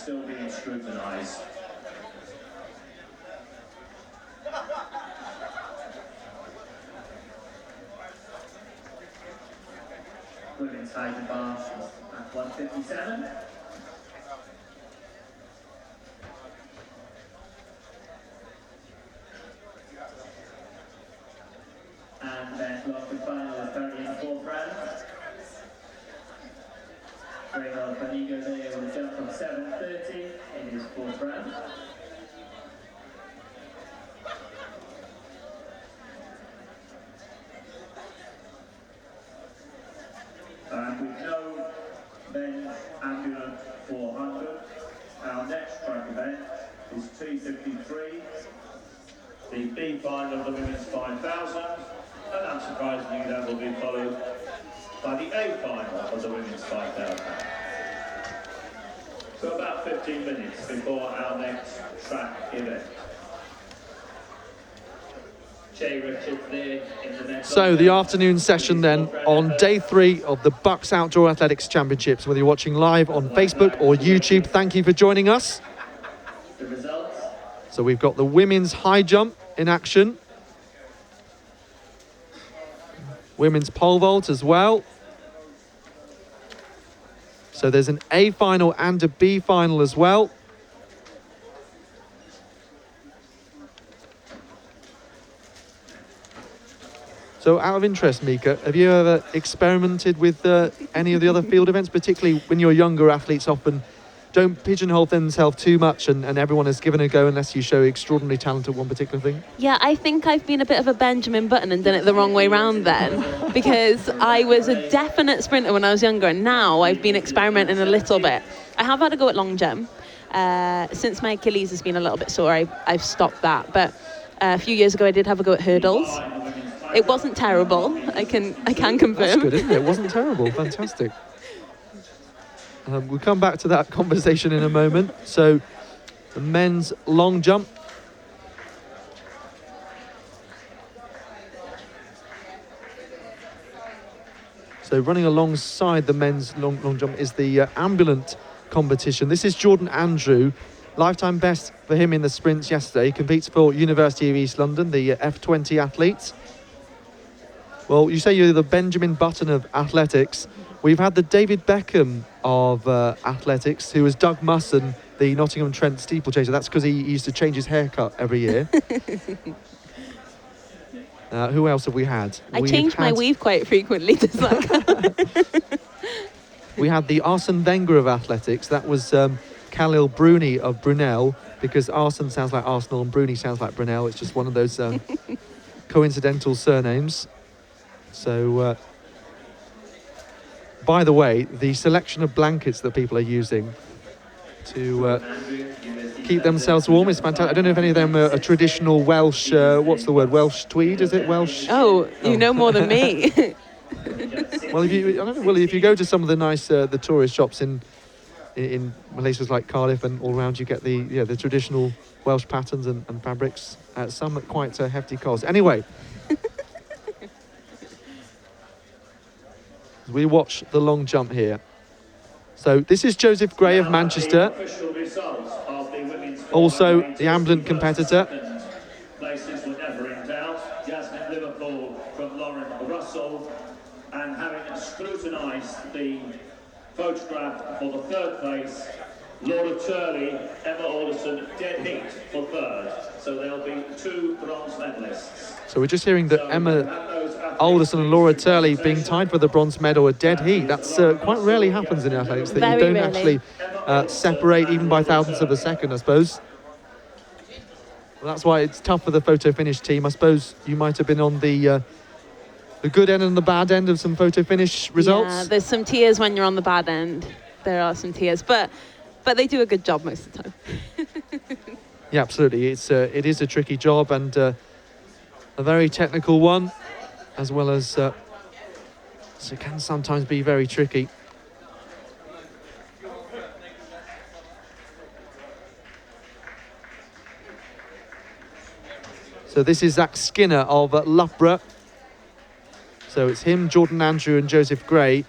still being scrutinised. Women's height and bar at 157. And then Local Final is currently in the 4th round. Raymond Banigo there with a jump from 7:30 in his 4th round. And with no men's Ambulant 400, our next track event is 253, the B final of the women's 5,000, and unsurprisingly that will be followed by the A final of the women's 5,000. So about 15 minutes before our next track event. So the afternoon session then on day 3 of the BUCS Outdoor Athletics Championships. Whether you're watching live on Facebook or YouTube, thank you for joining us. So we've got the women's high jump in action. Women's pole vault as well. So there's an A final and a B final as well. So out of interest, Mika, have you ever experimented with any of the other field events, particularly when you're younger athletes often don't pigeonhole themselves too much and everyone is given a go unless you show extraordinary talent at one particular thing? Yeah, I think I've been a bit of a Benjamin Button and done it the wrong way round then, because I was a definite sprinter when I was younger, and now I've been experimenting a little bit. I have had a go at long jump. Since my Achilles has been a little bit sore, I've stopped that. But a few years ago I did have a go at hurdles. It wasn't terrible, I can confirm. That's good, isn't it? It wasn't terrible. Fantastic. We'll come back to that conversation in a moment. So, the men's long jump. So, running alongside the men's long jump is the Ambulant competition. This is Jordan Andrew. Lifetime best for him in the sprints yesterday. He competes for University of East London, the F20 athletes. Well, you say you're the Benjamin Button of athletics. We've had the David Beckham of athletics, who was Doug Musson, the Nottingham Trent steeplechaser. That's because he used to change his haircut every year. Who else have we had? I change my weave quite frequently. We had the Arsene Wenger of athletics. That was Khalil Bruni of Brunel, because Arsene sounds like Arsenal and Bruni sounds like Brunel. It's just one of those coincidental surnames. So, by the way, the selection of blankets that people are using to keep themselves warm is fantastic. I don't know if any of them are traditional Welsh, what's the word, Welsh tweed, is it? Welsh? Oh, you know more than me. Well, if you go to some of the nice, the tourist shops in places like Cardiff and all around, you get the traditional Welsh patterns and fabrics, some at quite a hefty cost. Anyway. We watch the long jump here. So this is Joseph Gray of Manchester, also the Ambulant competitor. Places were never in doubt. Jasmine Liverpool from Lauren Russell, and having scrutinised the photograph for the 3rd place, Laura Turley, Emma Alderson, dead heat for 3rd. So there'll be 2 bronze medalists. So we're just hearing that Emma Alderson and Laura Turley being tied for the bronze medal, a dead heat. That's quite rarely happens in athletics, that you don't actually separate even by thousandths of a second, I suppose. Well, that's why it's tough for the photo finish team. I suppose you might have been on the good end and the bad end of some photo finish results. Yeah, there's some tears when you're on the bad end. There are some tears, but they do a good job most of the time. Yeah, absolutely. It is a tricky job and a very technical one, as well as so it can sometimes be very tricky. So this is Zach Skinner of Loughborough. So it's him, Jordan Andrew and Joseph Gray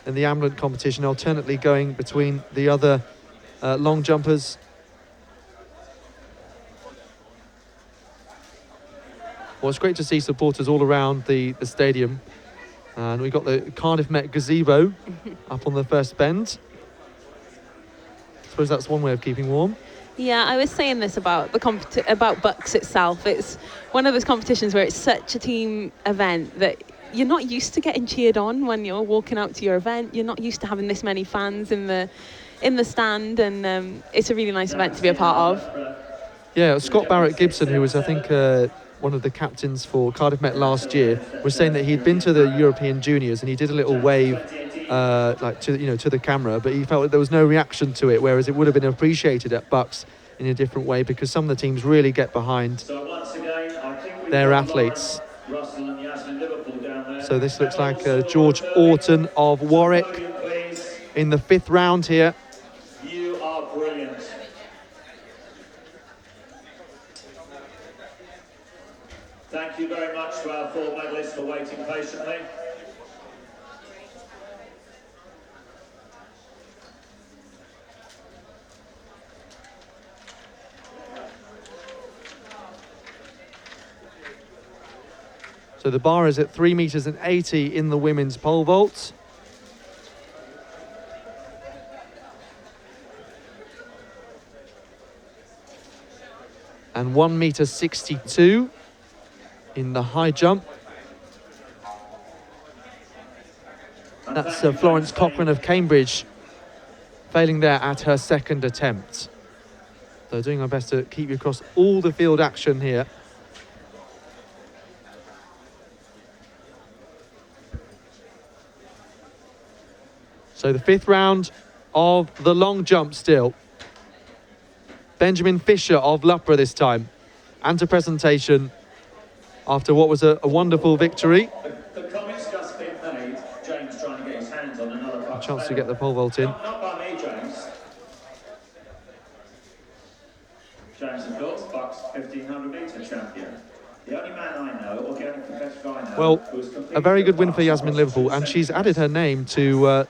in the Ambulant competition, alternately going between the other long jumpers. Well, it's great to see supporters all around the stadium. And we've got the Cardiff Met gazebo up on the first bend. I suppose that's one way of keeping warm. Yeah, I was saying this about the about BUCS itself. It's one of those competitions where it's such a team event that you're not used to getting cheered on when you're walking out to your event. You're not used to having this many fans in the stand, and it's a really nice event to be a part of. Yeah, Scott Barrett Gibson, who was, I think, one of the captains for Cardiff Met last year, was saying that he'd been to the European Juniors and he did a little wave, like to the camera, but he felt that there was no reaction to it, whereas it would have been appreciated at BUCS in a different way, because some of the teams really get behind their athletes. So this looks like George Orton of Warwick in the 5th round here. You are brilliant. Thank you very much to our 4 medalists for waiting patiently. So the bar is at 3 meters and 80 in the women's pole vault. And 1 meter 62 in the high jump. That's Florence Cochrane of Cambridge, failing there at her 2nd attempt. So doing our best to keep you across all the field action here. So the 5th round of the long jump still. Benjamin Fisher of Loughborough this time. And to presentation after what was a wonderful victory. The comment's just been made. James trying to get his hands on another A chance to get the pole vault in. Not by me, James. James, of course, BUCS 1500 metre champion. The only man I know, or the only competitor I know, well, who's a very good win for Yasmin Liverpool, and she's added her name to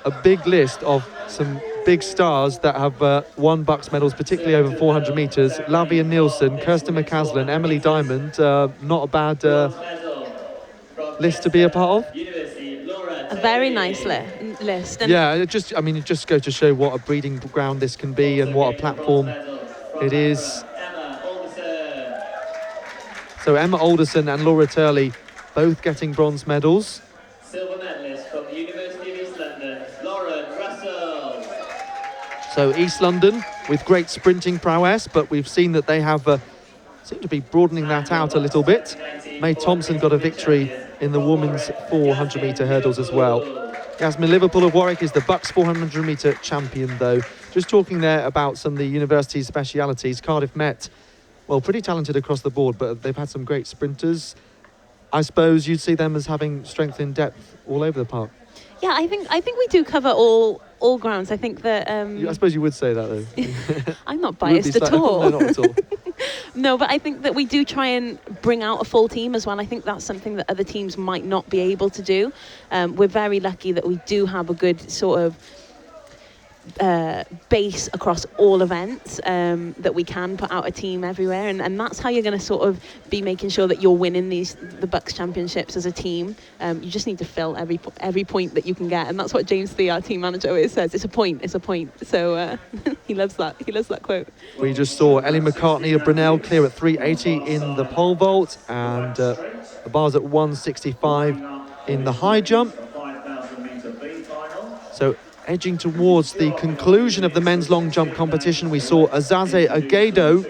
a big list of some big stars that have won BUCS medals, particularly over 400 metres. Lavia Nielsen, Kirsten McCaslin, Emily Diamond. Not a bad list to be a part of. A very nice list. And Yeah, it just goes to show what a breeding ground this can be and what a platform it is. So Emma Alderson and Laura Turley both getting bronze medals. silver medalist from the University of East London, Lauren Russell. So East London with great sprinting prowess, but we've seen that they have seem to be broadening that out a little bit. Mae Thompson got a victory in the women's 400 metre hurdles as well. Yasmin Liverpool of Warwick is the BUCS 400 metre champion though. Just talking there about some of the university's specialities. Cardiff Met, well, pretty talented across the board, but they've had some great sprinters. I suppose you'd see them as having strength in depth all over the park. yeah, I think we do cover all grounds. I think that I suppose you would say that though. I'm not You would be biased at all. No, not at all. No, but I think that we do try and bring out a full team as well. I think that's something that other teams might not be able to do. We're very lucky that we do have a good sort of base across all events, that we can put out a team everywhere, and that's how you're going to sort of be making sure that you're winning the BUCS championships as a team. You just need to fill every point that you can get, and that's what James Thee, our team manager, always says. It's a point. So he loves that quote. We just saw Ellie McCartney of Brunel clear at 380 in the pole vault, and the bar's at 165 in the high jump. So edging towards the conclusion of the men's long jump competition, we saw Azaze Agedo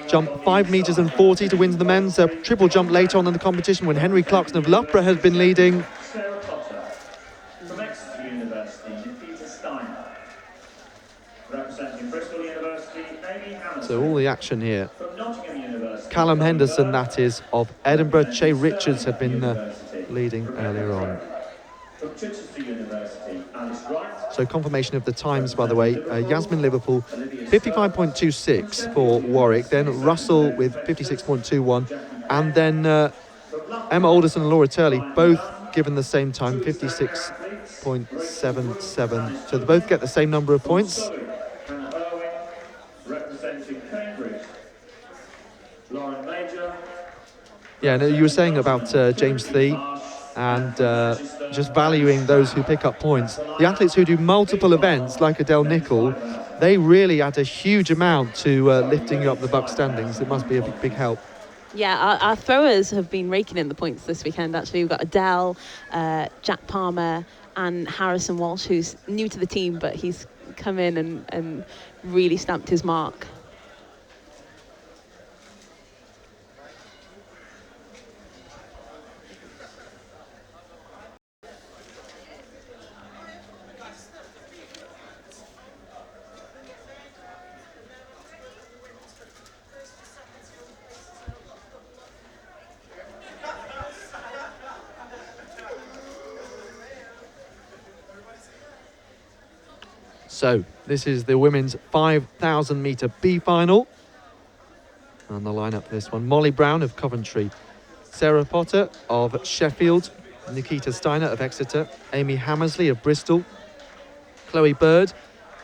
jump 5 meters and 40 to win the men's triple jump later on in the competition, when Henry Clarkson of Loughborough had been leading. From Exeter University, Nikita Steiner. Representing Bristol University, Amy Hamilton. So all the action here. From Nottingham University, Callum Henderson, that is, of Edinburgh. Che Richards had been leading earlier on. From Chichester University, Alice Wright. So confirmation of the times, by the way. Yasmin Liverpool 55.26 for Warwick, then Russell with 56.21, and then Emma Alderson and Laura Turley both given the same time, 56 0.77. So they both get the same number of points. And Irwin, representing Cambridge. Lauren Major. Yeah, no, you were saying about James Thee and just valuing those who pick up points. The athletes who do multiple events, like Adele Nicol, they really add a huge amount to lifting up the BUCS standings. It must be a big help. Yeah, our throwers have been raking in the points this weekend, actually. We've got Adele, Jack Palmer and Harrison Walsh, who's new to the team, but he's come in and really stamped his mark. So this is the women's 5,000 metre B final. And the lineup for this one: Molly Brown of Coventry, Sarah Potter of Sheffield, Nikita Steiner of Exeter, Amy Hammersley of Bristol, Chloe Bird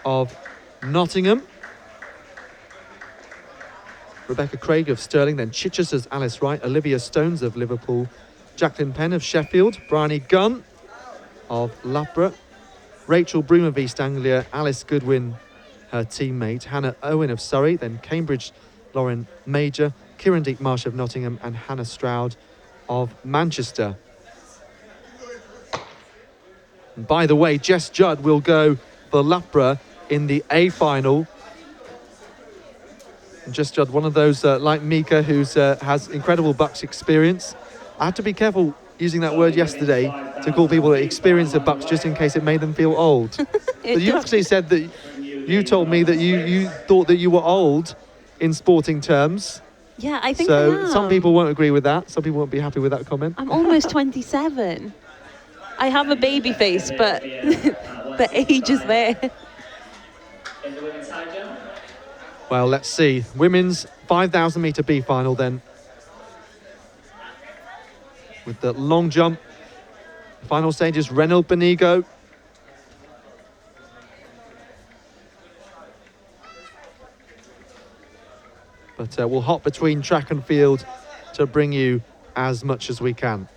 of Nottingham, Rebecca Craig of Stirling, then Chichester's Alice Wright, Olivia Stones of Liverpool, Jacqueline Penn of Sheffield, Bryony Gunn of Loughborough, Rachel Broom of East Anglia, Alice Goodwin, her teammate, Hannah Owen of Surrey, then Cambridge Lauren Major, Kieran Deep Marsh of Nottingham and Hannah Stroud of Manchester. And by the way, Jess Judd will go for Loughborough in the A final. And Jess Judd, one of those like Mika, who has incredible BUCS experience. I had to be careful using that word yesterday to call people that experience the BUCS just in case it made them feel old. But you actually said that you told me that you thought that you were old in sporting terms. Yeah, I think so. Some people won't agree with that. Some people won't be happy with that comment. I'm almost 27. I have a baby face, but the age is there. Well, let's see. Women's 5,000 metre B final then. With the long jump. Final stage is Renaud Benigo. But we'll hop between track and field to bring you as much as we can.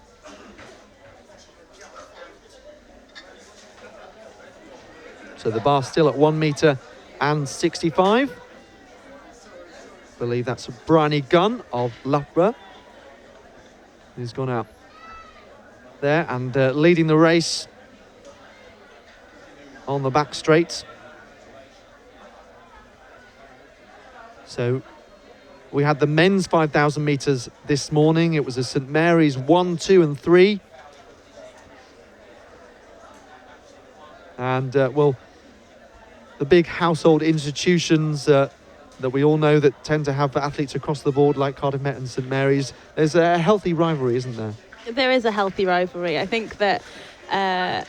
So the bar still at 1 metre and 65. I believe that's Bryony Gunn of Loughborough, who's gone out there and leading the race on the back straight. So we had the men's 5,000 metres this morning. It was a St Mary's 1, 2 and 3. And well, the big household institutions that we all know that tend to have athletes across the board, like Cardiff Met and St Mary's, there's a healthy rivalry, isn't there? There is a healthy rivalry. I think that our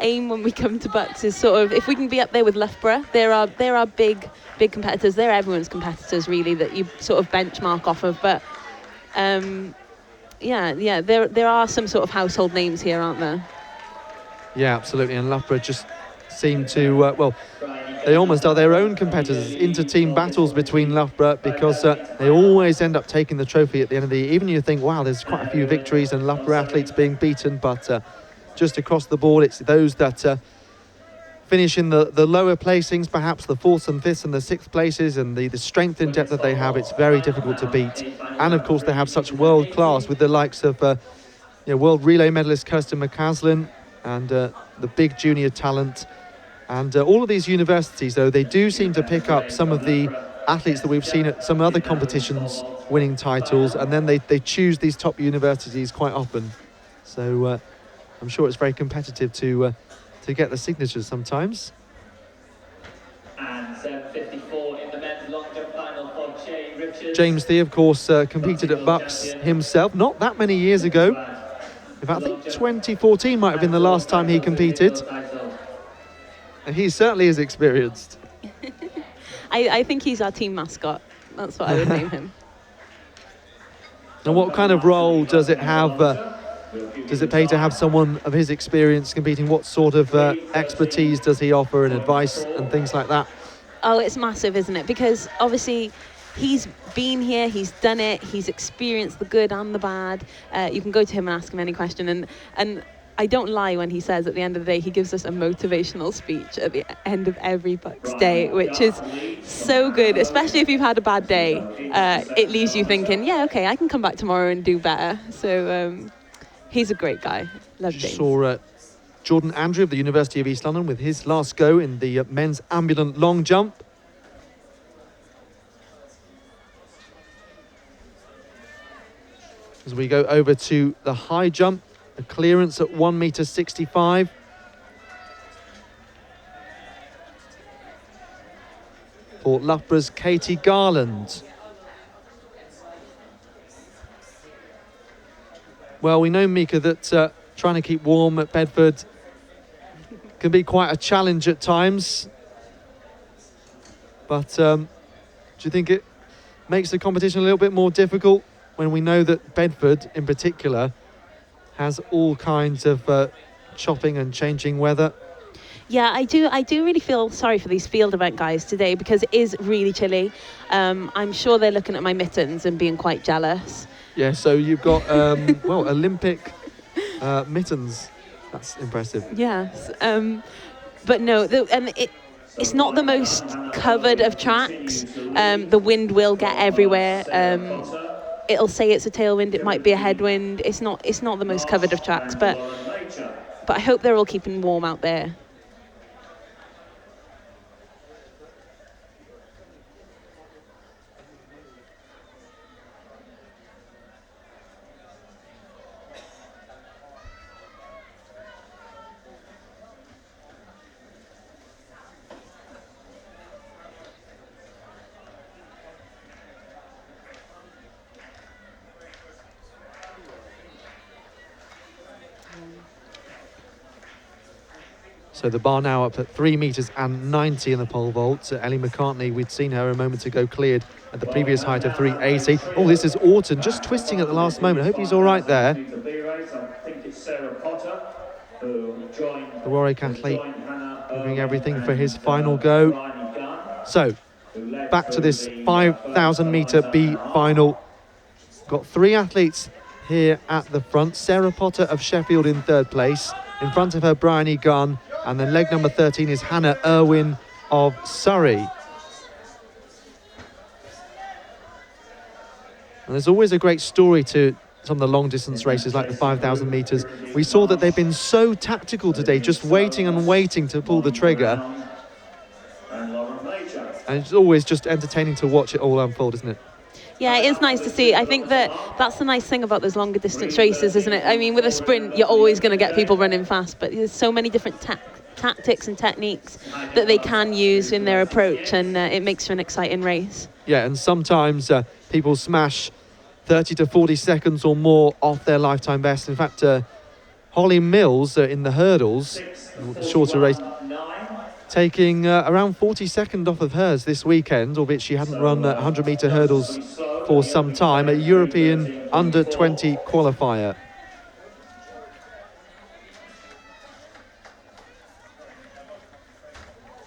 aim when we come to BUCS is sort of, if we can be up there with Loughborough, there are big competitors. They're everyone's competitors really that you sort of benchmark off of. But there are some sort of household names here, aren't there? Yeah, absolutely. And Loughborough just seem to they almost are their own competitors. Inter-team battles between Loughborough, because they always end up taking the trophy at the end of the year. Even you think, wow, there's quite a few victories and Loughborough athletes being beaten, but just across the board, it's those that finish in the lower placings, perhaps the 4th and 5th and the 6th places, and the strength and depth that they have, it's very difficult to beat. And of course, they have such world class with the likes of world relay medalist Kirsten McCaslin and the big junior talent. And all of these universities, though, they do seem to pick up some of the athletes that we've seen at some other competitions winning titles, and then they choose these top universities quite often. So I'm sure it's very competitive to get the signatures sometimes. And 7:54 in the men's long jump final for Jay Richards. James Thee, of course, competed at BUCS himself not that many years ago. In fact, I think 2014 might have been the last time he competed. And he certainly is experienced. I think he's our team mascot. That's what I would name him. And what kind of role does it have does it pay to have someone of his experience competing? What sort of expertise does he offer and advice and things like that? Oh, it's massive, isn't it? Because obviously he's been here, he's done it, he's experienced the good and the bad. You can go to him and ask him any question. And I don't lie when he says at the end of the day, he gives us a motivational speech at the end of every BUCS day, which is so good, especially if you've had a bad day. It leaves you thinking, yeah, okay, I can come back tomorrow and do better. So he's a great guy. Love James. Saw Jordan Andrew of the University of East London with his last go in the men's ambulant long jump. As we go over to the high jump, a clearance at 1.65 meters. For Loughborough's Katie Garland. Well, we know, Mika, that trying to keep warm at Bedford can be quite a challenge at times. But do you think it makes the competition a little bit more difficult when we know that Bedford, in particular, has all kinds of chopping and changing weather? Yeah, I do really feel sorry for these field event guys today because it is really chilly. I'm sure they're looking at my mittens and being quite jealous. Yeah, so you've got, well, Olympic mittens. That's impressive. Yes. But no, it's not the most covered of tracks. The wind will get everywhere. It'll say it's a tailwind, it might be a headwind. It's not the most covered of tracks, but I hope they're all keeping warm out there. So the bar now up at 3.90 meters in the pole vault. Ellie McCartney, we'd seen her a moment ago cleared at the previous height of 3.80. Oh, this is Orton just twisting at the last moment. I hope he's all right there. The Warwick athlete doing everything for his final go. So back to this 5,000 meter B final. Got 3 athletes here at the front. Sarah Potter of Sheffield in 3rd place. In front of her, Bryony Gunn. And then leg number 13 is Hannah Irwin of Surrey. And there's always a great story to some of the long distance races like the 5,000 metres. We saw that they've been so tactical today, just waiting and waiting to pull the trigger. And it's always just entertaining to watch it all unfold, isn't it? Yeah, it is nice to see. I think that's the nice thing about those longer distance races, isn't it? I mean, with a sprint, you're always going to get people running fast, but there's so many different tactics and techniques that they can use in their approach, and it makes for an exciting race. Yeah, and sometimes people smash 30 to 40 seconds or more off their lifetime best. In fact, Holly Mills in the hurdles, the shorter race, taking around 40 seconds off of hers this weekend, albeit she hadn't run 100-metre hurdles for some time, a European under-20 qualifier.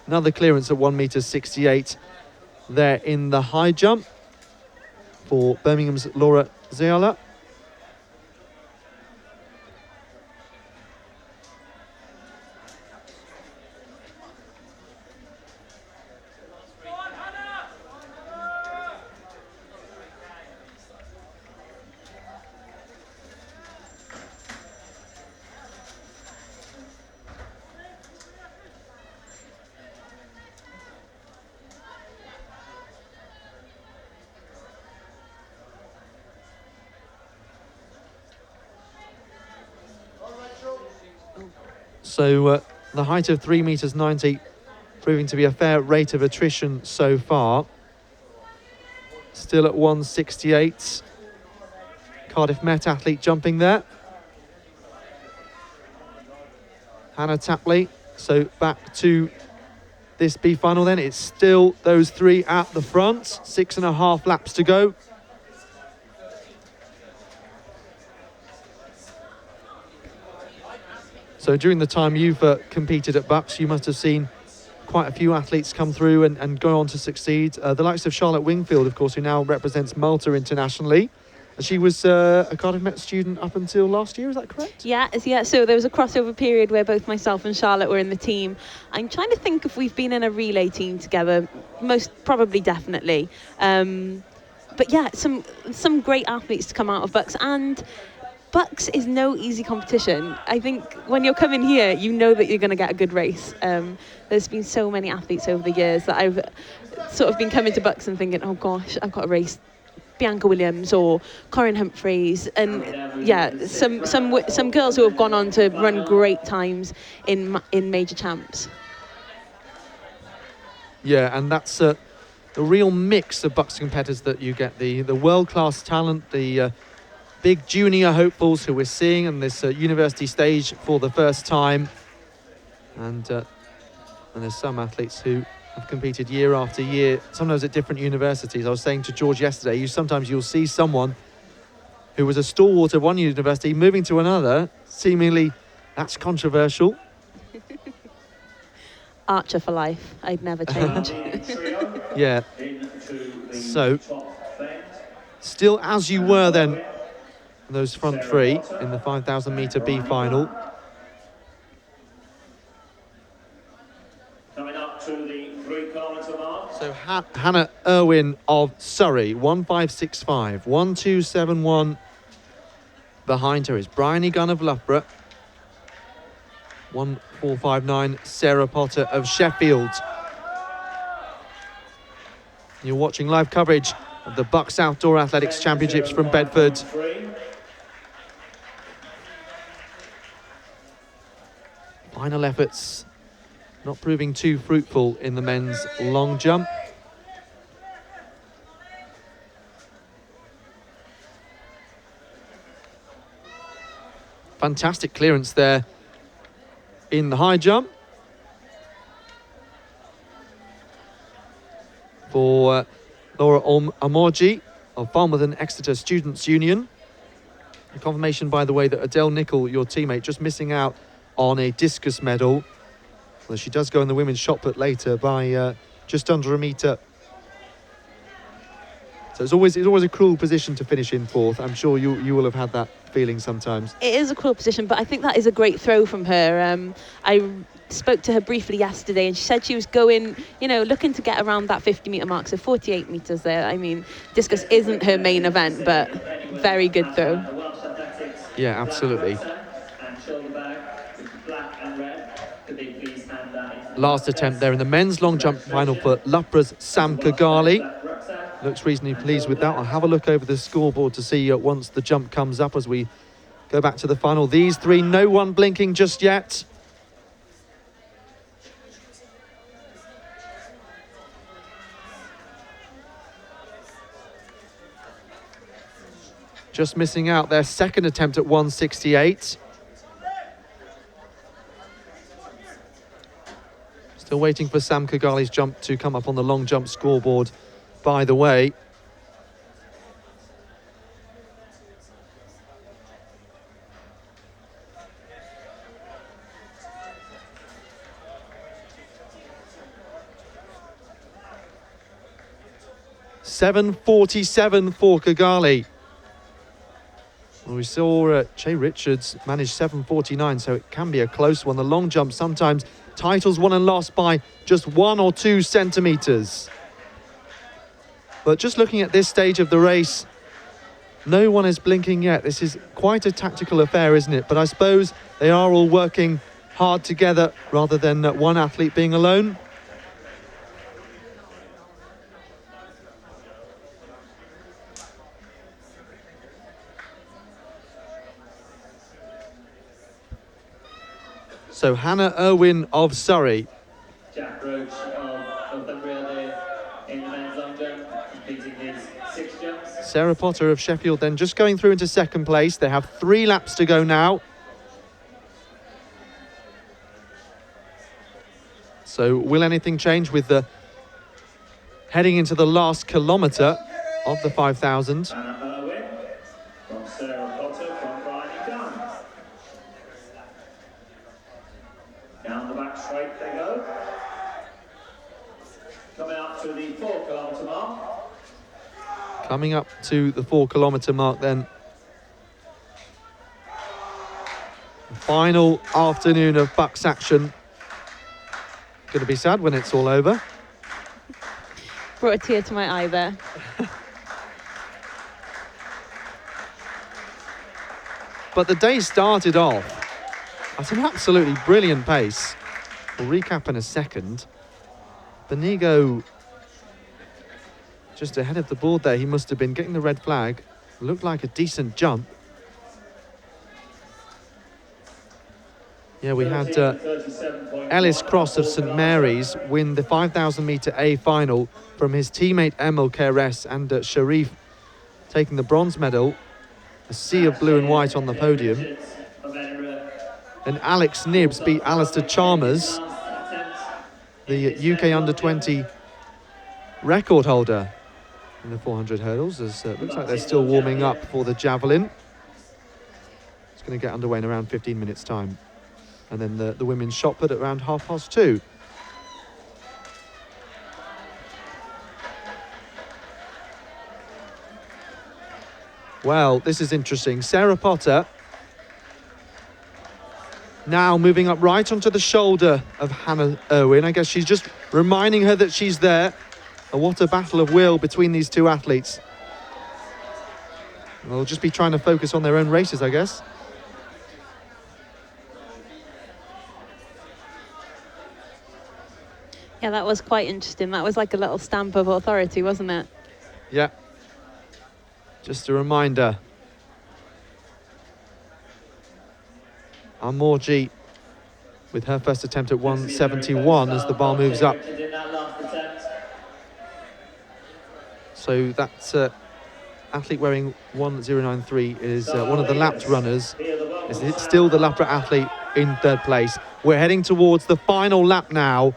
Another clearance at 1.68 meters there in the high jump for Birmingham's Laura Zeala. So the height of 3.90 meters, proving to be a fair rate of attrition so far. Still at 1.68. Cardiff Met athlete jumping there. Hannah Tapley. So back to this B final then. It's still those 3 at the front. 6.5 laps to go. So during the time you've competed at BUCS, you must have seen quite a few athletes come through and go on to succeed. The likes of Charlotte Wingfield, of course, who now represents Malta internationally. She was a Cardiff Met student up until last year, is that correct? Yeah, so there was a crossover period where both myself and Charlotte were in the team. I'm trying to think if we've been in a relay team together. Most probably, definitely. But yeah, some great athletes to come out of BUCS, and BUCS is no easy competition. I think when you're coming here, you know that you're going to get a good race. There's been so many athletes over the years that I've sort of been coming to BUCS and thinking, oh gosh, I've got to race Bianca Williams or Corinne Humphreys, and yeah, some girls who have gone on to run great times in major champs. Yeah, and that's the real mix of BUCS competitors that you get. The world-class talent, the big junior hopefuls who we're seeing on this university stage for the first time, and there's some athletes who have competed year after year, sometimes at different universities. I was saying to George yesterday, you'll see someone who was a stalwart at one university moving to another. Seemingly, that's controversial. Archer for life. I'd never change. Yeah. So, still as you were then, those front three in the 5,000 metre B final. Coming up to the 3-kilometre mark. So Hannah Irwin of Surrey, 1.565, 1.271. Behind her is Bryony Gunn of Loughborough, 1.459. Sarah Potter of Sheffield. You're watching live coverage of the BUCS Outdoor Athletics Championships from Bedford. Final efforts not proving too fruitful in the men's long jump. Fantastic clearance there in the high jump for Laura Amorgi of Falmouth and Exeter Students' Union. A confirmation, by the way, that Adele Nicol, your teammate, just missing out on a discus medal. Well, she does go in the women's shot put later by just under a metre. So it's always a cruel position to finish in fourth. I'm sure you will have had that feeling sometimes. It is a cruel position, but I think that is a great throw from her. I spoke to her briefly yesterday, and she said she was going, looking to get around that 50-metre mark, so 48 metres there. I mean, discus isn't her main event, but very good throw. Yeah, absolutely. Last attempt there in the men's long jump final for Loughborough's Sam Kagali. Looks reasonably pleased with that. I'll have a look over the scoreboard to see once the jump comes up as we go back to the final. These three, no one blinking just yet. Just missing out their second attempt at 168. Still waiting for Sam Kagali's jump to come up on the long jump scoreboard, by the way. .747 for Kagali. Well, we saw Che Richards manage 7.49, so it can be a close one. The long jump, sometimes titles won and lost by just 1 or 2 centimetres. But just looking at this stage of the race, no one is blinking yet. This is quite a tactical affair, isn't it? But I suppose they are all working hard together rather than one athlete being alone. So Hannah Irwin of Surrey. Jack Roach of Northumbria there in the men's long jump, completing his 6 jumps. Sarah Potter of Sheffield then just going through into second place. They have 3 laps to go now. So will anything change with the heading into the last kilometre of the 5,000? Hannah Irwin from Sarah Potter from Bryony Gunn. up to the 4 kilometre mark. Coming up to the 4 kilometre mark then. Final afternoon of BUCS action. Going to be sad when it's all over. Brought a tear to my eye there. But the day started off at an absolutely brilliant pace. We'll recap in a second. Benigo just ahead of the board there. He must have been getting the red flag. Looked like a decent jump. Yeah, we had Ellis Cross of St Mary's win the 5,000 metre A final from his teammate Emil Keres, and Sharif taking the bronze medal. A sea of blue and white on the podium. And Alex Nibbs beat Alistair Chalmers, the UK under-20 record holder in the 400 hurdles. As looks like they're still warming up for the javelin. It's going to get underway in around 15 minutes' time. And then the women's shot put at around 2:30. Well, this is interesting. Sarah Potter now moving up right onto the shoulder of Hannah Irwin. I guess she's just reminding her that she's there. And what a battle of will between these two athletes. They'll just be trying to focus on their own races, I guess. Yeah, that was quite interesting. That was like a little stamp of authority, wasn't it? Yeah. Just a reminder. Amorji with her first attempt at 171 as the bar moves up. So that's athlete wearing 1093 is one of the lapped runners. It's still the Lapra athlete in third place. We're heading towards the final lap now.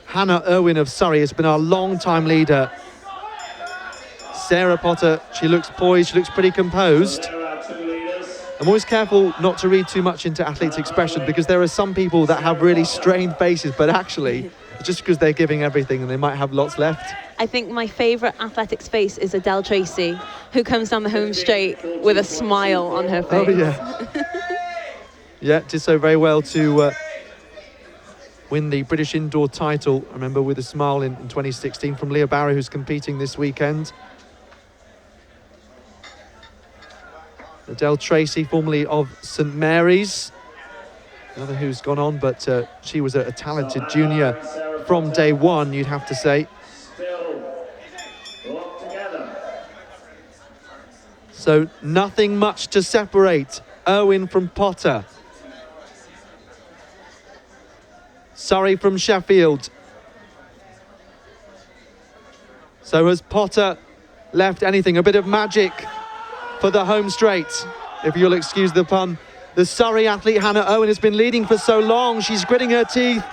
Hannah Irwin of Surrey has been our long-time leader. Sarah Potter, she looks poised, she looks pretty composed. I'm always careful not to read too much into athletes' expression, because there are some people that have really strained faces, but actually, just because they're giving everything and they might have lots left. I think my favourite athletics face is Adele Tracy, who comes down the home straight with a smile on her face. Oh, yeah. Yeah, did so very well to win the British indoor title, I remember, with a smile in 2016 from Leah Barrow, who's competing this weekend. Adele Tracy, formerly of St Mary's, another who's gone on, but she was a talented junior from day one, you'd have to say. So nothing much to separate Irwin from Potter. Surrey from Sheffield. So has Potter left anything? A bit of magic for the home straight, if you'll excuse the pun. The Surrey athlete Hannah Irwin has been leading for so long. She's gritting her teeth.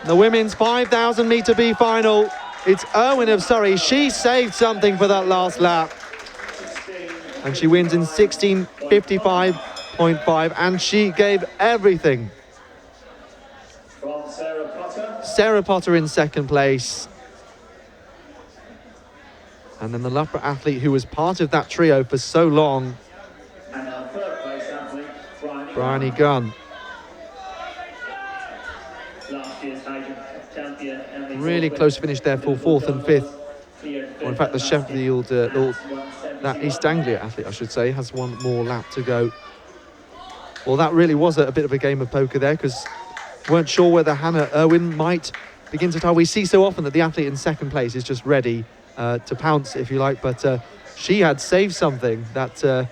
The women's 5,000 metre B final. It's Irwin of Surrey. She saved something for that last lap. And she wins in 16:55.5. And she gave everything. Sarah Potter in second place. And then the Loughborough athlete who was part of that trio for so long, And our third place athlete, Bryony Gunn. Last year's Hagen champion. Really close finish there for fourth and fifth. Or in fact, the Sheffield, that East Anglia athlete, I should say, has one more lap to go. Well, that really was a bit of a game of poker there, because weren't sure whether Hannah Irwin might begin to tire. We see so often that the athlete in second place is just ready to pounce, if you like, but she had saved something that her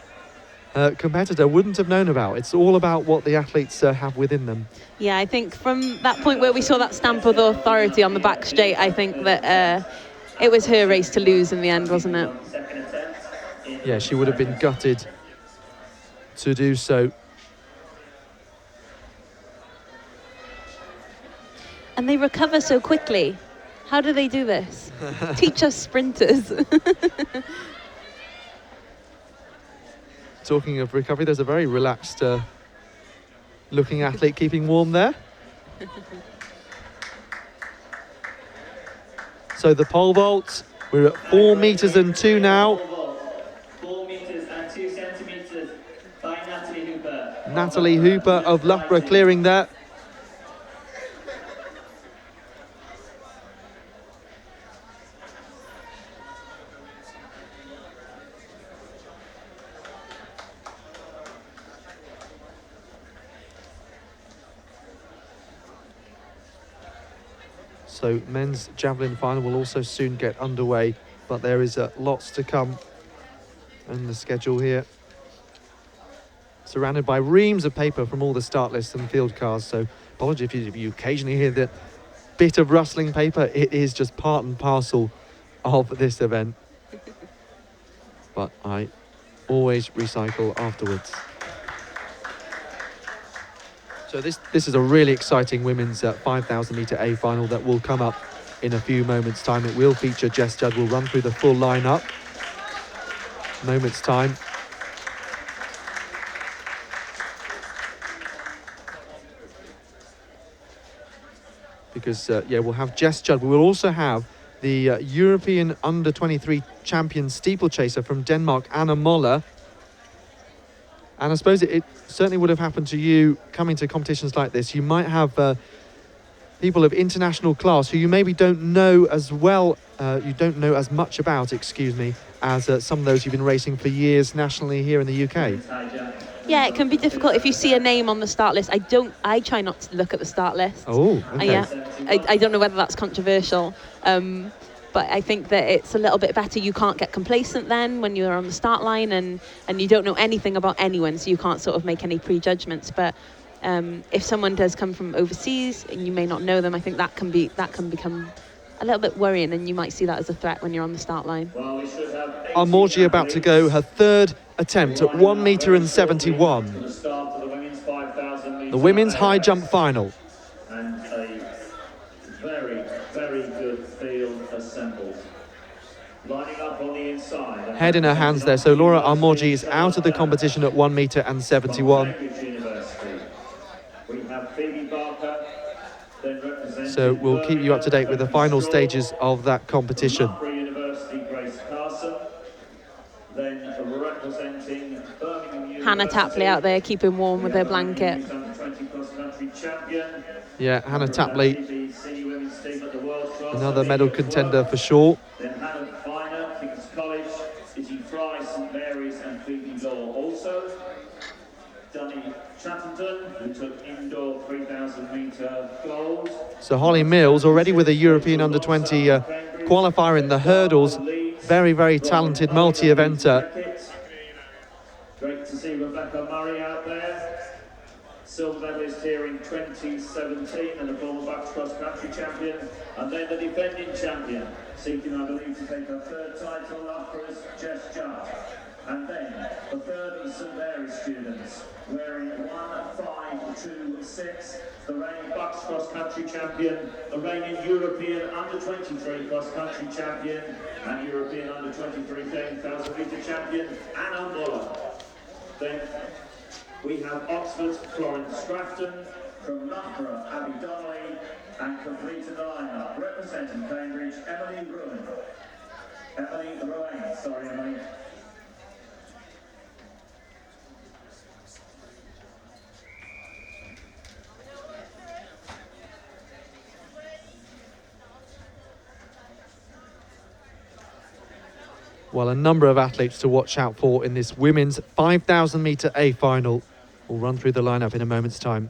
competitor wouldn't have known about. It's all about what the athletes have within them. Yeah, I think from that point where we saw that stamp of authority on the back straight, I think that it was her race to lose in the end, wasn't it? Yeah, she would have been gutted to do so. And they recover so quickly. How do they do this? Teach us sprinters. Talking of recovery, there's a very relaxed looking athlete keeping warm there. So the pole vault, we're at 4 metres and 2 now. 4 metres and 2 centimetres by Natalie Hooper. Natalie Hooper of Loughborough clearing there. So men's javelin final will also soon get underway, but there is lots to come in the schedule here. Surrounded by reams of paper from all the start lists and field cars, so apology if you occasionally hear the bit of rustling paper. It is just part and parcel of this event. But I always recycle afterwards. So this is a really exciting women's 5,000 metre A final that will come up in a few moments' time. It will feature Jess Judd. We'll run through the full lineup. Moments' time. Because, yeah, we'll have Jess Judd. We will also have the European Under-23 champion steeplechaser from Denmark, Anna Moller. And I suppose it certainly would have happened to you coming to competitions like this. You might have people of international class who you maybe don't know as well, you don't know as much about, excuse me, as some of those you've been racing for years nationally here in the UK. Yeah, it can be difficult if you see a name on the start list. I try not to look at the start list. Oh, okay. Yeah, I don't know whether that's controversial. But I think that it's a little bit better. You can't get complacent then when you're on the start line and you don't know anything about anyone, so you can't sort of make any prejudgments. But if someone does come from overseas and you may not know them, I think that can become a little bit worrying, and you might see that as a threat when you're on the start line. Armorgi about to go her third attempt at 1 metre and 71. The women's high jump final. And a very, very good field assembled. Lining up on the inside. Head in her hands there. So Laura Armorgi is out of the competition at 1 metre and 71. We have Phoebe Barker. So we'll keep you up to date with the final stages of that competition. Hannah Tapley out there keeping warm with her blanket. Yeah, Hannah Tapley, another medal contender for sure. Then Hannah Finer, King's College, Izzy Fry, St Mary's and Phoebe Law also. Dunny Chatterton, who took indoor 3,000 metre gold. So Holly Mills, already with a European Under-20 qualifier in the hurdles. Very, very talented multi-eventer. Great to see Rebecca Murray out there. Silver medalist here in 2017 and a former BUCS cross-country champion. And then the defending champion, seeking, I believe, to take her third title after us, Jess Judd. And then the third St Mary's students, wearing 1-5-2-6, the reigning BUCS cross-country champion, the reigning European Under-23 cross-country champion, and European Under-23 10,000 metre champion, Anna Moller. Then we have Oxford's Florence Scrafton, from Loughborough, Abby Donnelly, and completing the lineup, representing Cambridge, Emily Rowan. Emily. Well, a number of athletes to watch out for in this women's 5,000 metre A final. We'll run through the lineup in a moment's time.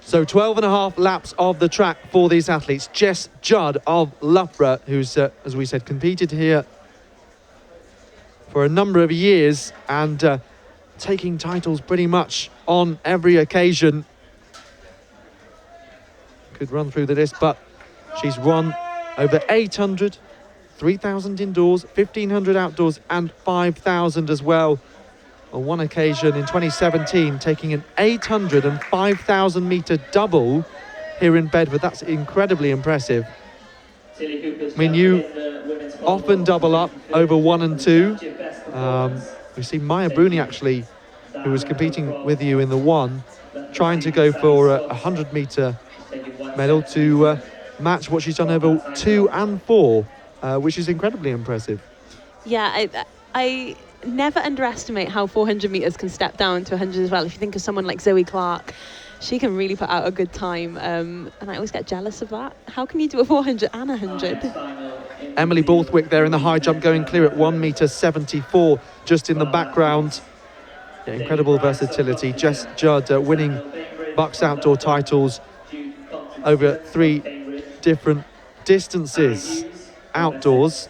So 12.5 laps of the track for these athletes. Jess Judd of Loughborough, who's, as we said, competed here for a number of years and taking titles pretty much on every occasion. Could run through the list, but she's won over 800, 3,000 indoors, 1,500 outdoors and 5,000 as well. On one occasion in 2017, taking an 800 and 5,000 metre double here in Bedford. That's incredibly impressive. I mean, you often double up over 1 and 2. We see Maya Bruni actually, who was competing with you in the 1, trying to go for a 100-metre medal to match what she's done over 2 and 4, which is incredibly impressive. Yeah, I never underestimate how 400 metres can step down to 100 as well. If you think of someone like Zoe Clark, she can really put out a good time, and I always get jealous of that. How can you do a 400 and 100? Emily Borthwick there in the high jump, going clear at 1.74 just in the background. Yeah, incredible versatility. Jess Judd winning BUCS outdoor titles over 3 different distances outdoors.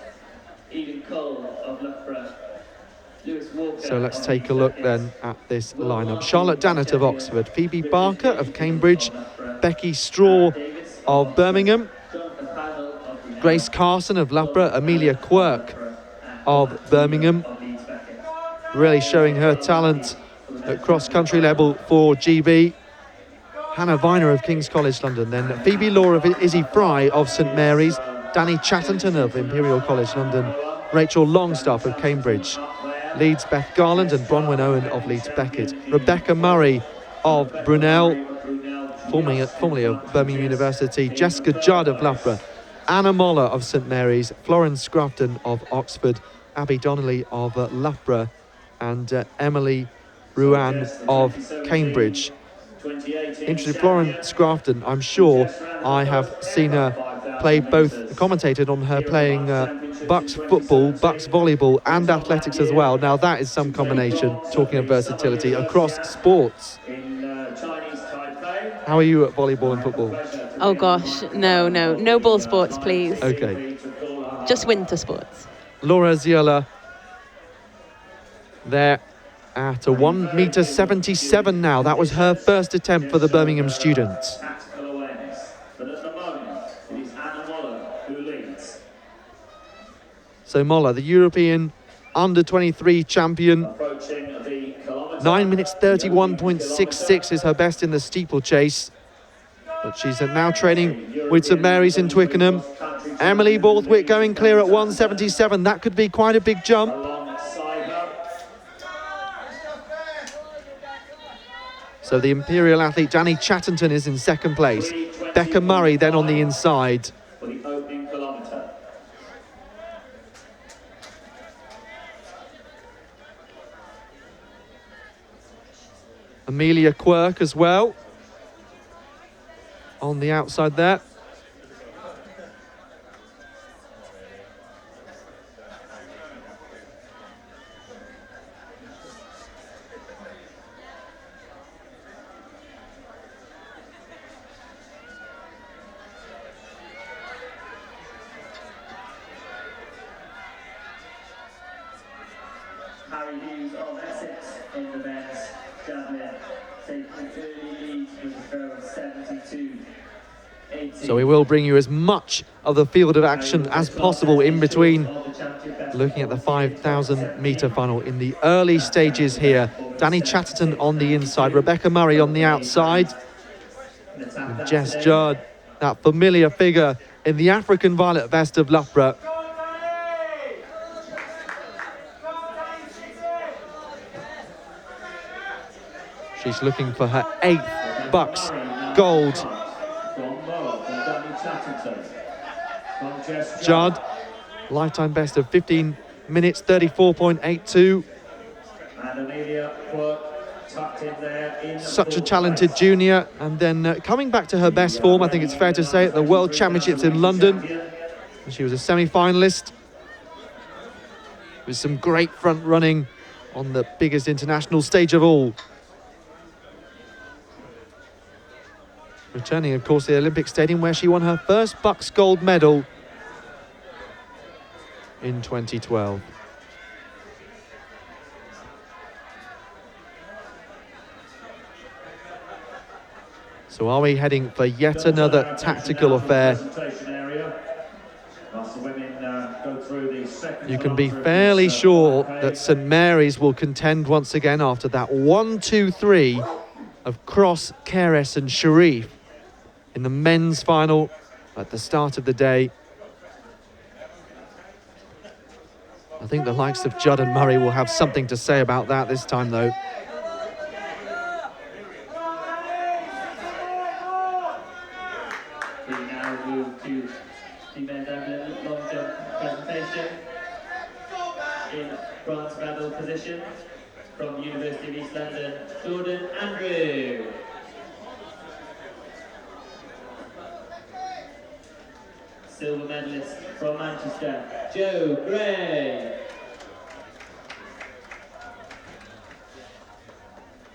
So let's take a look then at this lineup. Charlotte Dannett of Oxford, Phoebe Barker of Cambridge, Becky Straw of Birmingham, Grace Carson of Loughborough, Amelia Quirk of Birmingham, really showing her talent at cross-country level for GB. Hannah Viner of King's College London, then Phoebe Law of Izzy Fry of St Mary's, Danny Chatterton of Imperial College London, Rachel Longstaff of Cambridge, Leeds Beth Garland and Bronwyn Owen of Leeds Beckett, Rebecca Murray of Brunel, formerly of Birmingham University, Jessica Judd of Loughborough, Anna Moller of St Mary's, Florence Scrafton of Oxford, Abby Donnelly of Loughborough, and Emily Ruan of Cambridge. Interesting, Florence Scrafton, I'm sure I have seen her play both, commentated on her playing BUCS football, BUCS volleyball and athletics as well. Now that is some combination, talking of versatility across sports. How are you at volleyball and football? Oh gosh, no ball sports, please. Okay. Just winter sports. Laura Ziola there at a 1.77 now. That was her first attempt for the Birmingham students. So Moller, the European under-23 champion, 9 minutes 31.66 is her best in the steeplechase. But she's now training with St Mary's in Twickenham. Emily Borthwick going clear at 1.77. That could be quite a big jump. So the Imperial athlete Danny Chatterton is in second place. Becca Murray then on the inside. Amelia Quirk as well on the outside there. Harry Hughes of Essex in the men's javelin, taking the early lead with a throw of 72-80. So we will bring you as much of the field of action as possible in between, looking at the 5,000 metre final in the early stages here. Danny Chatterton on the inside, Rebecca Murray on the outside, and Jess Judd, that familiar figure in the African violet vest of Loughborough. She's looking for her 8th BUCS gold. Judd, lifetime best of 15 minutes 34.82. Such a talented junior, and then coming back to her best form, I think it's fair to say, at the World Championships in London. She was a semi-finalist with some great front running on the biggest international stage of all. Returning, of course, to the Olympic Stadium, where she won her first BUCS gold medal in 2012. So are we heading for yet another tactical affair? You can be fairly sure that St Mary's will contend once again after that 1-2-3 of Cross, Keres and Sharif in the men's final at the start of the day. I think the likes of Judd and Murray will have something to say about that this time, though. We now move to the men's ambulance long jump presentation. In bronze medal position from the University of East London, Jordan Andrew. Silver medalist from Manchester, Joe Gray.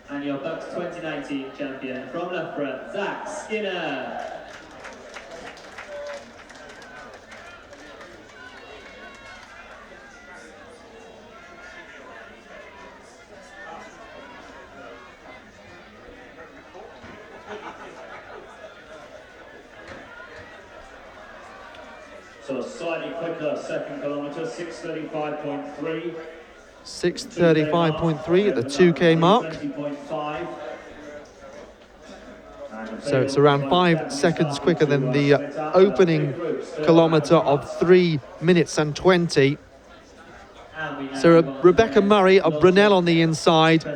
And your BUCS 2019 champion from Loughborough, Zach Skinner. So a slightly quicker second kilometre, 6:35.3. 6:35.3 at the 2K mark. 20.5. So it's around 5 seconds quicker than the opening kilometre of 3 minutes and 20. So Rebecca Murray of Brunel on the inside.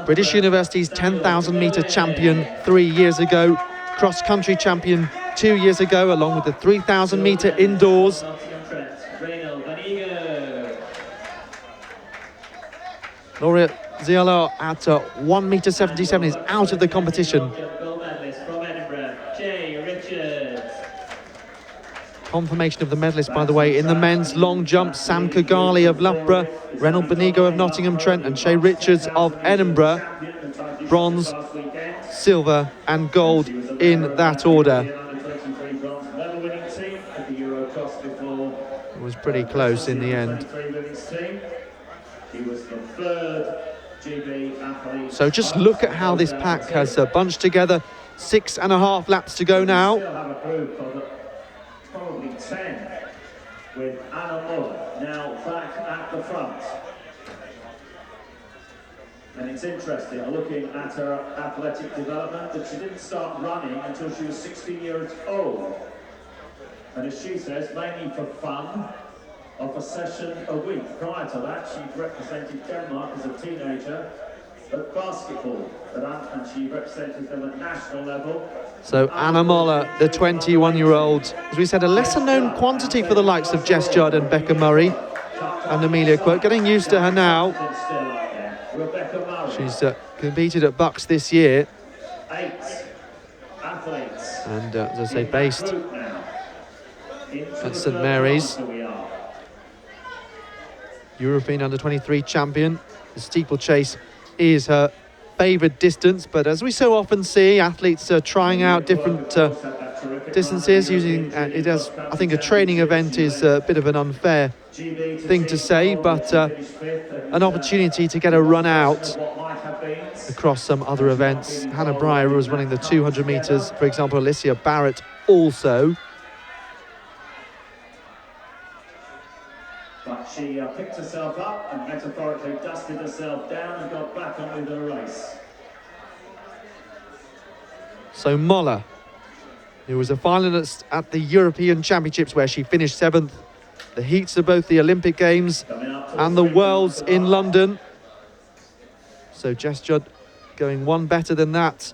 British University's 10,000 metre champion 3 years ago. Cross-country champion 2 years ago, along with the 3,000 metre indoors. Laureate Ziala at 1 metre 77 is out of the competition. Confirmation of the medalist, by the way, in the men's long jump: Sam Kigali of Loughborough, Reynold Benigo of Nottingham Trent, and Shay Richards of Edinburgh. Bronze, silver and gold in that order. It was pretty close in the end. So just look at how this pack has bunched together. 6.5 laps to go now. Probably 10 with Anna Muller now back at the front. And it's interesting looking at her athletic development that she didn't start running until she was 16 years old. And as she says, mainly for fun, of a session a week. Prior to that, she represented Denmark as a teenager at basketball, and she represented them at national level. So Anna Moller, the 21-year-old, as we said, a lesser-known quantity for the likes of Jess Judd and Becca Murray and Amelia Quirk. Getting used to her now. She's competed at BUCS this year. 8 athletes. And as I say, based at St Mary's. European under-23 champion. The steeplechase is her favoured distance, but as we so often see, athletes are trying out different distances, using it as, I think, a training event is a bit of an unfair thing to say, but an opportunity to get a run out across some other events. Hannah Breyer was running the 200 metres, for example. Alicia Barrett also. But she picked herself up and metaphorically dusted herself down and got back on with her race. So Moller, who was a finalist at the European Championships where she finished 7th, the heats of both the Olympic Games and the Worlds in London. So Jess Judd going one better than that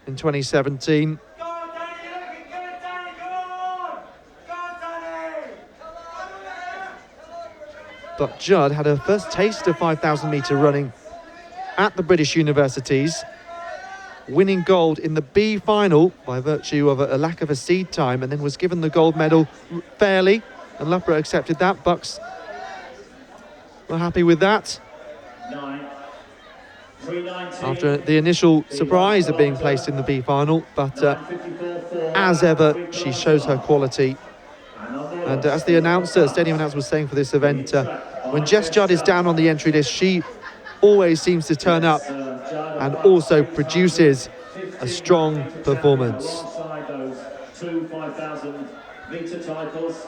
in 2017. But Judd had her first taste of 5,000 metre running at the British Universities, winning gold in the B final by virtue of a lack of a seed time, and then was given the gold medal fairly, and Loughborough accepted that. BUCS were happy with that. After the initial surprise of being placed in the B final, but as ever, she shows her quality. And as the announcer, stadium announcer was saying for this event, when Jess Judd is down on the entry list, she always seems to turn up and also produces a strong performance. Alongside those 2 5,000 metre titles.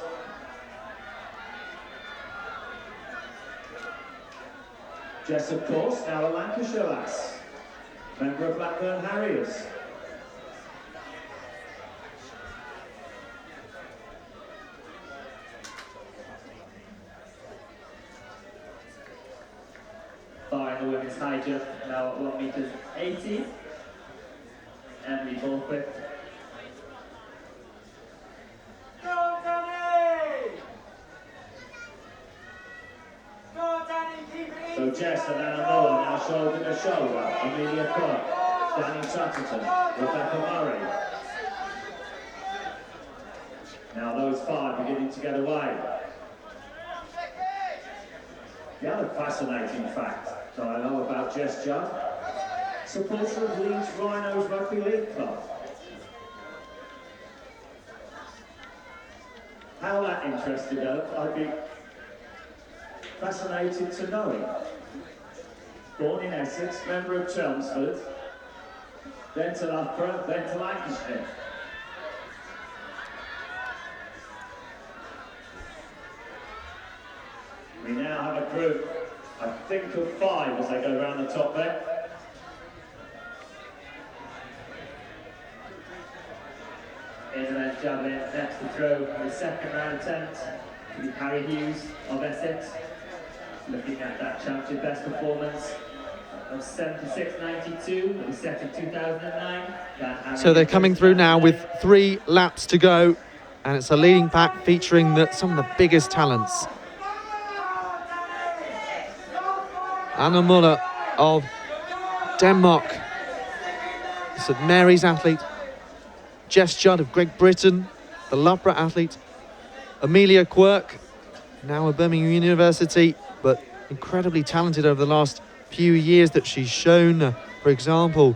Jess, of course, now a Lancashire lass, member of Blackburn Harriers. high jump now at 1 meters 80. Emily Borthwick. So Jess and Anna Moore now shoulder to shoulder. Amelia Clark, Danny Chatterton, Rebecca Murray. Now those five beginning to get away. The other fascinating fact that I know about Jess Judd, supporter of Leeds Rhinos Rugby League Club. How that interested her, I'd be fascinated to know it. Born in Essex, member of Chelmsford, then to Loughborough, then to Lancashire. We now have a group, I think, of 5 as they go around the top there. In the men's javelin, next to throw the second round attempt to be Harry Hughes of Essex. Looking at that championship best performance of 76.92 that was set in 2009. So they're coming through now with 3 laps to go, and it's a leading pack featuring some of the biggest talents. Anna Muller of Denmark, St Mary's athlete. Jess Judd of Great Britain, the Loughborough athlete. Amelia Quirk, now at Birmingham University, but incredibly talented over the last few years that she's shown. For example,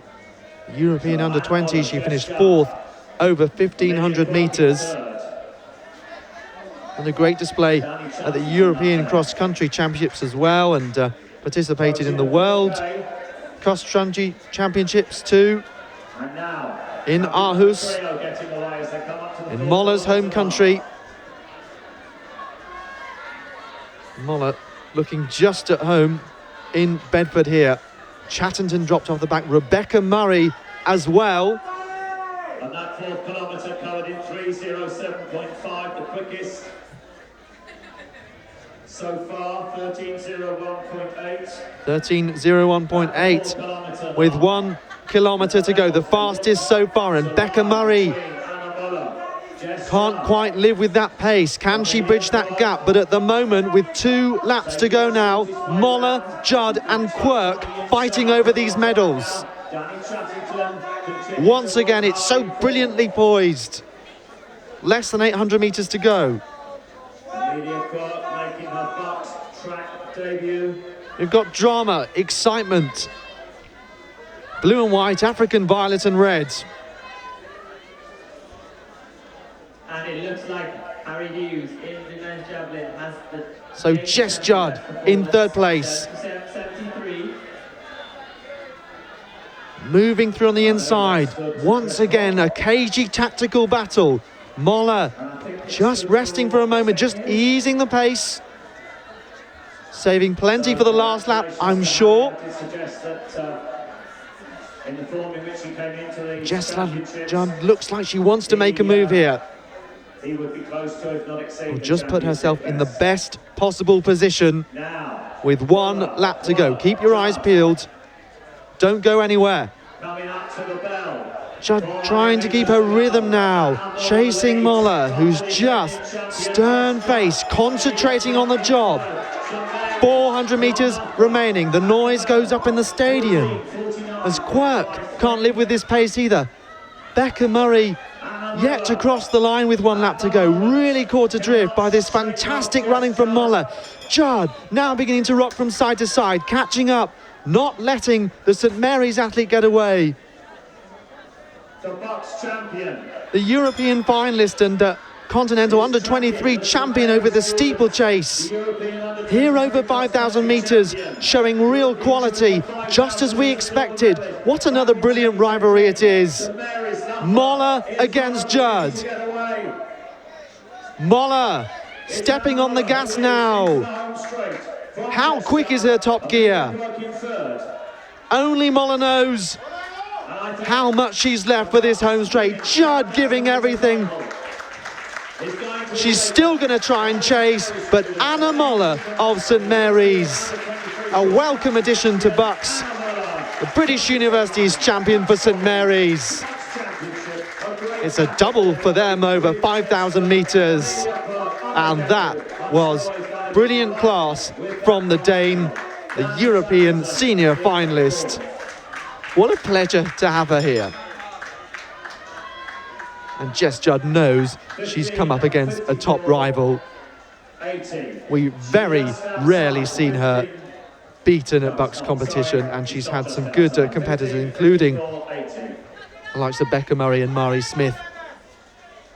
European under-20, she finished 4th over 1,500 metres. And a great display at the European Cross-Country Championships as well, and participated in the World Cross-Country Championships too, in Aarhus, in Moller's home country. Moller looking just at home in Bedford here. Chatterton dropped off the back. Rebecca Murray as well. And that 4th kilometre covered in 3:07.5, the quickest so far, 13:01.8. 13:01.8 with 1 kilometre to go, the fastest so far, and Becca Murray can't quite live with that pace. Can she bridge that gap? But at the moment, with 2 laps to go now, Moller, Judd and Quirk fighting over these medals. Once again, it's so brilliantly poised. Less than 800 metres to go. We've got drama, excitement. Blue and white, African violet and red. And it looks like Harry Hughes in the men's javelin has the... So Jess Judd in 3rd place. 73. Moving through on the inside. Once again, a cagey tactical battle. Moller just resting for a moment, just easing the pace. Saving plenty for the last lap, I'm sure. Jess Judd looks like she wants to make a move here. Will just put herself in the best possible position with 1 lap to go. Keep your eyes peeled. Don't go anywhere. Judd trying to keep her rhythm now. Chasing Moller, who's just stern-faced, concentrating on the job. 400 metres remaining. The noise goes up in the stadium as Quirk can't live with this pace either. Becca Murray yet to cross the line with 1 lap to go. Really caught adrift by this fantastic running from Moller. Judd now beginning to rock from side to side, catching up, not letting the St Mary's athlete get away. The BUCS champion. The European finalist and Continental Under-23 champion over the steeplechase. Here over 5,000 metres, showing real quality, just as we expected. What another brilliant rivalry it is. Moller against Judd. Moller stepping on the gas now. How quick is her top gear? Only Moller knows how much she's left for this home straight. Judd giving everything. She's still going to try and chase, but Anna Moller of St Mary's a welcome addition to BUCS. The British University's champion for St Mary's. It's a double for them over 5,000 metres. And that was brilliant class from the Dane, the European senior finalist. What a pleasure to have her here. And Jess Judd knows she's come up against a top rival. We've very rarely seen her beaten at BUCS competition, and she's had some good competitors, including the likes of Becca Murray and Mari Smith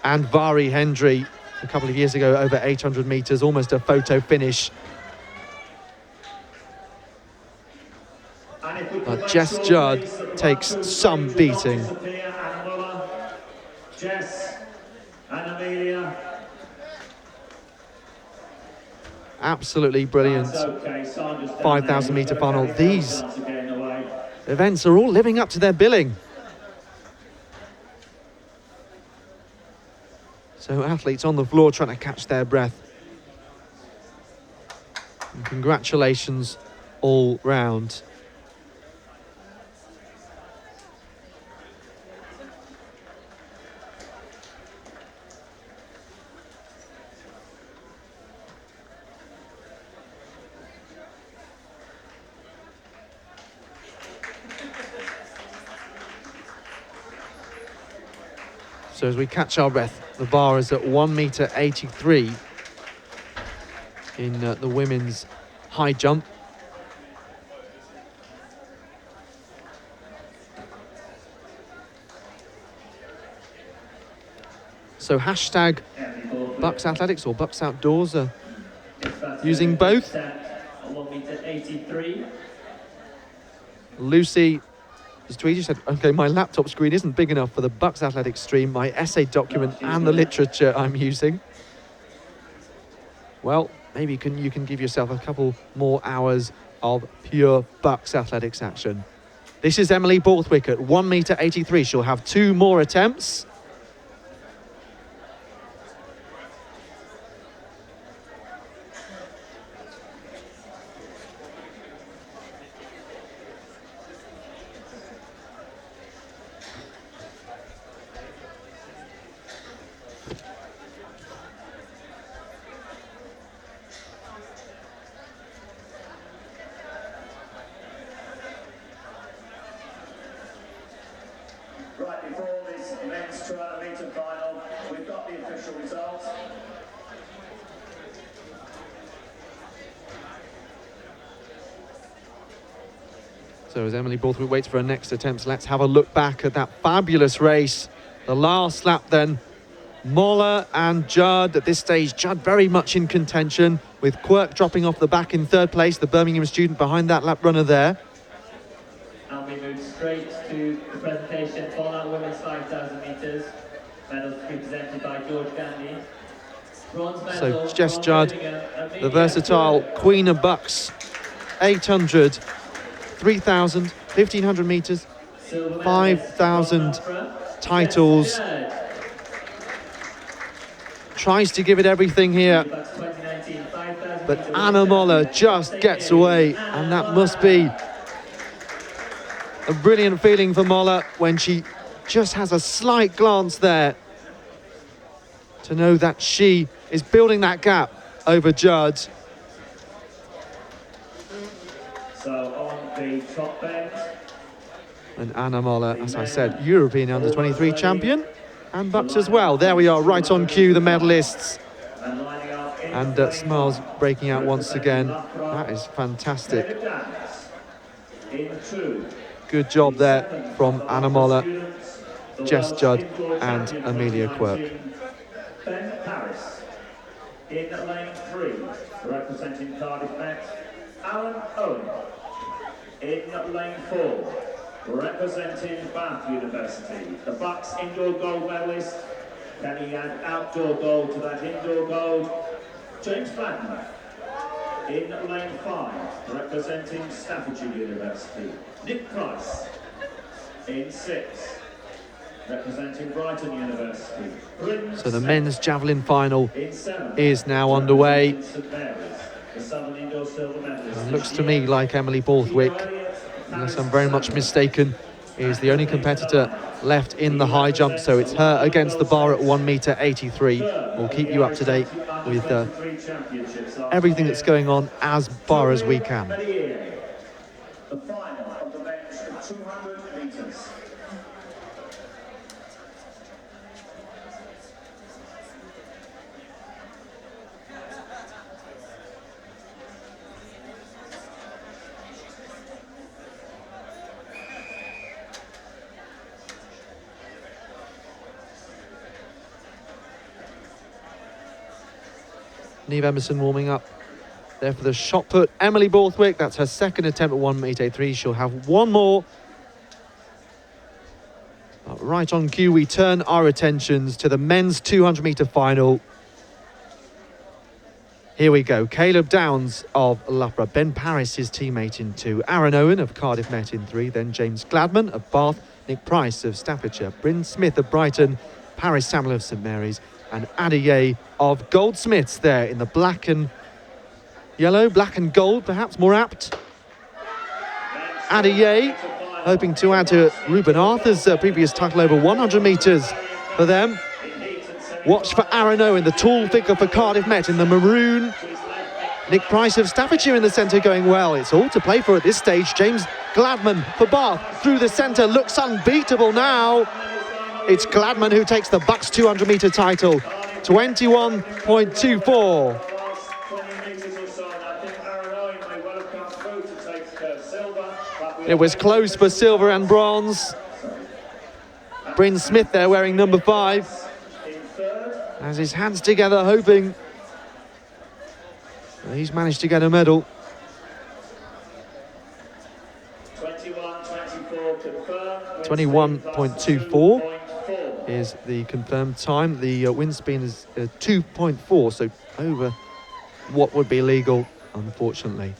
and Vari Hendry a couple of years ago over 800 metres, almost a photo finish. But Jess Judd takes some beating. Jess and Amelia. Absolutely brilliant 5,000 metre final. These events are all living up to their billing. So athletes on the floor trying to catch their breath. And congratulations all round. So as we catch our breath, the bar is at 1.83 metre in the women's high jump. So hashtag BUCS Athletics or BUCS Outdoors are using both. 1.83 metre. Lucy has tweeted, she said, okay, my laptop screen isn't big enough for the BUCS Athletics stream, my essay document and the literature I'm using. Well, maybe you can give yourself a couple more hours of pure BUCS Athletics action. This is Emily Borthwick at 1.83 metre. She'll have 2 more attempts. Right before this men's 200 metre final, we've got the official results. So as Emily Borthwick waits for her next attempt, let's have a look back at that fabulous race. The last lap then, Moller and Judd. At this stage, Judd very much in contention, with Quirk dropping off the back in 3rd place, the Birmingham student behind that lap runner there. And we move straight to the presentation for that women's 5,000 metres. Medals to be presented by George Gandy. Bronze medal So Jess from Judd, Birmingham, the versatile queen of BUCS, 800, 3,000, 1,500 metres, Silver medalist 5,000 from Loughborough, titles. Jess Judd. Tries to give it everything here, BUCS 2019 5,000 but metre Anna women's Moller champion. just gets away, and that must be a brilliant feeling for Moller when she just has a slight glance there to know that she is building that gap over Judd. So on the top bend, And Anna Moller, as I said, European Under-23 champion, and BUCS as well. There we are, right on cue, the medalists. and lining up in And smiles breaking out once again. That is fantastic. David Dance. In 2. Good job there from Anna Moller, The Jess world Judd indoor and champion Amelia 2019, Ben Paris. In lane 3, representing Cardiff Met, Alan Owen. In lane 4, representing Bath University, the BUCS indoor gold medalist. Can he add outdoor gold to that indoor gold? James Blackman. In lane 5, representing Staffordshire University, Nick Price. In 6, representing Brighton University, Bryn So the Smith. men's javelin final In 7, is now underway. representing St Mary's, the Southern Indoor Silver medalist. It looks to me like Emily Borthwick, unless I'm very much mistaken, is the only competitor left in the high jump, so it's her against the bar at 1m83. We'll keep you up to date with everything that's going on as far as we can. The final of the men's 200 metres. Neve Emerson warming up there for the shot put. Emily Borthwick, that's her second attempt at 1m83. She'll have one more. But right on cue, we turn our attentions to the men's 200-metre final. Here we go. Caleb Downs of Loughborough, Ben Parris, his teammate in 2, Aaron Owen of Cardiff Met in 3, then James Gladman of Bath, Nick Price of Staffordshire, Bryn Smith of Brighton, Paris Samuel of St Mary's, and Adiyeh of Goldsmiths there in the black and yellow, black and gold, perhaps more apt. Adiyeh hoping to add to Ruben Arthur's previous title over 100 metres for them. Watch for Aaron Owen, the tall figure for Cardiff Met in the maroon. Nick Price of Staffordshire in the centre going well. It's all to play for at this stage. James Gladman for Bath through the centre, looks unbeatable now. It's Gladman who takes the BUCS 200-metre title, 21.24. It was close for silver and bronze. Bryn Smith there wearing number 5. Has his hands together hoping he's managed to get a medal. 21.24 is the confirmed time. The wind speed is 2.4, so over what would be legal, unfortunately.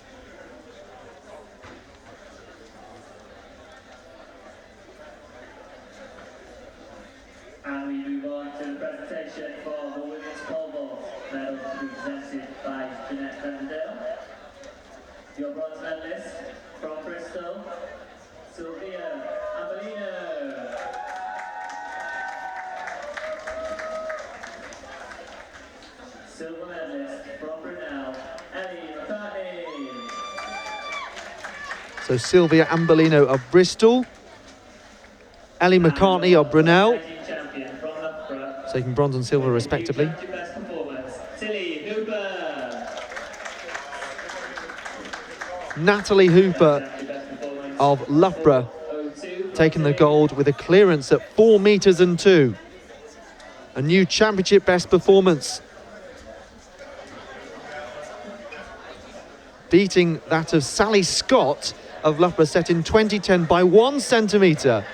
And we move on to the presentation for the women's pole vault medal to be presented by Jeanette Fernandale. Your bronze medalist from Bristol, Sylvia Ambulant. Silver medalist from Brunel, Ellie McCartney. So Sylvia Ambolino of Bristol, Ellie McCartney of Brunel, taking bronze and silver respectively. Natalie Hooper of Loughborough taking the gold with a clearance at 4 metres and 2. A new championship best performance, beating that of Sally Scott of Loughborough, set in 2010 by 1 centimetre.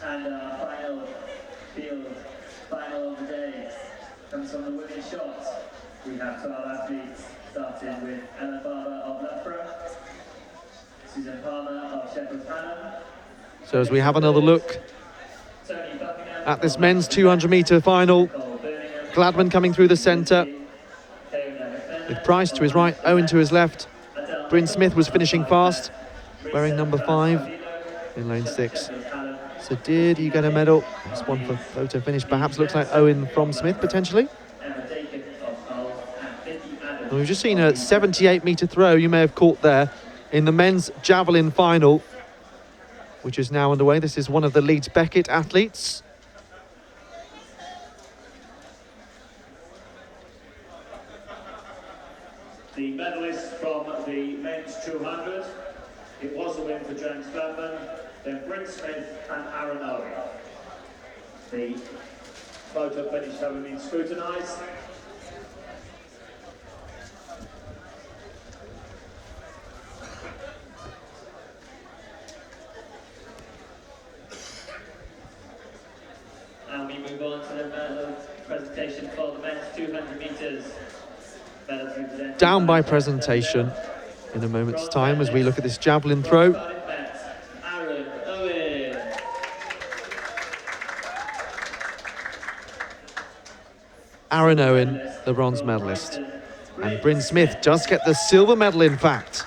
And our final of the day, comes from the women's shots. We have 12 athletes, starting with Ellen Barber of Loughborough, Susan Palmer of Shepherd's Hallam. So as we have another look at this men's 200-metre final, Gladman coming through the centre, with Price to his right, Owen to his left. Bryn Smith was finishing fast, wearing number 5 in lane 6. So did you get a medal? That's one for photo finish. Perhaps looks like Owen from Smith, potentially. Well, we've just seen a 78-metre throw you may have caught there in the men's javelin final, which is now underway. This is one of the Leeds Beckett athletes. The medalist from the men's 200. It was a win for James Gladman, then Brent Smith and Aaron Owen. The photo finish having been scrutinised. And we move on to the medal presentation for the men's 200 metres. Medals represented Down by presentation in a moment's time as we look at this javelin throw. Aaron Owen. Aaron Owen, the bronze medalist. And Bryn Smith does get the silver medal, in fact.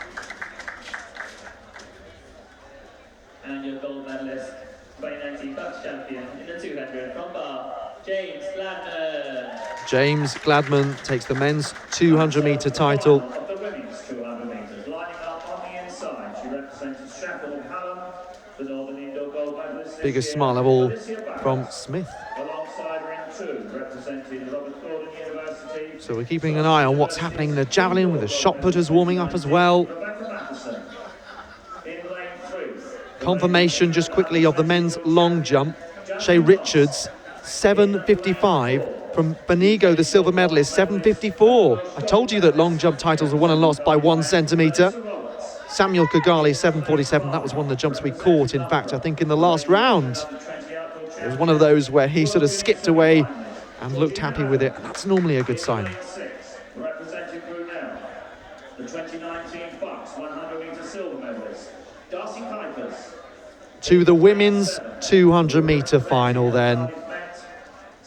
And your gold medalist, 2019 BUCS champion in the 200 from Bar, James Gladman. James Gladman takes the men's 200-metre title. Of the women's 200 metres, lining up on the inside, she represented Sheffield and Hallam, the Northern Indoor gold medalist. Biggest smile of all from Smith. Alongside her in two, representing Robert Gordon University. So we're keeping an eye on what's happening in the javelin with the shot putters warming up as well. Rebecca Matheson in lane 3. Confirmation just quickly of the men's long jump. Shea Richards, 7.55. From Benigo, the silver medalist, 7.54. I told you that long jump titles are won and lost by 1 centimetre. Samuel Kigali, 7.47. That was one of the jumps we caught, in fact, I think in the last round. It was one of those where he sort of skipped away and looked happy with it. That's normally a good sign. Representing Brunel, the 2019 BUCS 100 metre silver medalist, Darcy Kuipers. To the women's 200-metre final then.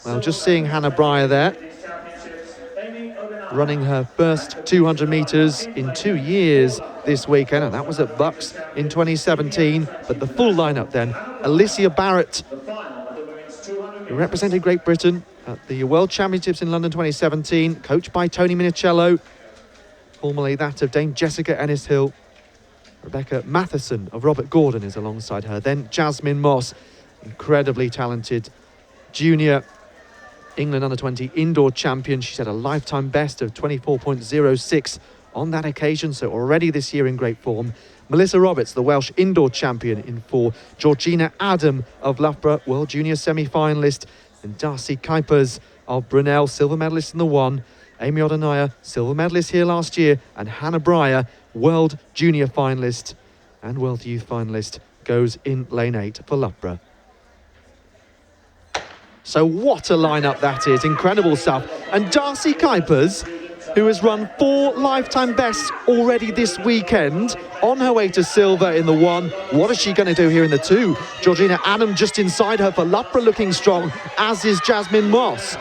Well, just seeing Hannah Breyer there, running her first 200 metres in 2 years this weekend, and that was at BUCS in 2017. But the full lineup then, Alicia Barrett, who represented Great Britain at the World Championships in London 2017, coached by Tony Minicello, formerly that of Dame Jessica Ennis-Hill. Rebecca Matheson of Robert Gordon is alongside her. Then Jasmine Moss, incredibly talented junior England under-20 indoor champion. She set a lifetime best of 24.06 on that occasion, so already this year in great form. Melissa Roberts, the Welsh indoor champion in 4. Georgina Adam of Loughborough, World Junior semi-finalist. And Darcy Kuipers of Brunel, silver medalist in the 1. Amy Odenaya, silver medalist here last year. And Hannah Breyer, World Junior finalist and World Youth finalist, goes in lane 8 for Loughborough. So what a lineup that is, incredible stuff. And Darcy Kuipers, who has run 4 lifetime bests already this weekend, on her way to silver in the 1. What is she going to do here in the 2? Georgina Adam just inside her for Loughborough, looking strong, as is Jasmine Moss.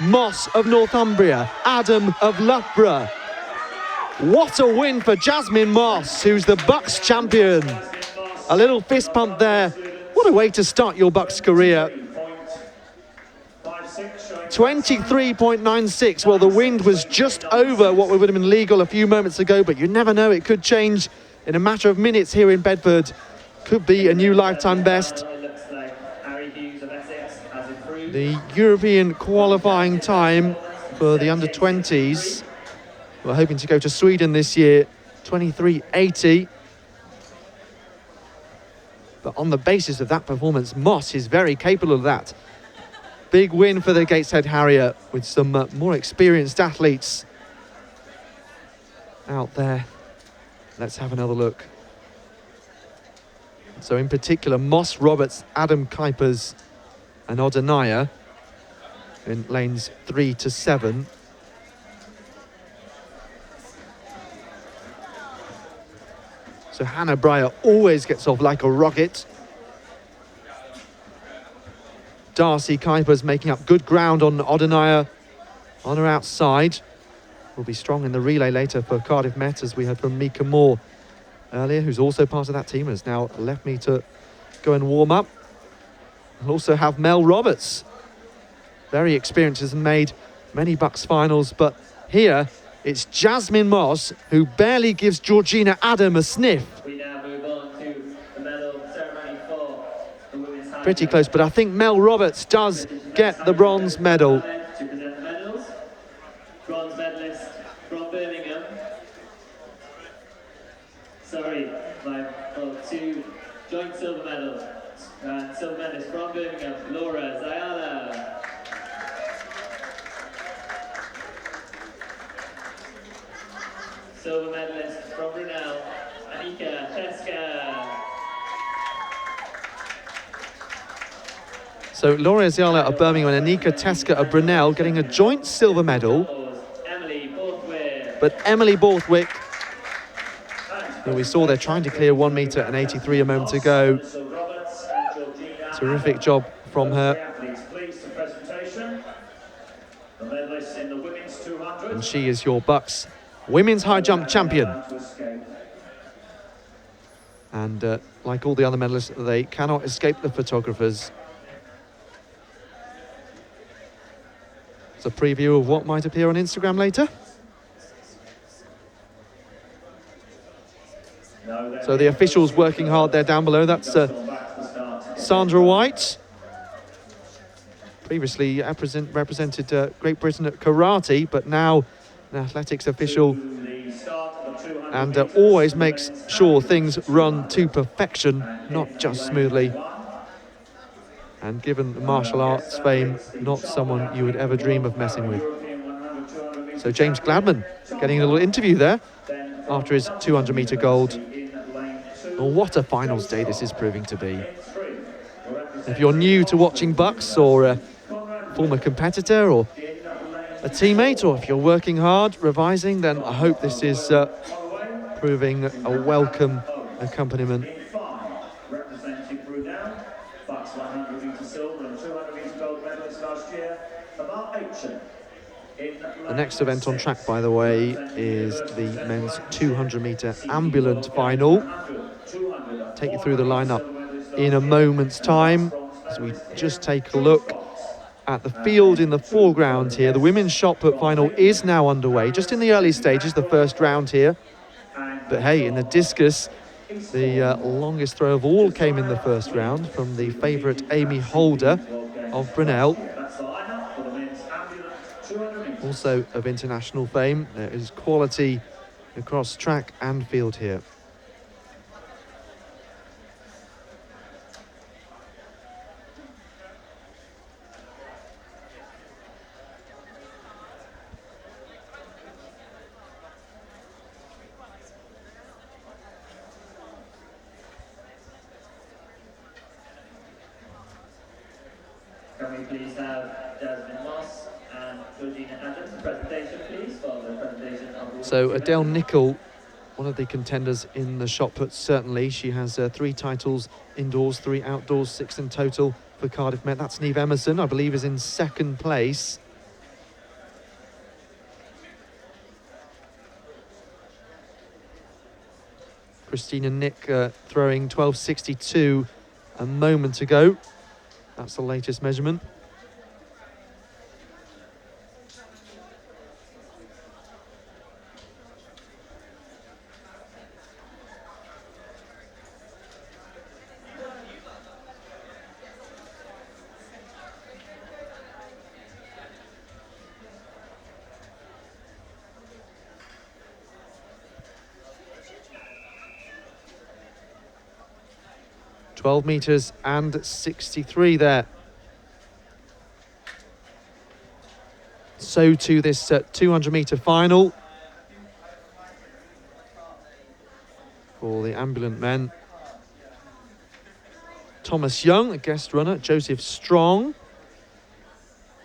Moss of Northumbria, Adam of Loughborough. What a win for Jasmine Moss, who's the BUCS champion. A little fist pump there. What a way to start your BUCS career. 23.96. Well, the wind was just over what would have been legal a few moments ago, but you never know, it could change in a matter of minutes here in Bedford. Could be a new lifetime best. The European qualifying time for the under-20s. We're hoping to go to Sweden this year, 23.80. But on the basis of that performance, Moss is very capable of that. Big win for the Gateshead Harrier with some more experienced athletes out there. Let's have another look. So in particular, Moss, Roberts, Adam Kuipers and Odenaya in lanes 3 to 7. So Hannah Breyer always gets off like a rocket. Darcy Kuipers making up good ground on Odenaya on her outside. Will be strong in the relay later for Cardiff Met, as we heard from Mika Moore earlier, who's also part of that team, has now left me to go and warm up. We'll also have Mel Roberts, very experienced, has made many BUCS finals, but here it's Jasmine Moss who barely gives Georgina Adam a sniff. We now move on to the medal ceremony for the women's high Pretty jump. close, but I think Mel Roberts does get the bronze medal. To present the medals. Bronze medalist Two joint silver medals. And silver medalist from Birmingham, Laura Zayala. Silver medalist from Brunel, Anika Teska. So Laura Ziala of Birmingham and Anika Teska of Brunel getting a joint silver medal. Emily Borthwick. But Emily Borthwick, who we saw there trying to clear 1 metre and 83 a moment ago. Terrific job from her. And she is your BUCS women's high jump champion. And like all the other medalists, they cannot escape the photographers. It's a preview of what might appear on Instagram later. So the officials working hard there down below. That's Sandra White. Previously represented Great Britain at karate, but now an athletics official, and always makes sure things run to perfection, not just smoothly. And given the martial arts fame, not someone you would ever dream of messing with. So James Gladman getting a little interview there after his 200 metre gold. Oh, what a finals day this is proving to be. If you're new to watching BUCS, or a former competitor or a teammate, or if you're working hard, revising, then I hope this is proving a welcome accompaniment. The next event on track, by the way, is the men's 200 metre ambulant final. Take you through the lineup in a moment's time as we just take a look at the field in the foreground here. The women's shot put final is now underway, just in the early stages, the first round here. But hey, in the discus, the longest throw of all came in the first round from the favourite Amy Holder of Brunel. Also of international fame. There is quality across track and field here. Can we please have Jasmine Moss and Georgina Adams' presentation, please, for the presentation of... So Adele Nicol, one of the contenders in the shot put, certainly. She has 3 titles indoors, 3 outdoors, 6 in total for Cardiff Met. That's Neve Emerson, I believe, is in second place. Christina Nick throwing 12.62 a moment ago. That's the latest measurement. $12 meters and 63 there. So to this 200 meter final for the ambulant men. Thomas Young, a guest runner. Joseph Strong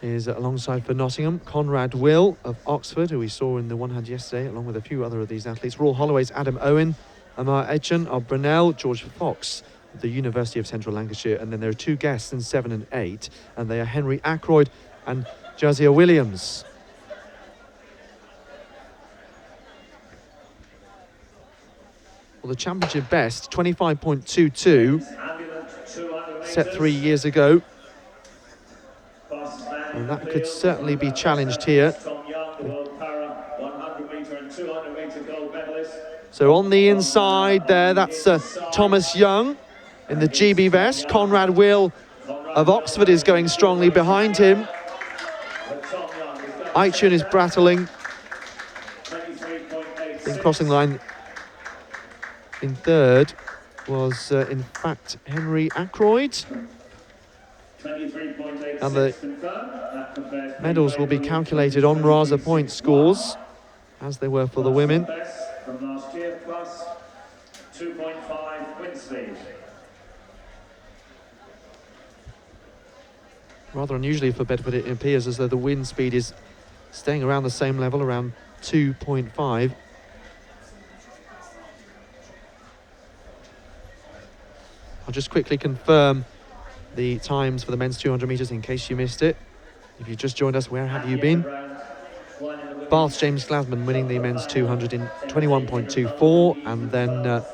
is alongside for Nottingham. Conrad Will of Oxford, who we saw in the one hand yesterday, along with a few other of these athletes. Royal Holloway's Adam Owen, Amar Etchen of Brunel, George Fox, the University of Central Lancashire, and then there are 2 guests in 7 and 8, and they are Henry Ackroyd and Jazia Williams. Well, the championship best, 25.22, set 3 years ago, and that could certainly be challenged here. So on the inside there, that's Thomas Young in the GB vest. Conrad Will of Oxford is going strongly behind him. Aichun is battling. In crossing line In third was, in fact, Henry Ackroyd. 23.86 And the confirmed. That compares medals will be calculated on Rasa point scores, as they were for the women. Best from last year plus 2.5 wind speed. Rather unusually for Bedford, it appears as though the wind speed is staying around the same level, around 2.5. I'll just quickly confirm the times for the men's 200 metres in case you missed it. If you just joined us, where have you been? Bath's James Glasman winning the men's 200 in 21.24, and then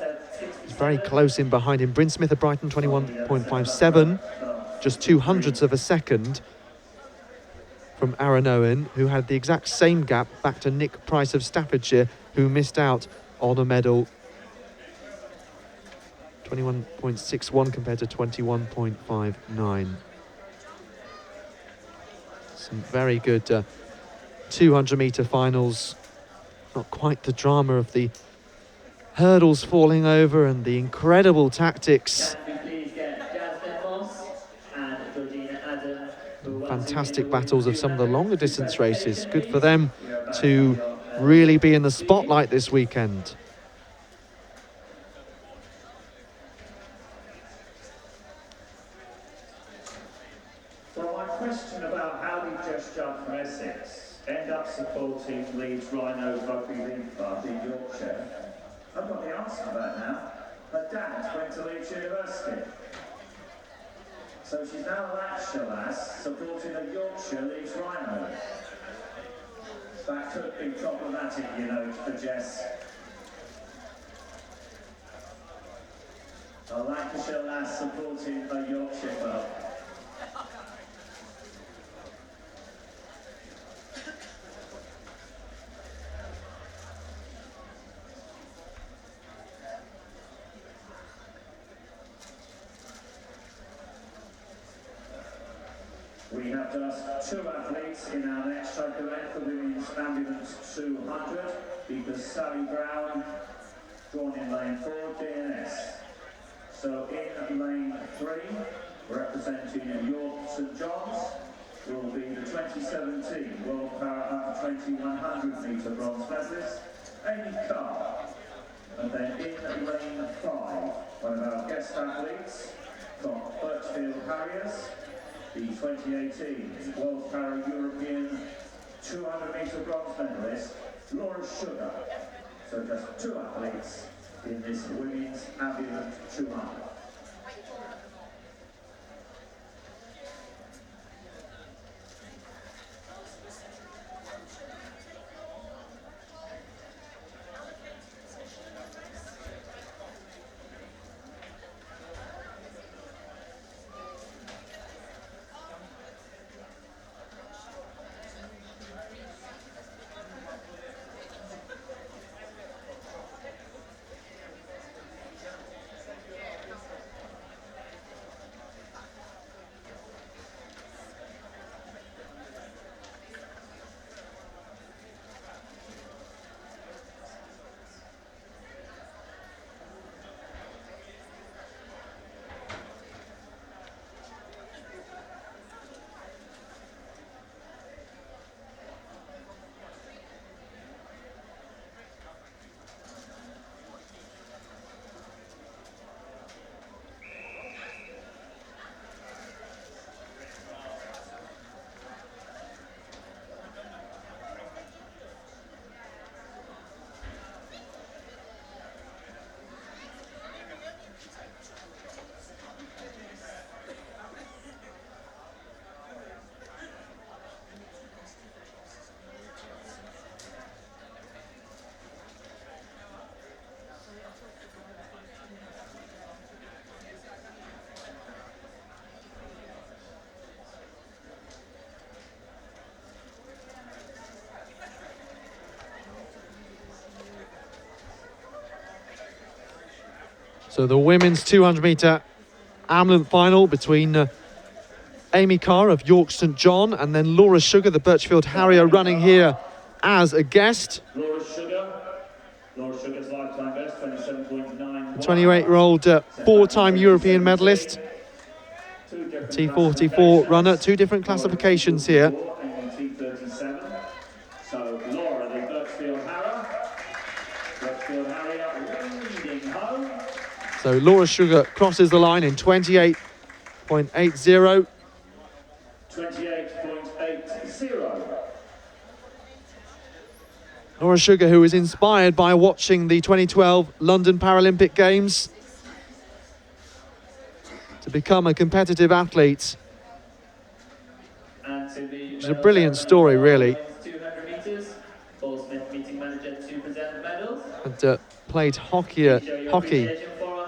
very close in behind him. Bryn Smith of Brighton, 21.57, just 200ths of a second from Aaron Owen, who had the exact same gap back to Nick Price of Staffordshire, who missed out on a medal. 21.61 compared to 21.59. Some very good 200-metre finals. Not quite the drama of the hurdles falling over and the incredible tactics. Fantastic battles of some of the longer distance races. Good for them to really be in the spotlight this weekend. Well, my question about how did Just Jump from Essex end up supporting Leeds Rhinos Rugby League Club in Yorkshire? I've got the answer to that now. Her dad went to Leeds University. So she's now a Lancashire lass supporting a Yorkshire Leeds Rhino. That could be problematic, you know, for Jess. A Lancashire lass supporting a Yorkshire club. We have just two athletes in our next track event, the women's Ambulant 200, because Sally Brown, drawn in lane 4, DNS. So in lane 3, representing York St John's, will be the 2017 World Power Up 2100 metre bronze medalist, Amy Carr. And then in lane 5, one of our guest athletes from Birchfield Harriers, the 2018 World Para European 200 metre bronze medalist, Laura Sugar. So just two athletes in this women's Ambulant 200. So the women's 200 metre Ambulant final between Amy Carr of York St John and then Laura Sugar, the Birchfield Harrier, running here as a guest. Laura Sugar's life lifetime best, 27.91. The 28-year-old four-time European medalist. T44 runner, two different classifications here. T37. So Laura, the Birchfield Harrier, leading home. So Laura Sugar crosses the line in 28.80. 28.80. Laura Sugar, who was inspired by watching the 2012 London Paralympic Games to become a competitive athlete. Which is a brilliant story, really. 200 metres. Paul Smith, meeting manager, to present the medals. And played hockey For our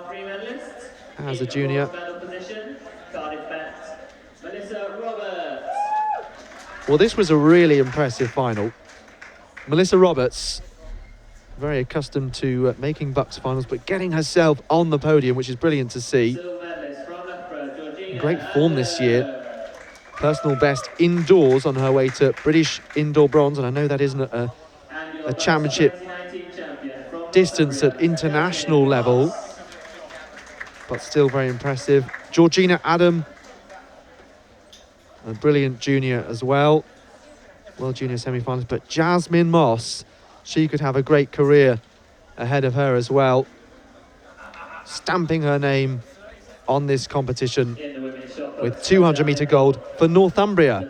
three medalists. as a In the junior. bronze medal position, Cardiff met Melissa Roberts. Well, this was a really impressive final. Melissa Roberts, very accustomed to making BUCS finals, but getting herself on the podium, which is brilliant to see. Silver medalist from Loughborough, Georgina Great form this year. Personal best indoors on her way to British indoor bronze, and I know that isn't a championship distance at international level, but still very impressive. Georgina Adam, a brilliant junior as well. World Junior semi-finals, but Jasmine Moss, she could have a great career ahead of her as well. Stamping her name on this competition with 200-metre gold for Northumbria.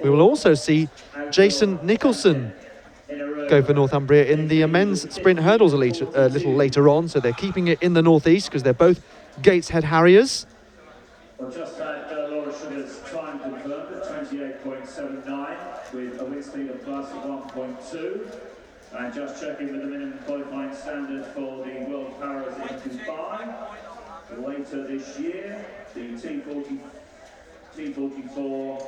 We will also see Jason Nicholson go for Northumbria in the men's sprint hurdles a little later on, so they're keeping it in the northeast because they're both Gateshead Harriers. Well, just had Laura Sugar's time confirmed at 28.79 with a wind speed of plus 1.2. And just checking with the minimum qualifying standard for the World Paras in Dubai. Later this year, the T44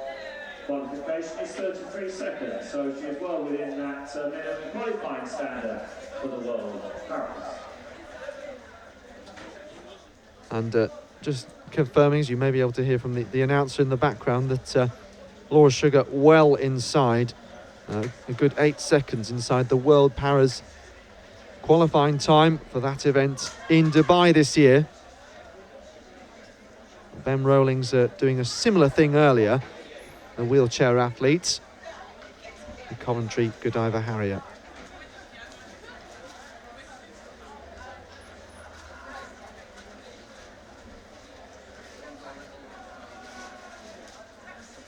qualification is 33 seconds, so she is well within that minimum qualifying standard for the World Paras. And just confirming, as you may be able to hear from the announcer in the background, that Laura Sugar well inside, a good 8 seconds inside the World Paras qualifying time for that event in Dubai this year. Ben Rowling's doing a similar thing earlier, the wheelchair athlete, the Coventry Godiva Harrier.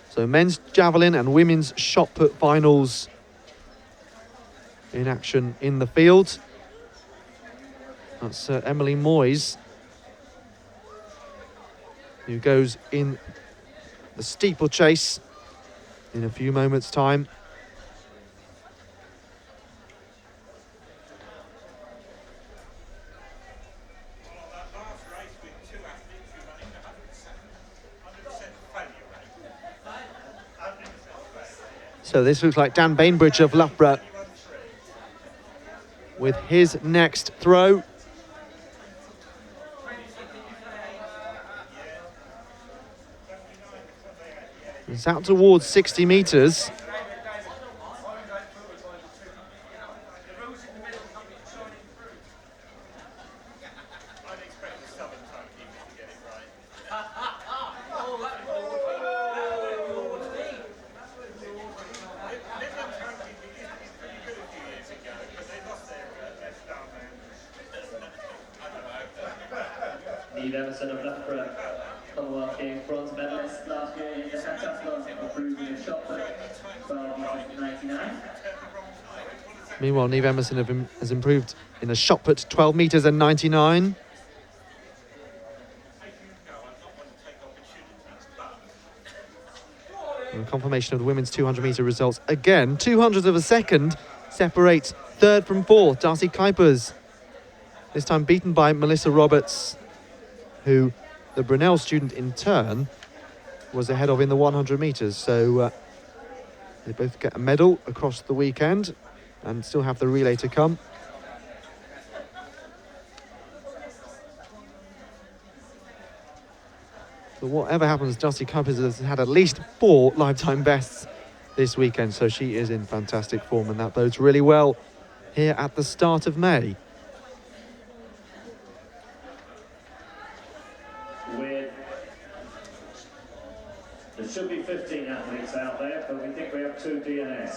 So men's javelin and women's shot put finals in action in the field. That's Emily Moyes, who goes in the steeplechase in a few moments' time. So this looks like Dan Bainbridge of Loughborough with his next throw. It's out towards 60 metres. Neve Emerson of Loughborough, Commonwealth Games bronze medalist last year in the pentathlon, improved in shot put 12.99. Meanwhile, Neve Emerson has improved in the shot put 12 metres and 99. And confirmation of the women's 200-metre results. Again, 200ths of a second separates third from fourth. Darcy Kuipers, this time beaten by Melissa Roberts, who the Brunel student in turn was ahead of in the 100 metres. So they both get a medal across the weekend and still have the relay to come. But whatever happens, Darcy Kuipers has had at least 4 lifetime bests this weekend, so she is in fantastic form, and that bodes really well here at the start of May. DNS.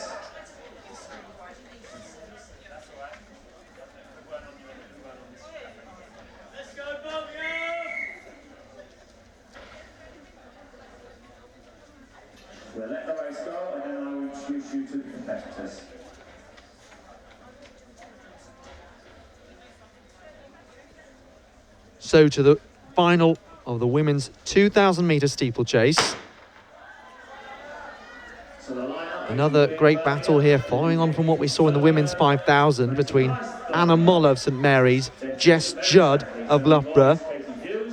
We'll let the race go and then I will introduce you to the competitors. So to the final of the women's 2,000 metre steeplechase. Another great battle here, following on from what we saw in the women's 5,000 between Anna Moller of St Mary's, Jess Judd of Loughborough,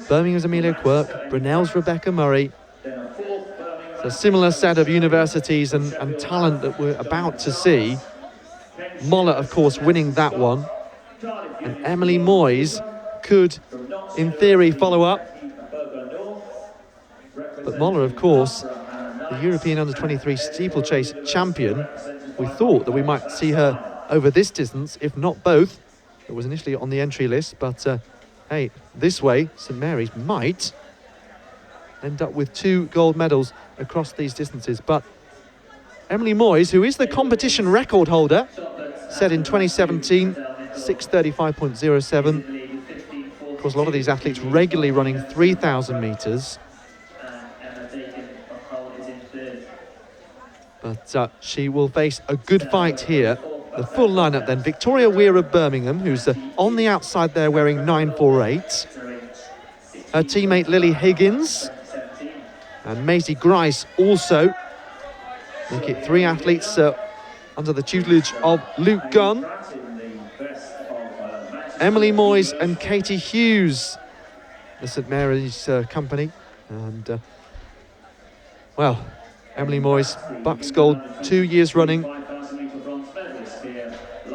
Birmingham's Amelia Quirk, Brunel's Rebecca Murray. It's a similar set of universities and talent that we're about to see. Moller, of course, winning that one. And Emily Moyes could, in theory, follow up. But Moller, of course, the European Under-23 steeplechase champion. We thought that we might see her over this distance, if not both. It was initially on the entry list, but hey, this way, St Mary's might end up with 2 gold medals across these distances. But Emily Moyes, who is the competition record holder, set in 2017, 6:35.07. Of course, a lot of these athletes regularly running 3,000 metres. But she will face a good fight here. The full lineup then: Victoria Weir of Birmingham, who's on the outside there wearing 948. Her teammate Lily Higgins and Maisie Grice also. Make it 3 athletes under the tutelage of Luke Gunn. Emily Moyes and Katie Hughes, the St Mary's company. And, well, Emily Moyes, BUCS gold 2 years running. Part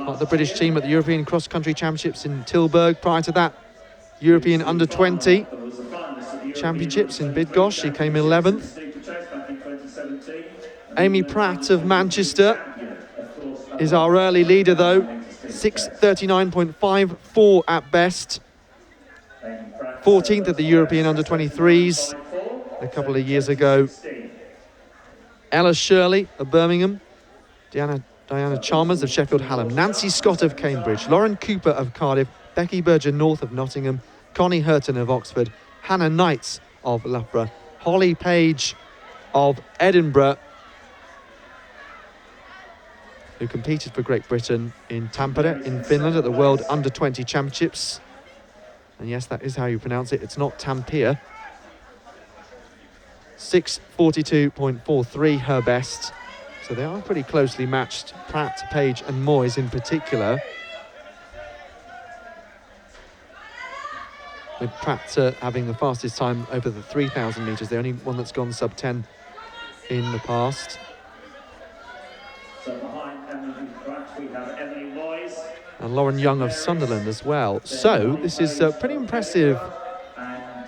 of the British team at the European Cross Country Championships in Tilburg. Prior to that, European Under-20 Championships in Bydgoszcz. She came 11th. Amy Pratt of Manchester is our early leader, though. 6:39.54 at best. 14th at the European Under-23s a couple of years ago. Ella Shirley of Birmingham, Diana Chalmers of Sheffield Hallam, Nancy Scott of Cambridge, Lauren Cooper of Cardiff, Becky Berger North of Nottingham, Connie Hurton of Oxford, Hannah Knights of Loughborough, Holly Page of Edinburgh, who competed for Great Britain in Tampere in Finland at the World Under-20 Championships. And yes, that is how you pronounce it. It's not Tampere. 6:42.43 her best. So they are pretty closely matched, Pratt, Page and Moyes in particular. With Pratt having the fastest time over the 3,000 metres, the only one that's gone sub-10 in the past. So behind Emily Pratt, we have Emily Moyes. And Lauren Young of Sunderland as well. So this is pretty impressive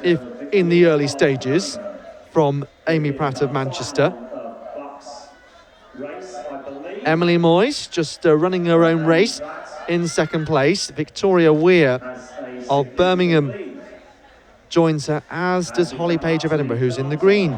if in the early stages from Amy Pratt of Manchester. Emily Moyes just running her own race in second place. Victoria Weir of Birmingham joins her, as does Holly Page of Edinburgh, who's in the green.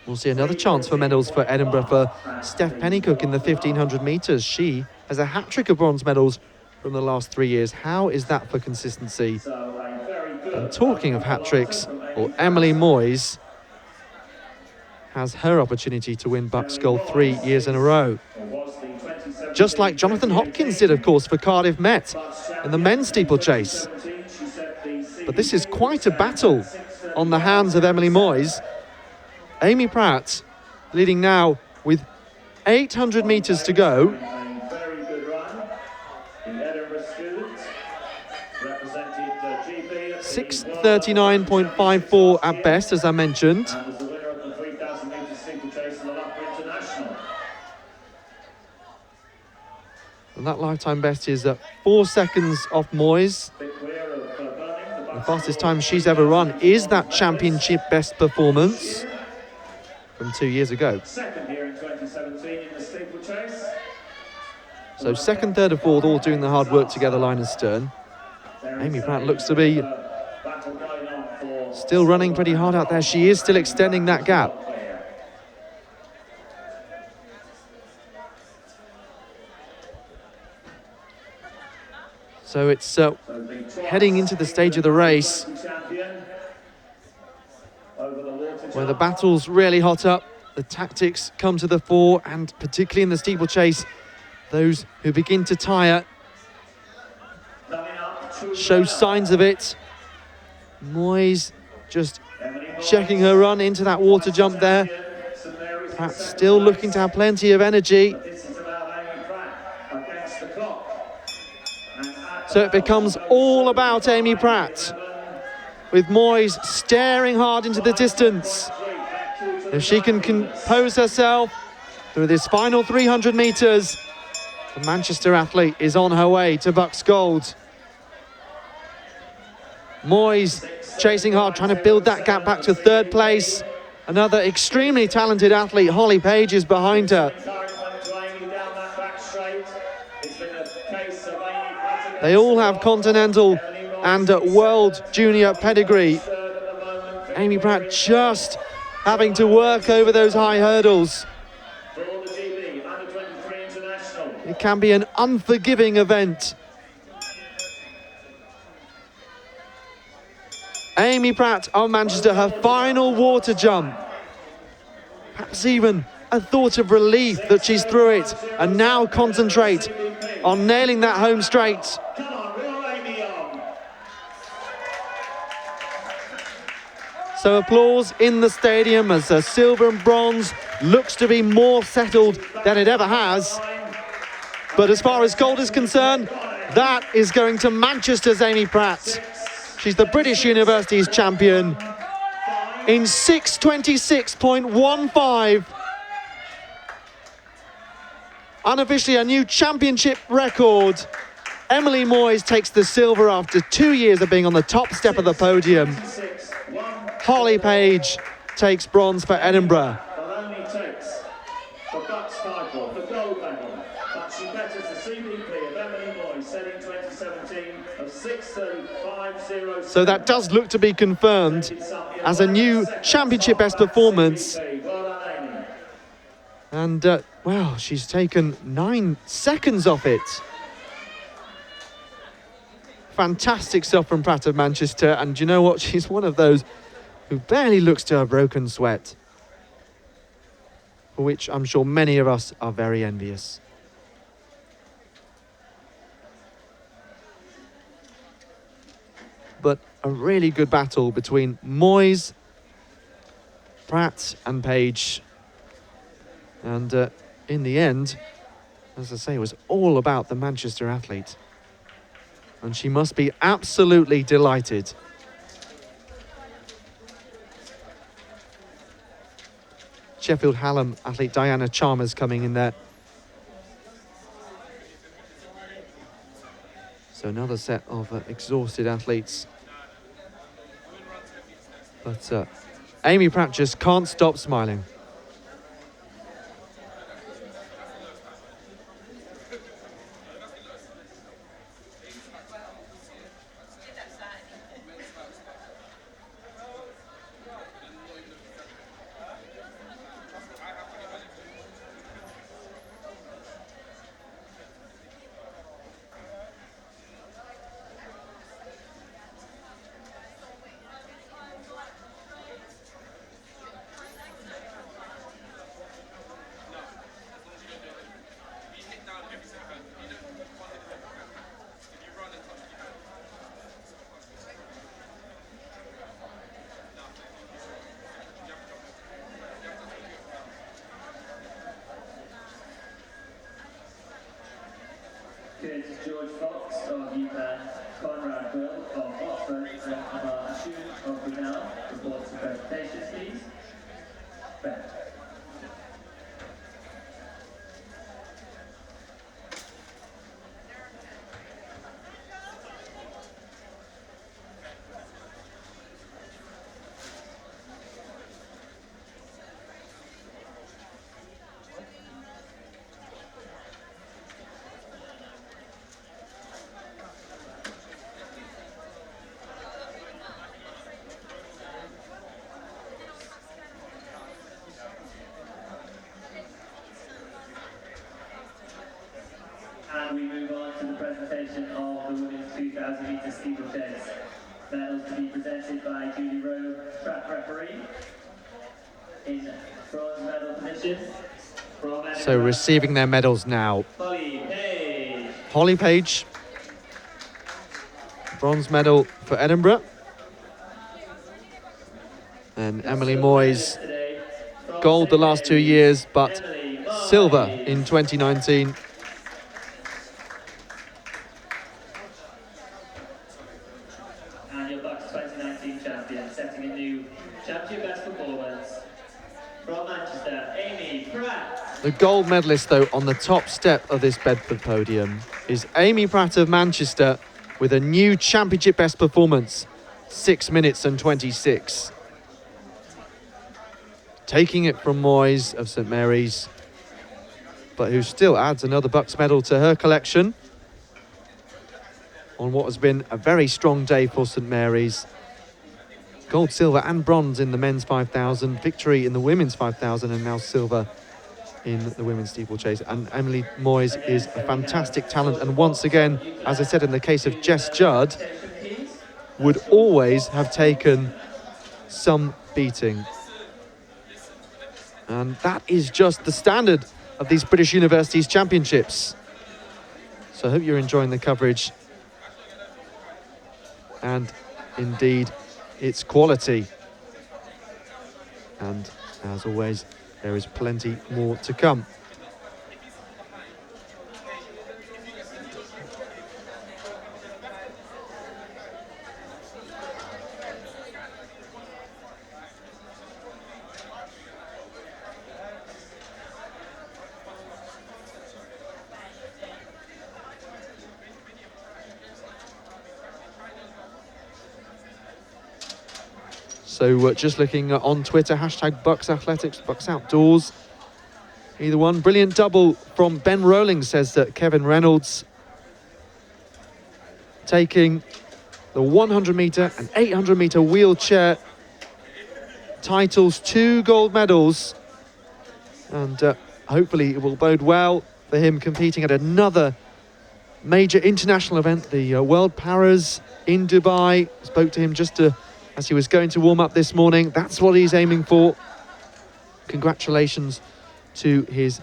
We'll see another chance for medals for Edinburgh for Steph Pennycook in the 1,500 metres. She has a hat-trick of bronze medals from the last 3 years. How is that for consistency? And talking of hat-tricks, well, Emily Moyes has her opportunity to win BUCS gold 3 years in a row. Just like Jonathan Hopkins did, of course, for Cardiff Met in the men's steeplechase. But this is quite a battle on the hands of Emily Moyes. Amy Pratt leading now with 800 metres to go. Very good run. The Edinburgh students represented GB. 6:39.54 at best, as I mentioned. And was the winner of the 3,000 metres steeplechase in the Loughborough International. And that lifetime best is 4 seconds off Moyes. The fastest time she's ever run is that championship best performance from 2 years ago. Second here in 2017 in the steeplechase. So second, third and fourth all doing the hard work together, line and stern. Amy Pratt looks to be still running pretty hard out there. She is still extending that gap. So it's heading into the stage of the race where the battle's really hot up, the tactics come to the fore, and particularly in the steeplechase, those who begin to tire show signs of it. Moyes just checking her run into that water jump there. Pratt still looking to have plenty of energy. So it becomes all about Amy Pratt, with Moyes staring hard into the distance. If she can compose herself through this final 300 metres, the Manchester athlete is on her way to BUCS gold. Moyes chasing hard, trying to build that gap back to third place. Another extremely talented athlete, Holly Page, is behind her. They all have continental and world junior pedigree. Amy Pratt just having to work over those high hurdles. It can be an unforgiving event. Amy Pratt of Manchester, her final water jump. Perhaps even a thought of relief that she's through it, and now concentrate on nailing that home straight. So applause in the stadium as silver and bronze looks to be more settled than it ever has. But as far as gold is concerned, that is going to Manchester's Amy Pratt. She's the British Universities champion in 6:26.15. Unofficially a new championship record. Emily Moyes takes the silver after 2 years of being on the top step of the podium. Holly Page takes bronze for Edinburgh. So that does look to be confirmed as a new championship best performance. And, well, she's taken 9 seconds off it. Fantastic stuff from Pratt of Manchester. And you know what? She's one of those who barely looks to a broken sweat, for which I'm sure many of us are very envious. But a really good battle between Moyes, Pratt and Page. And in the end, as I say, it was all about the Manchester athlete. And she must be absolutely delighted. Sheffield Hallam athlete Diana Chalmers coming in there. So another set of exhausted athletes. But Amy Pratt just can't stop smiling. George Fox of UPenn, Conrad Will of Oxford, and Amar Ashun of Brunel. Reports and presentations, please. Ben. And we move on to the presentation. presentation of the women's 2,000 metre steeplechase. Medals to be presented by Julie Rowe, track referee. In bronze medal position. So receiving their medals now. Holly Page, bronze medal for Edinburgh. And Emily Moyes, gold the last 2 years, but silver in 2019. And your BUCS 2019 champion, setting a new championship best performance from Manchester, Amy Pratt. The gold medalist, though, on the top step of this Bedford podium is Amy Pratt of Manchester with a new championship best performance, 6 minutes and 26. Taking it from Moyes of St Mary's, but who still adds another BUCS medal to her collection on what has been a very strong day for St Mary's. Gold, silver and bronze in the men's 5,000, victory in the women's 5,000 and now silver in the women's steeplechase. And Emily Moyes is a fantastic talent, and once again, as I said in the case of Jess Judd, would always have taken some beating. And that is just the standard of these British Universities Championships. So I hope you're enjoying the coverage. And indeed, it's quality. And as always, there is plenty more to come. So just looking on Twitter, hashtag BUCS Athletics, BUCS Outdoors. Either one. Brilliant double from Ben Rowling, says Kevin Reynolds. Taking the 100 metre and 800 metre wheelchair titles, 2 gold medals. And hopefully it will bode well for him competing at another major international event, the World Paras in Dubai. Spoke to him just as he was going to warm up this morning. That's what he's aiming for. Congratulations to his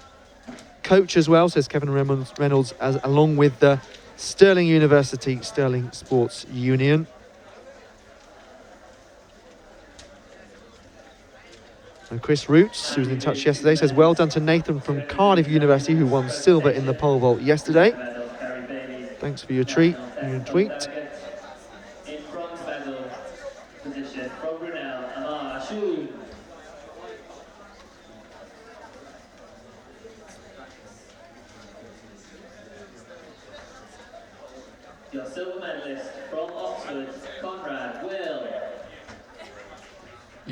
coach as well, says Kevin Reynolds, along with the Stirling University, Stirling Sports Union. And Chris Roots, who was in touch yesterday, says well done to Nathan from Cardiff University, who won silver in the pole vault yesterday. Thanks for your tweet. Your silver medalist from Oxford, Conrad Will.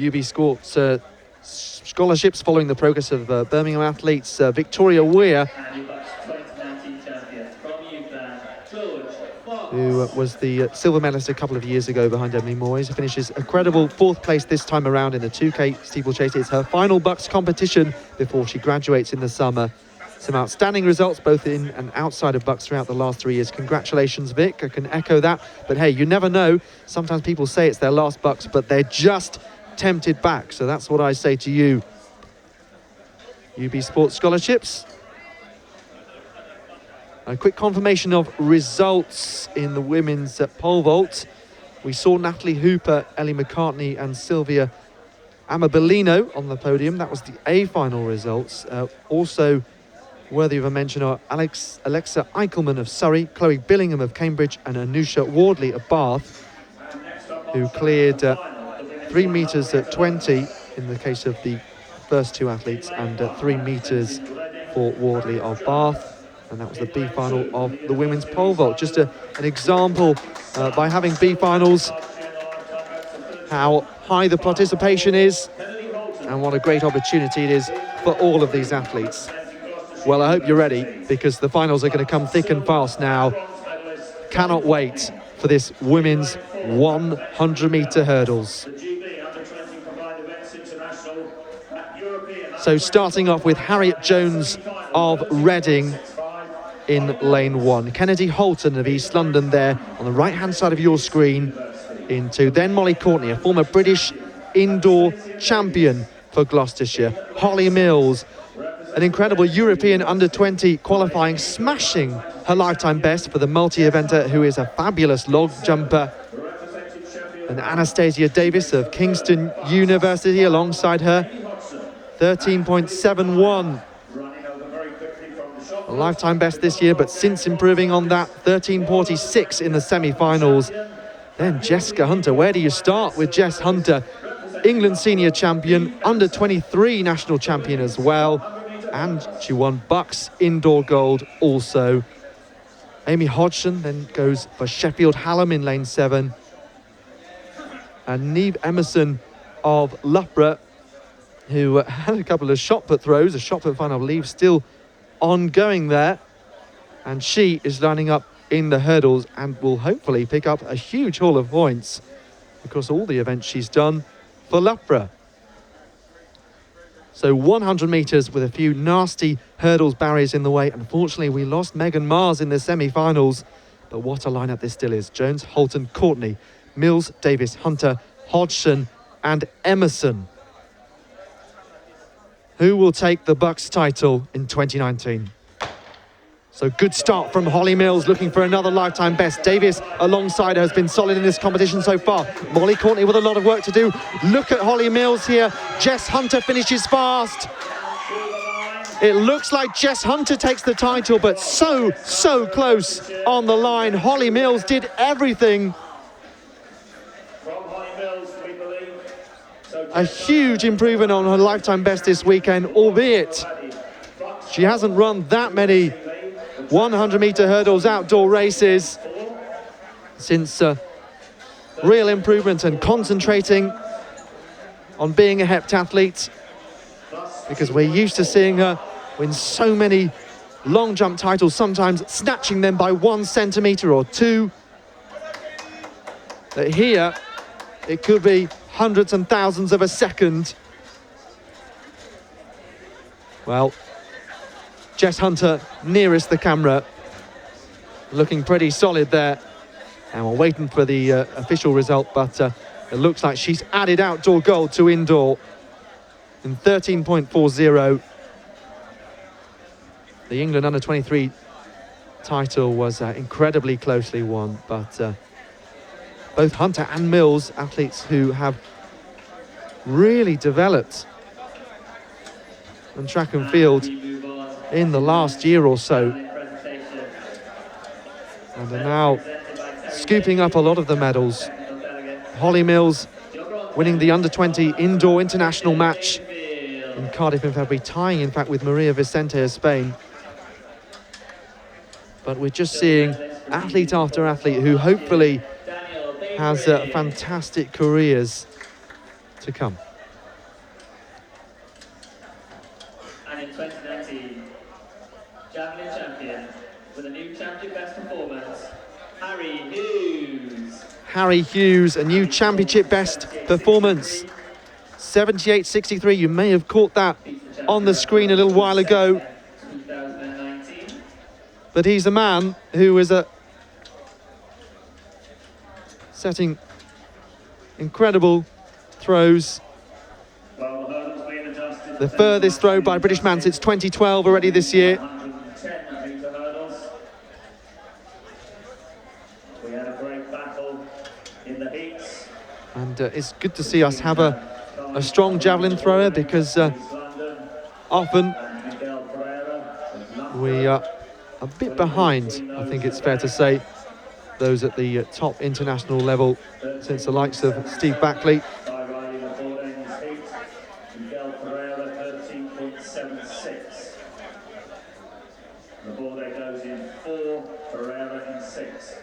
UB Sports scholarships following the progress of Birmingham athletes. Victoria Weir, And your BUCS 2019 champion from UCLan, George Fox. who was the silver medalist a couple of years ago behind Emily Moyes, finishes a credible 4th place this time around in the 2K steeplechase. It's her final BUCS competition before she graduates in the summer. Some outstanding results both in and outside of BUCS throughout the last 3 years. Congratulations, Vic. I can echo that. But hey, you never know. Sometimes people say it's their last BUCS, but they're just tempted back. So that's what I say to you. UB Sports scholarships. A quick confirmation of results in the women's pole vault. We saw Natalie Hooper, Ellie McCartney and Sylvia Amabellino on the podium. That was the A final results. Also worthy of a mention are Alexa Eichelman of Surrey, Chloe Billingham of Cambridge and Anusha Wardley of Bath, who cleared 3 metres at 20 in the case of the first 2 athletes, and 3 metres for Wardley of Bath. And that was the B final of the women's pole vault. Just an example, by having B finals, how high the participation is and what a great opportunity it is for all of these athletes. Well, I hope you're ready, because the finals are going to come thick and fast now. Cannot wait for this women's 100 metre hurdles. So starting off with Harriet Jones of Reading in lane 1. Kennedy Holton of East London there on the right-hand side of your screen in 2. Then Molly Courtney, a former British indoor champion for Gloucestershire. Holly Mills, an incredible European under-20 qualifying, smashing her lifetime best for the multi-eventer who is a fabulous log jumper. And Anastasia Davis of Kingston University alongside her, 13.71. A lifetime best this year, but since improving on that, 13.46 in the semi-finals. Then Jessica Hunter, where do you start with Jess Hunter? England senior champion, under-23 national champion as well. And she won BUCS indoor gold also. Amy Hodgson then goes for Sheffield Hallam in lane 7. And Neve Emerson of Loughborough, who had a couple of shot put throws, a shot put final, I believe, still ongoing there. And she is lining up in the hurdles and will hopefully pick up a huge haul of points across all the events she's done for Loughborough. So 100 metres with a few nasty hurdles barriers in the way. Unfortunately, we lost Megan Mars in the semi-finals. But what a lineup this still is. Jones, Holton, Courtney, Mills, Davis, Hunter, Hodgson and Emerson. Who will take the BUCS title in 2019? So good start from Holly Mills, looking for another lifetime best. Davis alongside her has been solid in this competition so far. Molly Courtney with a lot of work to do. Look at Holly Mills here. Jess Hunter finishes fast. It looks like Jess Hunter takes the title, but so close on the line. Holly Mills did everything. A huge improvement on her lifetime best this weekend, albeit she hasn't run that many 100-metre hurdles outdoor races since real improvement and concentrating on being a heptathlete, because we're used to seeing her win so many long jump titles, sometimes snatching them by 1 centimetre or 2. But here it could be hundreds and thousands of a second. Well, Jess Hunter nearest the camera, looking pretty solid there. And we're waiting for the official result, but it looks like she's added outdoor gold to indoor in 13.40. The England under-23 title was incredibly closely won, but both Hunter and Mills, athletes who have really developed on track and field in the last year or so, and are now scooping up a lot of the medals. Holly Mills winning the under-20 indoor international match in Cardiff in February, tying in fact with Maria Vicente of Spain. But we're just seeing athlete after athlete who hopefully has fantastic careers to come. And in 2019, javelin champion with a new championship best performance, Harry Hughes. Harry Hughes, a new championship best performance, 78.63. You may have caught that on the screen a little while ago. 2019. But he's a man who is setting incredible throws. The furthest throw by a British man since 2012 already this year. We had a great battle in the heats. And it's good to see us have a strong javelin thrower, because often we are a bit behind, I think it's fair to say, those at the top international level, since the likes of Steve Backley. The board goes in 4, Pereira in 6.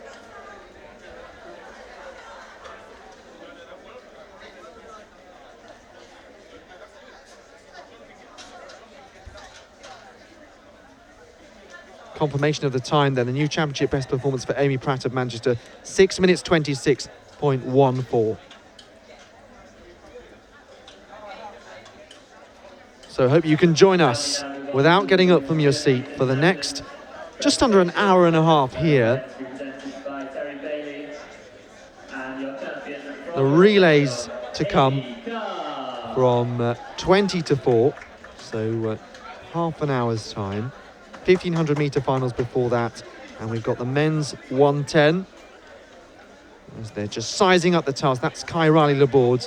Confirmation of the time then, the new championship best performance for Amy Pratt of Manchester, 6 minutes 26.14. So I hope you can join us without getting up from your seat for the next just under an hour and a half here. Represented by Terry Bailey. And your champion The relays to come Car. from 20 to 4, so half an hour's time. 1500 metre finals before that, and we've got the men's 110. As they're just sizing up the task. That's Kai Riley Laborde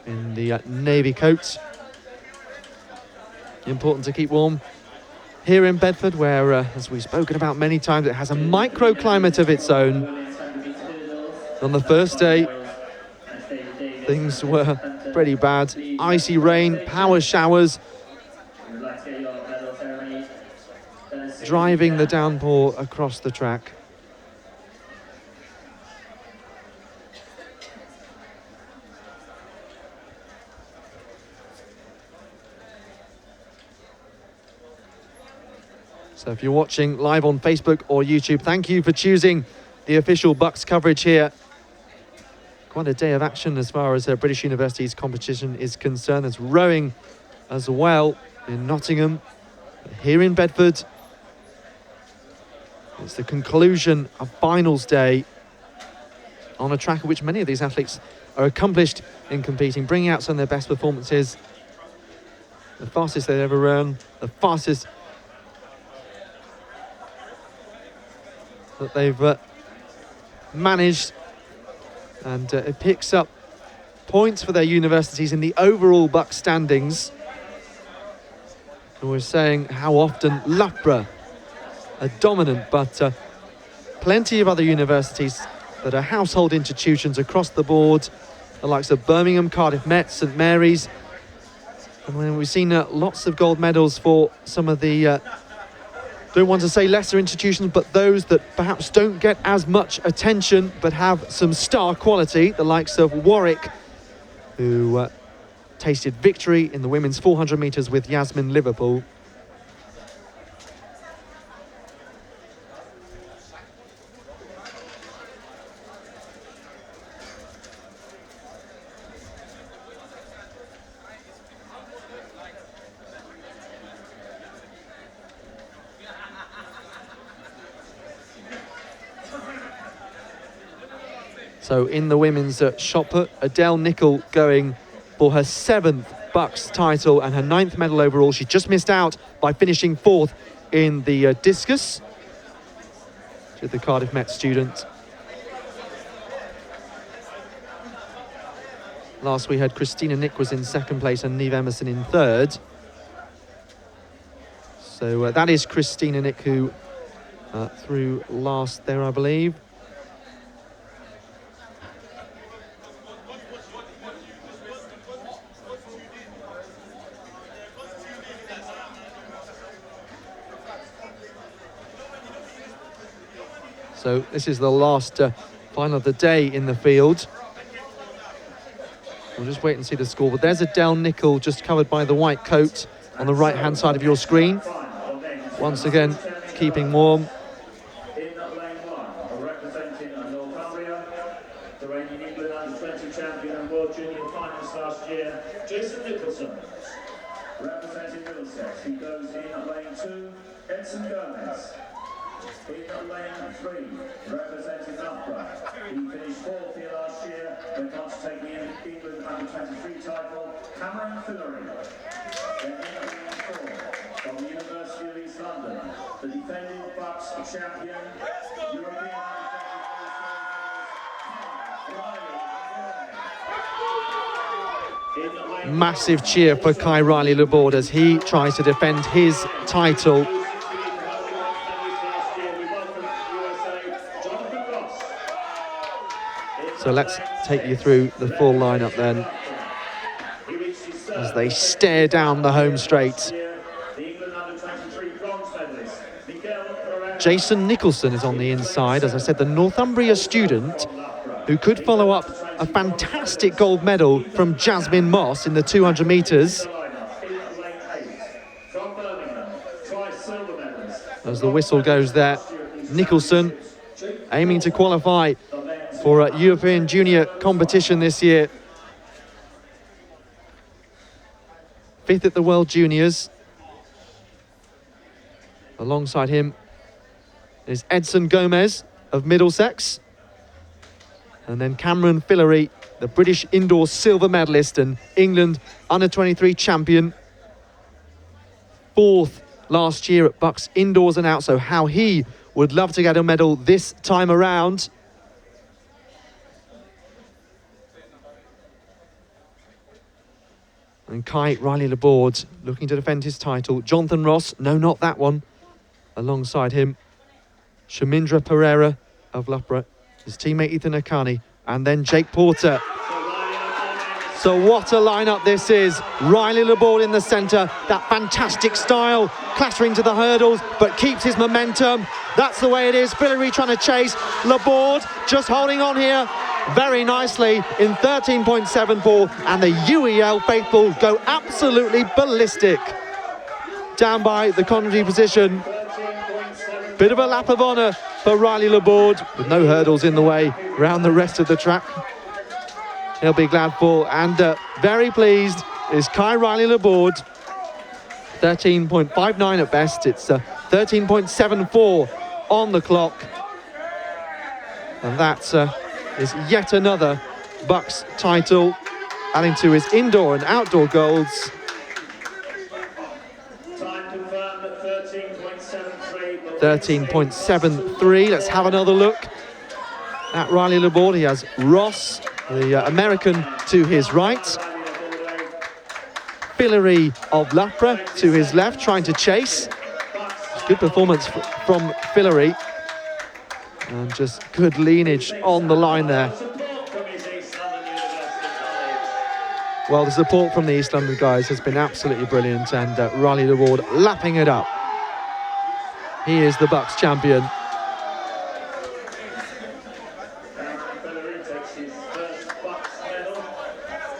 in the navy coat. Important to keep warm here in Bedford, where, as we've spoken about many times, it has a microclimate of its own. On the first day, things were pretty bad. Icy rain, power showers, driving the downpour across the track. So if you're watching live on Facebook or YouTube, thank you for choosing the official BUCS coverage here. Quite a day of action as far as British University's competition is concerned. There's rowing as well in Nottingham. Here in Bedford, it's the conclusion of finals day on a track at which many of these athletes are accomplished in competing, bringing out some of their best performances. The fastest they've ever run, the fastest that they've managed, and it picks up points for their universities in the overall BUCS standings. And we're saying how often Loughborough are dominant, but plenty of other universities that are household institutions across the board, the likes of Birmingham, Cardiff Met, St Mary's. And when we've seen lots of gold medals for some of the don't want to say lesser institutions, but those that perhaps don't get as much attention but have some star quality, the likes of Warwick, who tasted victory in the women's 400 metres with Yasmin Liverpool. So in the women's shot put, Adele Nicol going for her 7th BUCS title and her 9th medal overall. She just missed out by finishing 4th in the discus to the Cardiff Met student. Last we had Christina Nick was in 2nd place and Neve Emerson in 3rd. So that is Christina Nick who threw last there, I believe. So this is the last final of the day in the field. We'll just wait and see the score. But there's Adele Nicol just covered by the white coat on the right-hand side of your screen. Once again, keeping warm. In lane 1, representing Northumbria, the reigning England under-20 champion and World Junior finalist last year, Jason Nicholson. Representing Middlesex, he goes in lane 2, Edson Gomez. In lane 3, representing Loughborough, he finished 4th here last year when contemplating the England under-23 title, Cameron Fillery. Then in lane 4, from the University of East London, the defending BUCS champion, European Massive cheer for Kai Riley Laborde as he tries to defend his title. So let's take you through the full lineup then, as they stare down the home straight. Jason Nicholson is on the inside, as I said, the Northumbria student who could follow up a fantastic gold medal from Jasmine Moss in the 200 metres. As the whistle goes there, Nicholson aiming to qualify for a European Junior competition this year. 5th at the World Juniors. Alongside him, is Edson Gomez of Middlesex. And then Cameron Fillery, the British indoor silver medalist and England under-23 champion. 4th last year at BUCS indoors and out, so how he would love to get a medal this time around. And Kai Riley Laborde looking to defend his title. Jonathan Ross, no, not that one. Alongside him, Shamindra Pereira of Loughborough, his teammate Ethan Akani, and then Jake Porter. So what a lineup this is. Riley Laborde in the centre, that fantastic style, clattering to the hurdles, but keeps his momentum. That's the way it is. Fillery trying to chase. Laborde just holding on here very nicely in 13.74, and the UEL faithful go absolutely ballistic. Down by the commentary position. Bit of a lap of honour for Riley Laborde, with no hurdles in the way around the rest of the track. He'll be glad for, and very pleased is Kai Riley Laborde. 13.59 at best, it's 13.74 on the clock. And that is yet another BUCS title, adding to his indoor and outdoor golds. Time confirmed at 13.73. 13.73, let's have another look at Riley Laborde. He has Ross, the American, to his right. Fillery of Loughborough to his left, trying to chase. Good performance from Fillery. And just good leanage on the line there. Well, the support from the East London guys has been absolutely brilliant, and Riley Laborde lapping it up. He is the BUCS champion.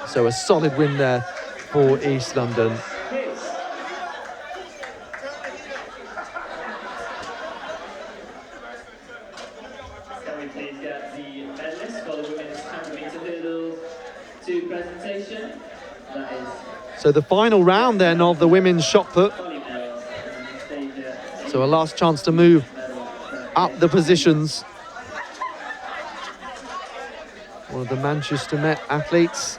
So a solid win there for East London. Can we please get the medalists for the women's 100-metre hurdles to presentation? That is So the final round then of the women's shot put. So a last chance to move up the positions. One of the Manchester Met athletes.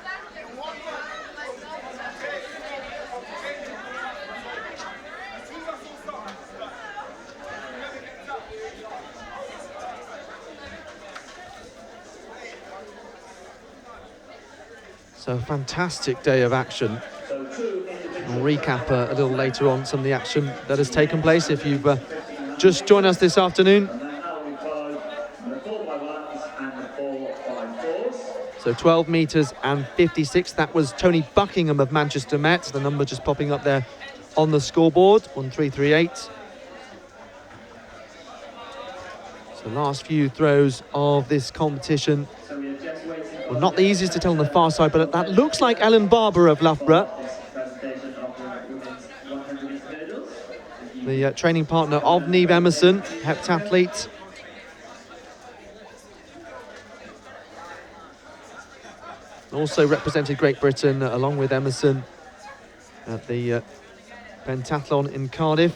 So a fantastic day of action. We'll recap a little later on some of the action that has taken place if you've just joined us this afternoon. So 12 metres and 56, that was Tony Buckingham of Manchester Met, the number just popping up there on the scoreboard, 1338. So last few throws of this competition. Well, not the easiest to tell on the far side, but that looks like Ellen Barber of Loughborough, the training partner of Neve Emerson, heptathlete. Also represented Great Britain along with Emerson at the pentathlon in Cardiff.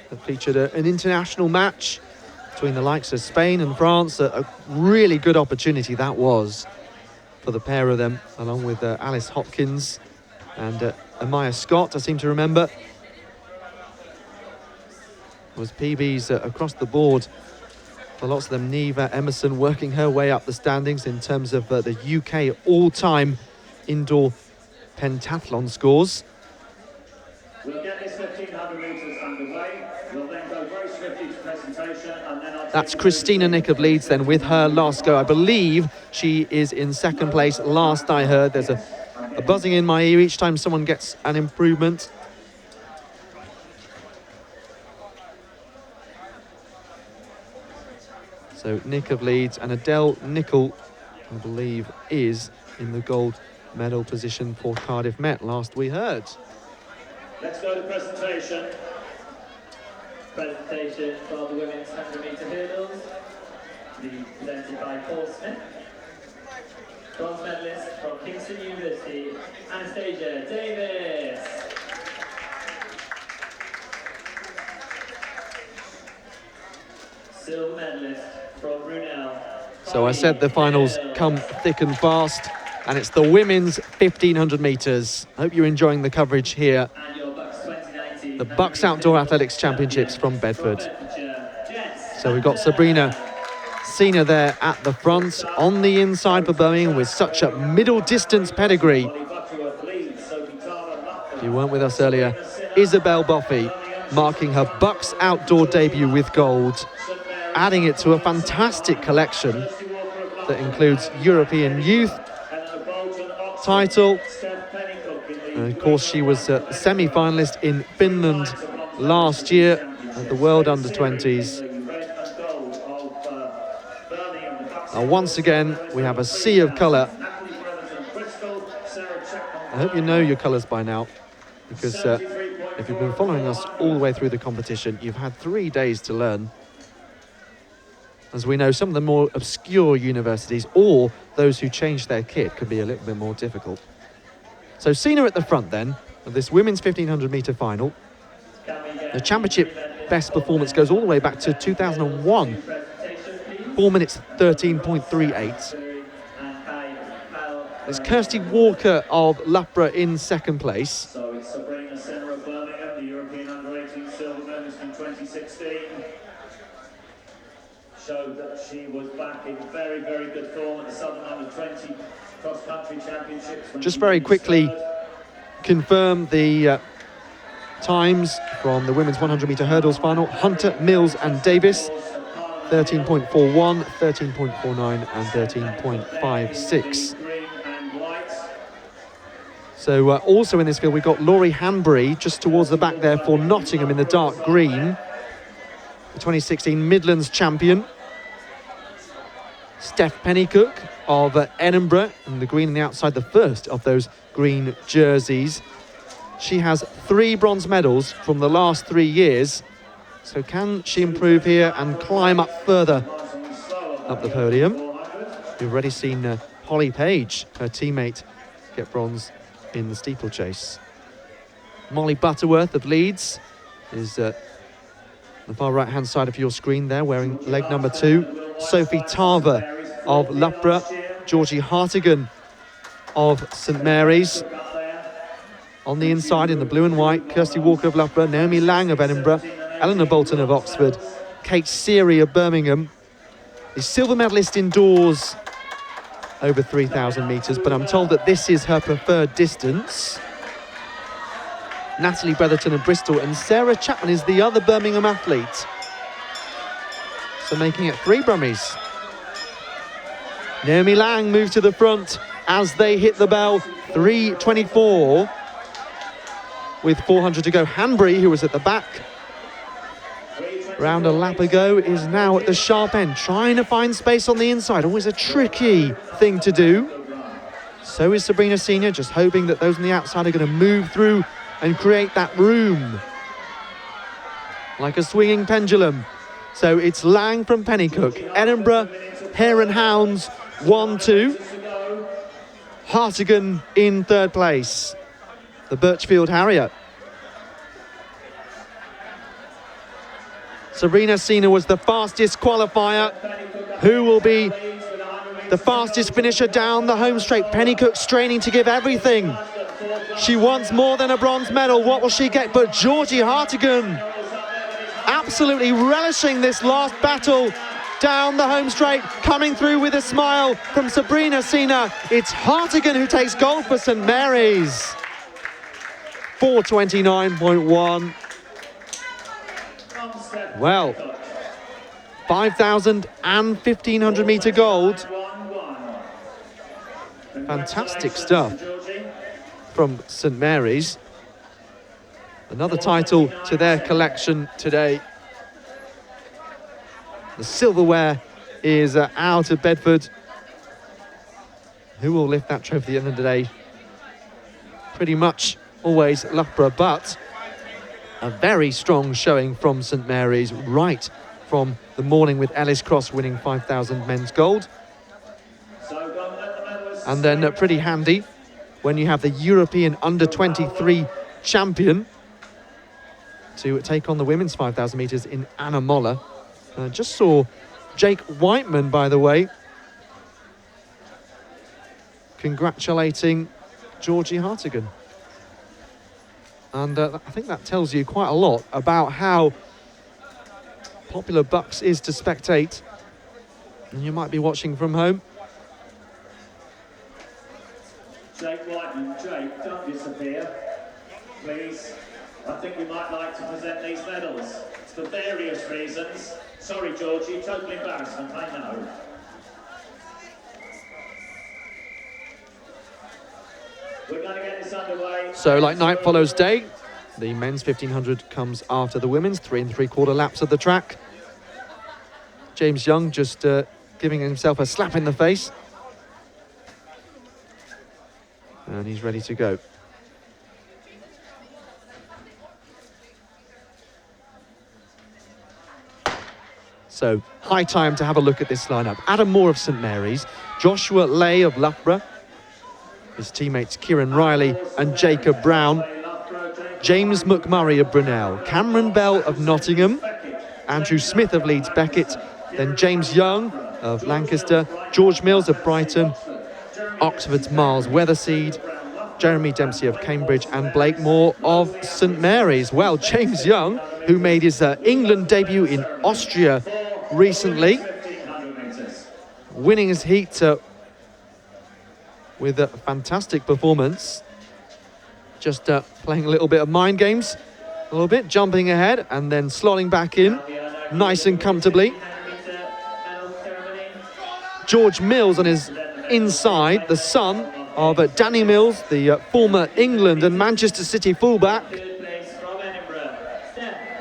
That featured an international match between the likes of Spain and France. A really good opportunity that was for the pair of them, along with Alice Hopkins and Amaya Scott, I seem to remember. It was PBs across the board for lots of them. Neva Emerson working her way up the standings in terms of the UK all-time indoor pentathlon scores. We'll get this 1500 metres underway. We'll then go very swiftly to presentation, and then That's Christina Nick of Leeds then with her last go. I believe she is in second place last I heard. There's a buzzing in my ear each time someone gets an improvement. So Nick of Leeds and Adele Nicol, I believe, is in the gold medal position for Cardiff Met, last we heard. let's go to presentation. presentation for the women's 100-metre hurdles, to be presented by Paul Smith. Bronze medalist from Kingston University, Anastasia Davis. Silver medalist from Brunel. So I said the finals come thick and fast, and it's the women's 1500 metres. I hope you're enjoying the coverage here. And your BUCS 2019. The BUCS Outdoor Athletics Championships from Bedford. So we've got Sabrina Sina there at the front, on the inside for Birmingham with such a middle distance pedigree. If you weren't with us earlier, Isabel Boffey marking her BUCS outdoor debut with gold, adding it to a fantastic collection that includes European Youth title. And of course, she was a semi-finalist in Finland last year at the World Under-20s. Once again, we have a sea of colour. I hope you know your colours by now, because if you've been following us all the way through the competition, you've had 3 days to learn. As we know, some of the more obscure universities or those who change their kit can be a little bit more difficult. So Sina at the front then, of this women's 1500 metre final. The championship best performance goes all the way back to 2001. 4 minutes 13.38. It's Kirsty Walker of Loughborough in second place. So it's Sabrina Sina of Birmingham, the European Under-18 silver medalist in 2016. Showed that she was back in very, very good form at the Southern Under-20 cross-country championships. Just very quickly confirm the times from the women's 100 metre hurdles final. Hunter, Mills and Davis, 13.41, 13.49 and 13.56. So also in this field we've got Laurie Hanbury just towards the back there for Nottingham in the dark green, the 2016 Midlands champion. Steph Pennycook of Edinburgh in the green on the outside, the first of those green jerseys. She has 3 bronze medals from the last 3 years. So can she improve here and climb up further up the podium? We've already seen Holly Page, her teammate, get bronze in the steeplechase. Molly Butterworth of Leeds is the far right-hand side of your screen there, wearing leg number 2. Sophie Tarver of Loughborough. Georgie Hartigan of St Mary's. On the inside in the blue and white, Kirsty Walker of Loughborough, Naomi Lang of Edinburgh, Eleanor Bolton of Oxford, Kate Seary of Birmingham. The silver medalist indoors over 3,000 metres, but I'm told that this is her preferred distance. Natalie Bretherton of Bristol, and Sarah Chapman is the other Birmingham athlete. So making it 3 Brummies. Naomi Lang moves to the front as they hit the bell. 3:24 with 400 to go. Hanbury, who was at the back around a lap ago, is now at the sharp end, trying to find space on the inside. Always a tricky thing to do. So is Sabrina Sina, just hoping that those on the outside are going to move through and create that room like a swinging pendulum. So it's Lang from Pennycook, Edinburgh, Hare and Hounds 1-2. Hartigan in third place, the Birchfield Harrier. Sabrina Sina was the fastest qualifier. Who will be the fastest finisher down the home straight? Pennycook straining to give everything. She wants more than a bronze medal. What will she get? But Georgie Hartigan absolutely relishing this last battle down the home straight, coming through with a smile from Sabrina Sina. It's Hartigan who takes gold for St Mary's. 4:29.1. Well, 5,000 and 1,500 metre gold. Fantastic stuff from St Mary's. Another title to their collection today. The silverware is out of Bedford. Who will lift that trophy at the end of the day? Pretty much always Loughborough, but a very strong showing from St Mary's right from the morning, with Ellis Cross winning 5,000 men's gold. And then pretty handy when you have the European Under-23 champion to take on the women's 5,000 metres in Anna Moller. Just saw Jake Whiteman, by the way, congratulating Georgie Hartigan. And I think that tells you quite a lot about how popular BUCS is to spectate. And you might be watching from home. Jake Whiteman, Jake, don't disappear, please. I think you might like to present these medals for various reasons. Sorry, Georgie, total embarrassment, I know. We're going to get this underway. So, like night follows day, the men's 1500 comes after the women's, 3 3/4 laps of the track. James Young just giving himself a slap in the face. And he's ready to go. So, high time to have a look at this lineup. Adam Moore of St Mary's, Joshua Lay of Loughborough, his teammates Kieran Riley and Jacob Brown, James McMurray of Brunel, Cameron Bell of Nottingham, Andrew Smith of Leeds Beckett, then James Young of Lancaster, George Mills of Brighton, Oxford's Miles Weatherseed, Jeremy Dempsey of Cambridge and Blake Moore of St Mary's. Well, James Young, who made his England debut in Austria recently, winning his heat with a fantastic performance. Just playing a little bit of mind games, a little bit, jumping ahead and then slotting back in nice and comfortably. George Mills on his inside, the son of Danny Mills, the former England and Manchester City fullback.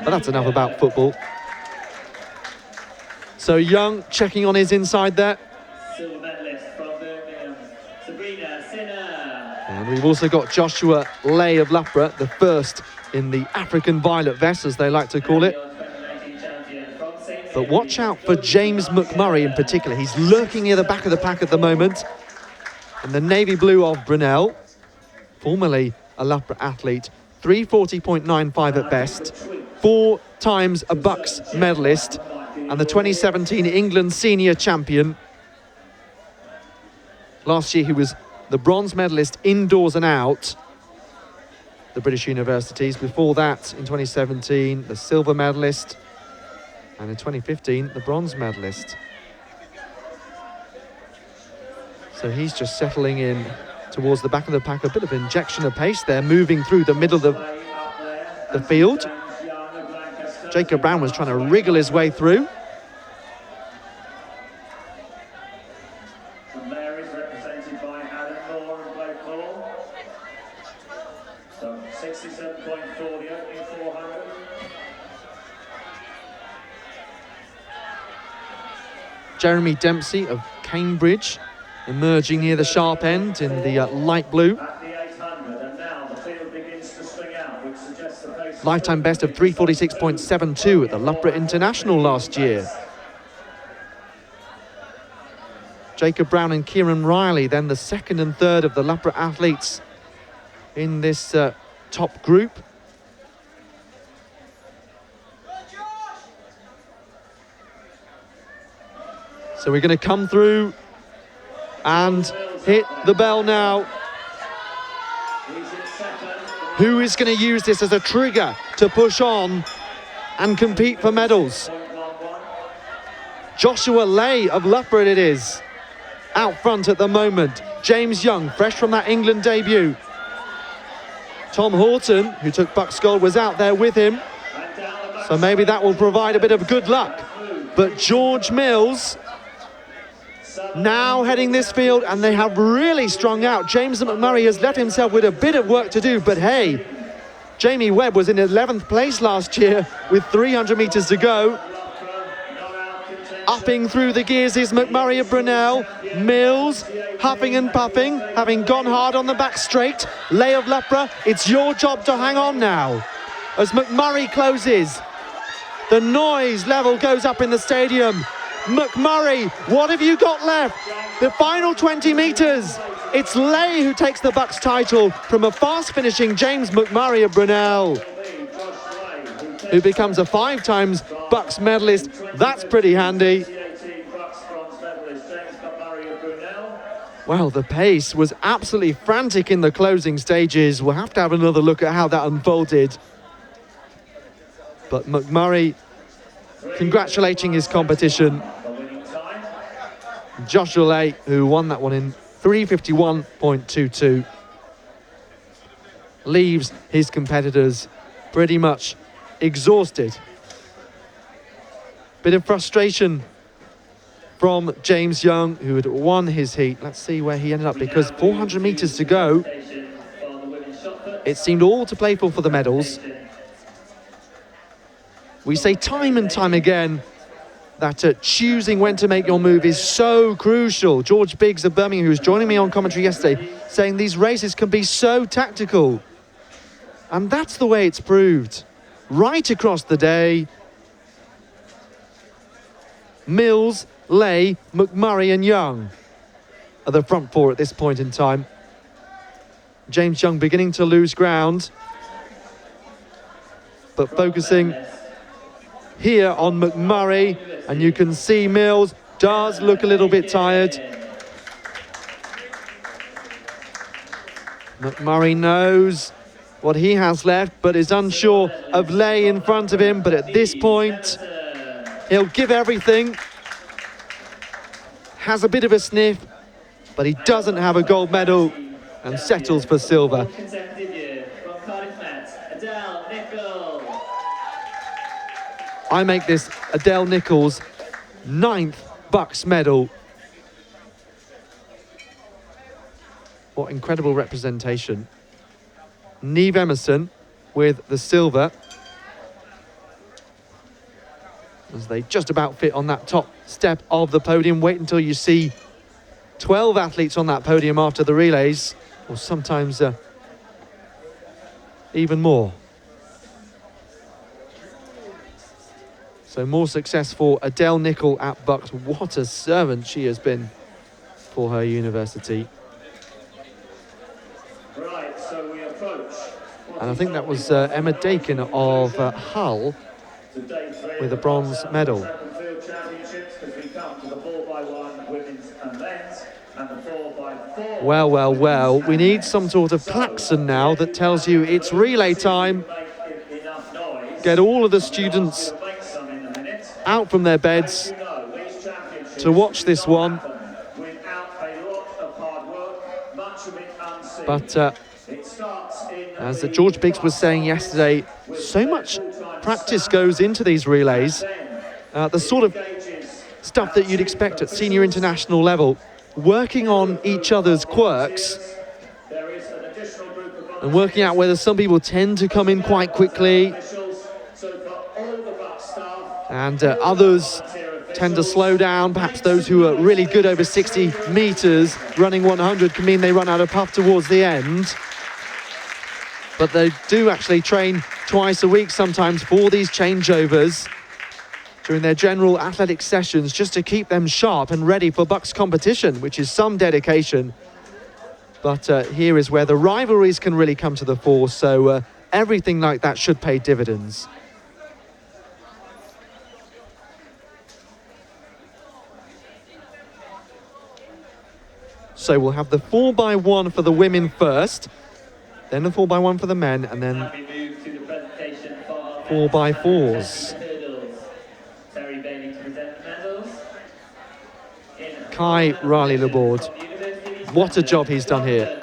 But that's enough about football. So Young checking on his inside there. And we've also got Joshua Lay of Loughborough, the first in the African Violet Vest, as they like to call it. But watch out for James McMurray in particular. He's lurking near the back of the pack at the moment. And the navy blue of Brunel, formerly a Loughborough athlete, 340.95 at best, 4 times a BUCS medalist, and the 2017 England senior champion. Last year he was the bronze medalist indoors and out, the British universities. Before that, in 2017, the silver medalist, and in 2015, the bronze medalist. So he's just settling in towards the back of the pack, a bit of injection of pace there, moving through the middle of the field. Jacob Brown was trying to wriggle his way through. St Mary's represented by Adam Moore and Blake Moore. So 67.4 the opening 400. Jeremy Dempsey of Cambridge emerging near the sharp end in the light blue. At the 800, and now the field begins to swing out, which suggests the pace. Lifetime best of 346.72 at the Loughborough International last year. Jacob Brown and Kieran Riley, then the second and third of the Loughborough athletes in this top group. So we're going to come through and hit the bell now. Who is going to use this as a trigger to push on and compete for medals? Joshua Lay of Loughborough it is. Out front at the moment. James Young, fresh from that England debut. Tom Horton, who took BUCS gold, was out there with him. So maybe that will provide a bit of good luck. But George Mills now heading this field, and they have really strung out. James McMurray has left himself with a bit of work to do, but hey, Jamie Webb was in 11th place last year with 300 metres to go. Upping through the gears is McMurray of Brunel. Mills, huffing and puffing, having gone hard on the back straight. Lay of Loughborough, it's your job to hang on now. As McMurray closes, the noise level goes up in the stadium. McMurray, what have you got left? The final 20 metres. It's Lay who takes the BUCS title from a fast-finishing James McMurray of Brunel. who becomes a 5 times BUCS medalist. That's pretty handy. Well, the pace was absolutely frantic in the closing stages. We'll have to have another look at how that unfolded. But McMurray congratulating his competition. Joshua Lay, who won that one in 3:51.22, leaves his competitors pretty much exhausted. Bit of frustration from James Young, who had won his heat. Let's see where he ended up, because 400 metres to go. It seemed all to play for the medals. We say time and time again that choosing when to make your move is so crucial. George Biggs of Birmingham, who was joining me on commentary yesterday, saying these races can be so tactical. And that's the way it's proved. Right across the day, Mills, Lay, McMurray and Young are the front four at this point in time. James Young beginning to lose ground, but focusing here on McMurray, and you can see Mills does look a little bit tired. McMurray knows what he has left, but is unsure of Lay in front of him. But at this point, he'll give everything. Has a bit of a sniff, but he doesn't have a gold medal and settles for silver. I make this Adele Nichols' 9th BUCS medal. What incredible representation. Neve Emerson with the silver, as they just about fit on that top step of the podium. Wait until you see 12 athletes on that podium after the relays, or sometimes even more. So more success for Adele Nicholl at BUCS. What a servant she has been for her university. Right, so we approach. And I think that was Emma Dakin of Hull with a bronze medal. Field championships, as we come to the 4x1 women's and men's, and the 4x4. Well, well, well, we need some sort of klaxon now that tells you it's relay time. Get all of the students out from their beds to watch this one. But as George Biggs was saying yesterday, so much practice goes into these relays. The sort of stuff that you'd expect at senior international level, working on each other's quirks and working out whether some people tend to come in quite quickly and others tend to slow down. Perhaps those who are really good over 60 metres, running 100 can mean they run out of puff towards the end. But they do actually train twice a week sometimes for these changeovers during their general athletic sessions, just to keep them sharp and ready for BUCS competition, which is some dedication. But here is where the rivalries can really come to the fore, so everything like that should pay dividends. So we'll have the 4x1 for the women first, then the 4x1 for the men, and then 4x4s. Kai Riley-Laborde, what a job he's done here.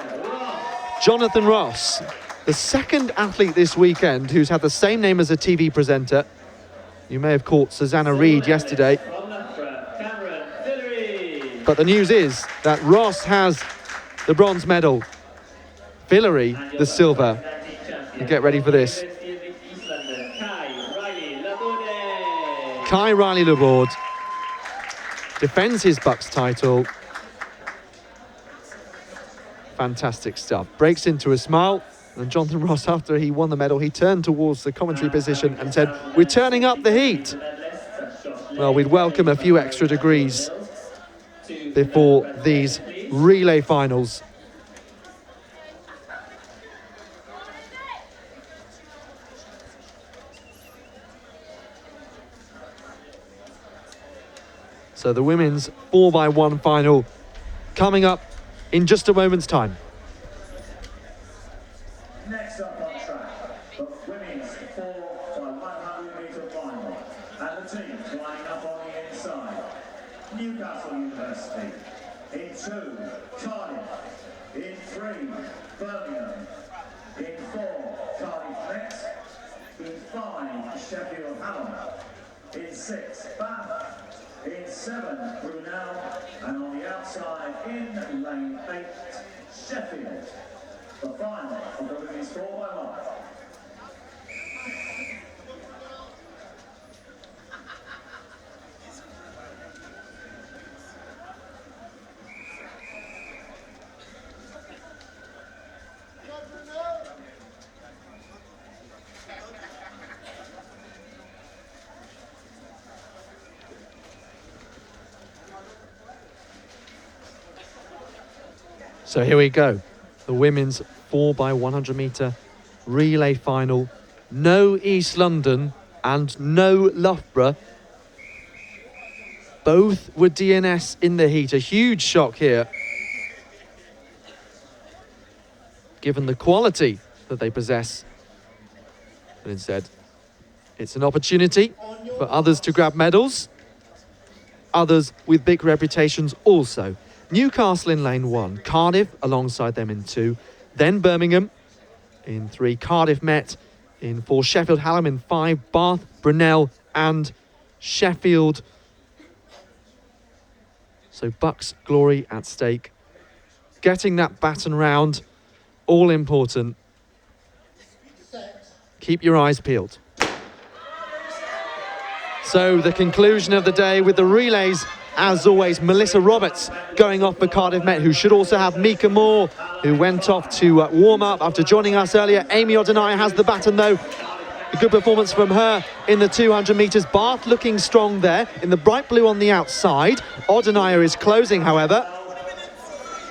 Jonathan Ross, the second athlete this weekend who's had the same name as a TV presenter. You may have caught Susanna Reid yesterday. But the news is that Ross has the bronze medal, Villery the silver. And get ready for this. Kai Riley-Laborde defends his BUCS title. Fantastic stuff. Breaks into a smile. And Jonathan Ross, after he won the medal, he turned towards the commentary position and said, "We're turning up the heat." Well, we'd welcome a few extra degrees before these relay finals. So the women's 4x1 final coming up in just a moment's time. Next up on track, the women's 4x100 metre final. And the teams lining up on the inside. Newcastle University. In 2, Cardiff. In 3, Birmingham. In 4, Cardiff Met. In 5, Sheffield Hallam. In 6, Bath. In 7, Brunel. And on the outside, in lane 8, Sheffield. The final of the women's 4x1. So here we go. The women's 4x100 metre relay final. No East London and no Loughborough. Both were DNS in the heat. A huge shock here, given the quality that they possess. But instead, it's an opportunity for others to grab medals. Others with big reputations also. Newcastle in lane 1, Cardiff alongside them in 2, then Birmingham in 3, Cardiff Met in 4, Sheffield Hallam in 5, Bath, Brunel and Sheffield. So BUCS glory at stake. Getting that baton round, all important. Keep your eyes peeled. So the conclusion of the day with the relays, as always, Melissa Roberts going off for Cardiff Met, who should also have Mika Moore, who went off to warm up after joining us earlier. Amy O'Donnell has the baton though. A good performance from her in the 200 metres. Bath looking strong there in the bright blue on the outside. O'Donnell is closing, however.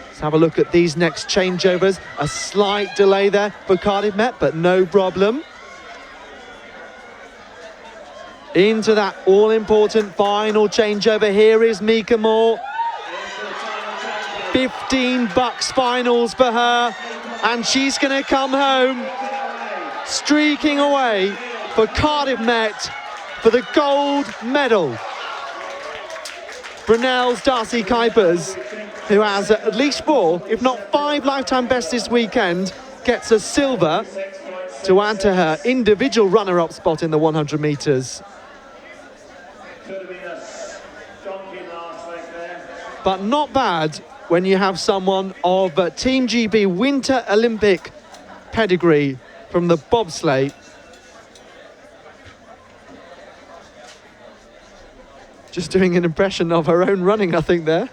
Let's have a look at these next changeovers. A slight delay there for Cardiff Met, but no problem. Into that all-important final changeover. Here is Mika Moore. 15 BUCS finals for her, and she's going to come home streaking away for Cardiff Met for the gold medal. Brunel's Darcy Kuipers, who has at least 4, if not 5 lifetime bests this weekend, gets a silver to add to her individual runner-up spot in the 100 metres. But not bad when you have someone of Team GB Winter Olympic pedigree from the bobsleigh. Just doing an impression of her own running, I think, there.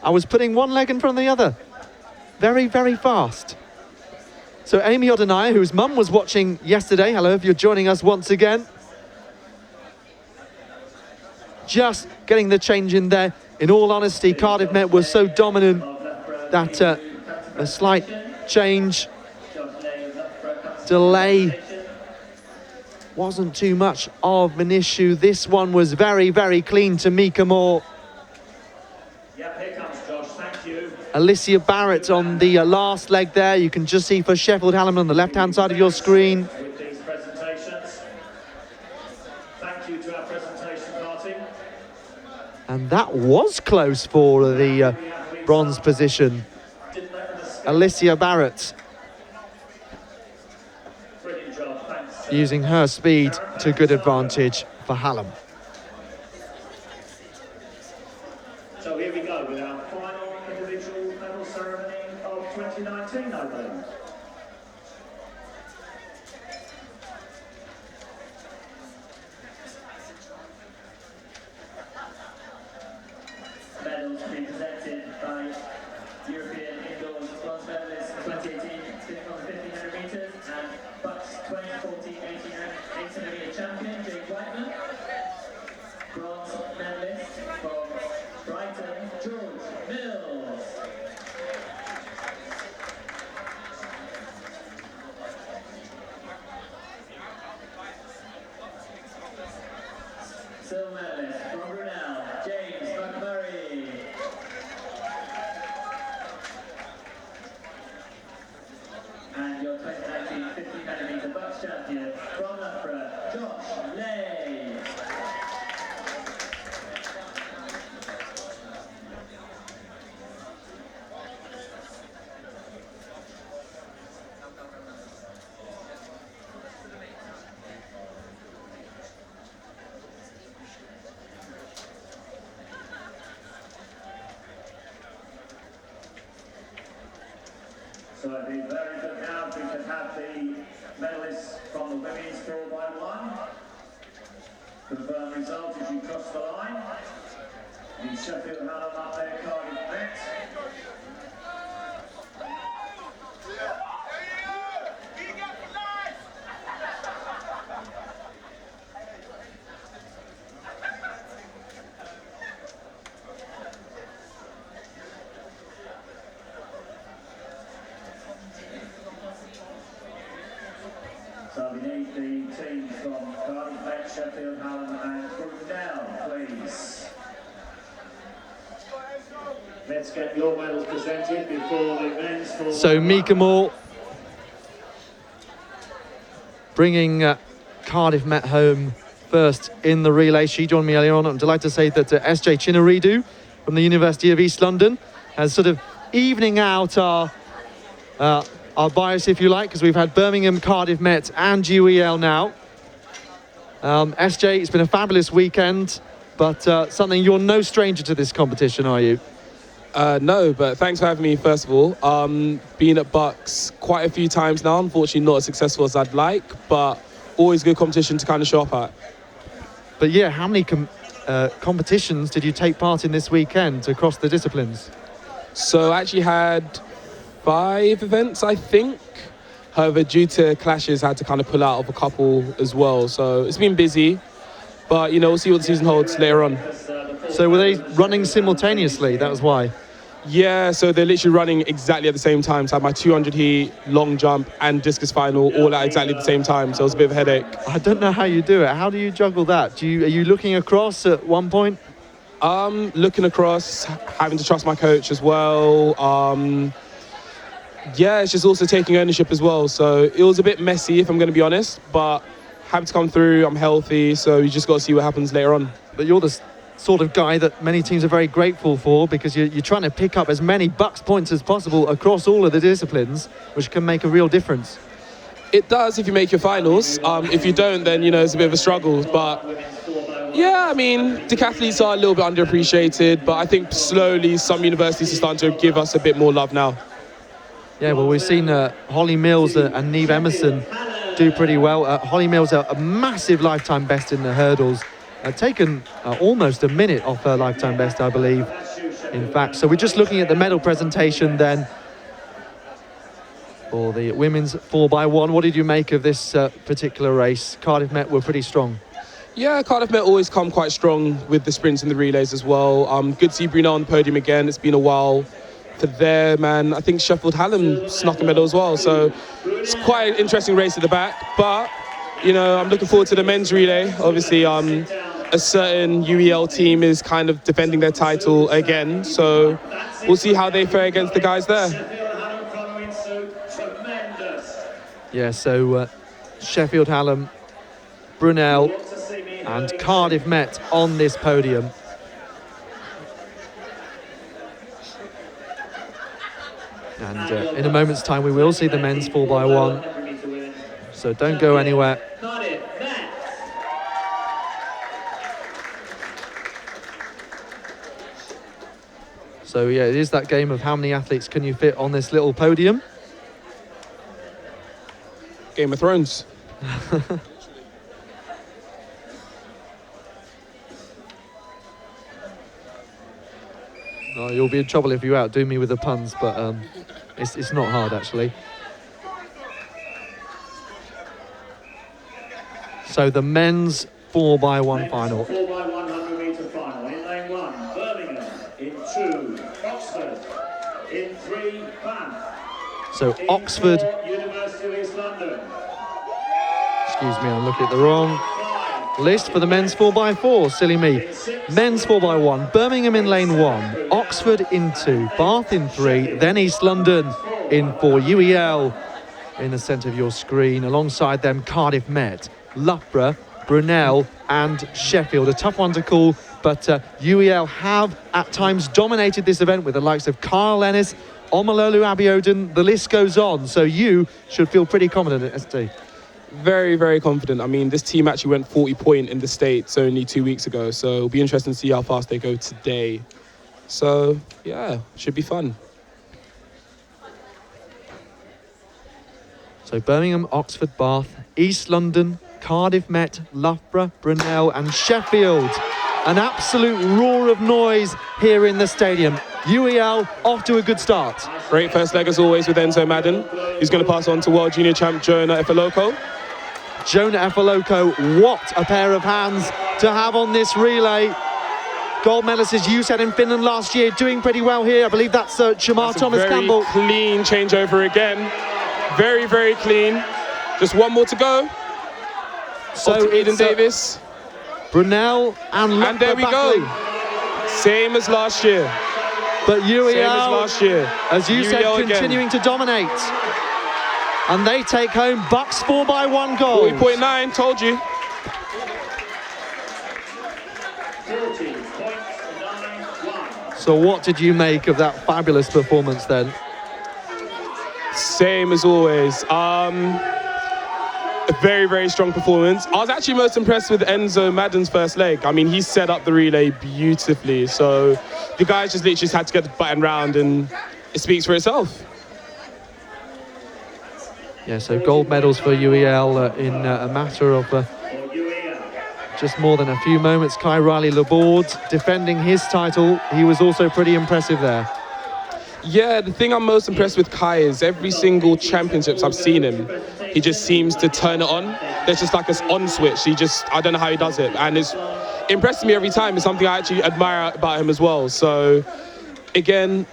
I was putting one leg in front of the other. Very, very fast. So Amy O'Donnell, whose mum was watching yesterday, hello if you're joining us once again. Just getting the change in there. In all honesty, Cardiff Met was so dominant that a slight change, delay wasn't too much of an issue. This one was very, very clean to Mika Moore. Yep, here comes Josh, thank you. Alicia Barrett on the last leg there. You can just see for Sheffield Hallam on the left-hand side of your screen. With these presentations. Thank you to our presentation party. And that was close for the bronze position. Alicia Barrett Brilliant job, thanks. using her speed to good advantage for Hallam. So here we go with our final individual medal ceremony of 2019, I believe. Medals to be presented by European indoors bronze medalists 2018 1500 metres and BUCS 2014 800 metre champion Jake Whiteman. Bronze medalist from Brighton, George Mills. Silver medalist from Brunel, So it'd be very good now if we could have the medalists from the women's 4x1. Confirm results as you cross the line. The Sheffield Hallam up there, Cardiff Met. So we need the team from Cardiff Met, Sheffield Hallam and Brunel, please. Let's get your medals presented before the men's 4x1. So Mika Moore bringing Cardiff Met home first in the relay. She joined me earlier on. I'm delighted to say that SJ Chinaridu from the University of East London has sort of evening out our bias, if you like, because we've had Birmingham, Cardiff Met and UEL now. SJ, it's been a fabulous weekend, but something, you're no stranger to this competition, are you? No, but thanks for having me, first of all. Been at BUCS quite a few times now, unfortunately not as successful as I'd like, but always good competition to kind of show up at. But yeah, how many competitions did you take part in this weekend across the disciplines? So I actually had 5 events, I think. However, due to clashes, I had to kind of pull out of a couple as well. So it's been busy, but you know, we'll see what the season holds later on. So were they running simultaneously? That was why? Yeah, so they're literally running exactly at the same time. So I had my 200 heat, long jump and discus final all at exactly the same time. So it was a bit of a headache. I don't know how you do it. How do you juggle that? Are you looking across at one point? Looking across, having to trust my coach as well. Yeah, it's just also taking ownership as well. So it was a bit messy, if I'm going to be honest, but happy to come through. I'm healthy, so you just got to see what happens later on. But you're the sort of guy that many teams are very grateful for, because you're trying to pick up as many BUCS points as possible across all of the disciplines, which can make a real difference. It does if you make your finals. If you don't, then, you know, it's a bit of a struggle. But yeah, I mean, decathletes are a little bit underappreciated, but I think slowly some universities are starting to give us a bit more love now. Yeah, well, we've seen Holly Mills and Neve Emerson do pretty well. Holly Mills, a massive lifetime best in the hurdles, taken almost a minute off her lifetime best, I believe, in fact. So we're just looking at the medal presentation then for the women's 4x1. What did you make of this particular race? Cardiff Met were pretty strong. Yeah, Cardiff Met always come quite strong with the sprints and the relays as well. Good to see Brunel on the podium again. It's been a while for them, and I think Sheffield Hallam snuck a medal as well. So it's quite an interesting race at the back. But, you know, I'm looking forward to the men's relay. Obviously, a certain UEL team is kind of defending their title again. So we'll see how they fare against the guys there. Yeah, so Sheffield Hallam, Brunel and Cardiff Met on this podium. And in a moment's time we will see the men's 4x1, so don't go anywhere. So yeah, it is that game of how many athletes can you fit on this little podium. Game of Thrones. Oh, you'll be in trouble if you outdo me with the puns, but it's not hard actually. So the men's 4x1 final. 4x100 metre final. In lane 1, Birmingham. In 2, Oxford. In 3, Bath. So In Oxford. 4, University of East London. Excuse me, I'm looking at the wrong list for the men's 4x4, silly me. Men's 4x1, Birmingham in lane 1, Oxford in 2, Bath in 3, then East London in 4, UEL in the centre of your screen. Alongside them, Cardiff Met, Loughborough, Brunel and Sheffield. A tough one to call, but UEL have at times dominated this event with the likes of Kyle Ennis, Omalolu Abiodun, the list goes on. So you should feel pretty confident at ST. Very, very confident. I mean, this team actually went 40-point in the States only 2 weeks ago, so it'll be interesting to see how fast they go today. So, yeah, should be fun. So Birmingham, Oxford, Bath, East London, Cardiff Met, Loughborough, Brunel and Sheffield. An absolute roar of noise here in the stadium. UEL off to a good start. Great first leg as always with Enzo Madden. He's going to pass on to World Junior Champ Jonah Efaloco. Jonah Efaloco, what a pair of hands to have on this relay. Gold medalist, as you said, in Finland last year, doing pretty well here. I believe that's Shamar Thomas Campbell. Clean changeover again. Very, very clean. Just one more to go. So Eden Davis. Brunel and there we Buckley. go. Same as last year. But UEL, Same as last year. as you said, UEL continuing to dominate. And they take home BUCS 4x1 gold. 40.9, told you. 40.91. So what did you make of that fabulous performance then? Same as always. A very, very strong performance. I was actually most impressed with Enzo Madden's first leg. I mean, he set up the relay beautifully. So the guys just literally had to get the button round and it speaks for itself. Yeah, so gold medals for UEL in a matter of just more than a few moments. Kai Riley Laborde defending his title. He was also pretty impressive there. Yeah, the thing I'm most impressed with Kai is every single championships I've seen him, he just seems to turn it on. There's just like this on switch. I don't know how he does it. And it's impressed me every time. It's something I actually admire about him as well. So again,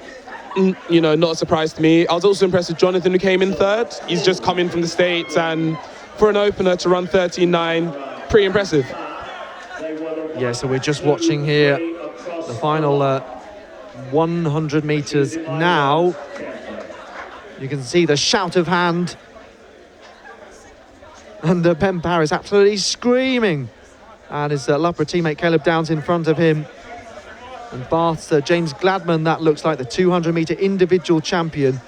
you know, not a surprise to me. I was also impressed with Jonathan, who came in third. He's just come in from the States, and for an opener to run 13.9, pretty impressive. Yeah, so we're just watching here the final 100 meters now. You can see the shout of hand. And Ben Parr is absolutely screaming. And his Loughborough teammate Caleb Downs in front of him. And Bath's James Gladman, that looks like the 200-metre individual champion,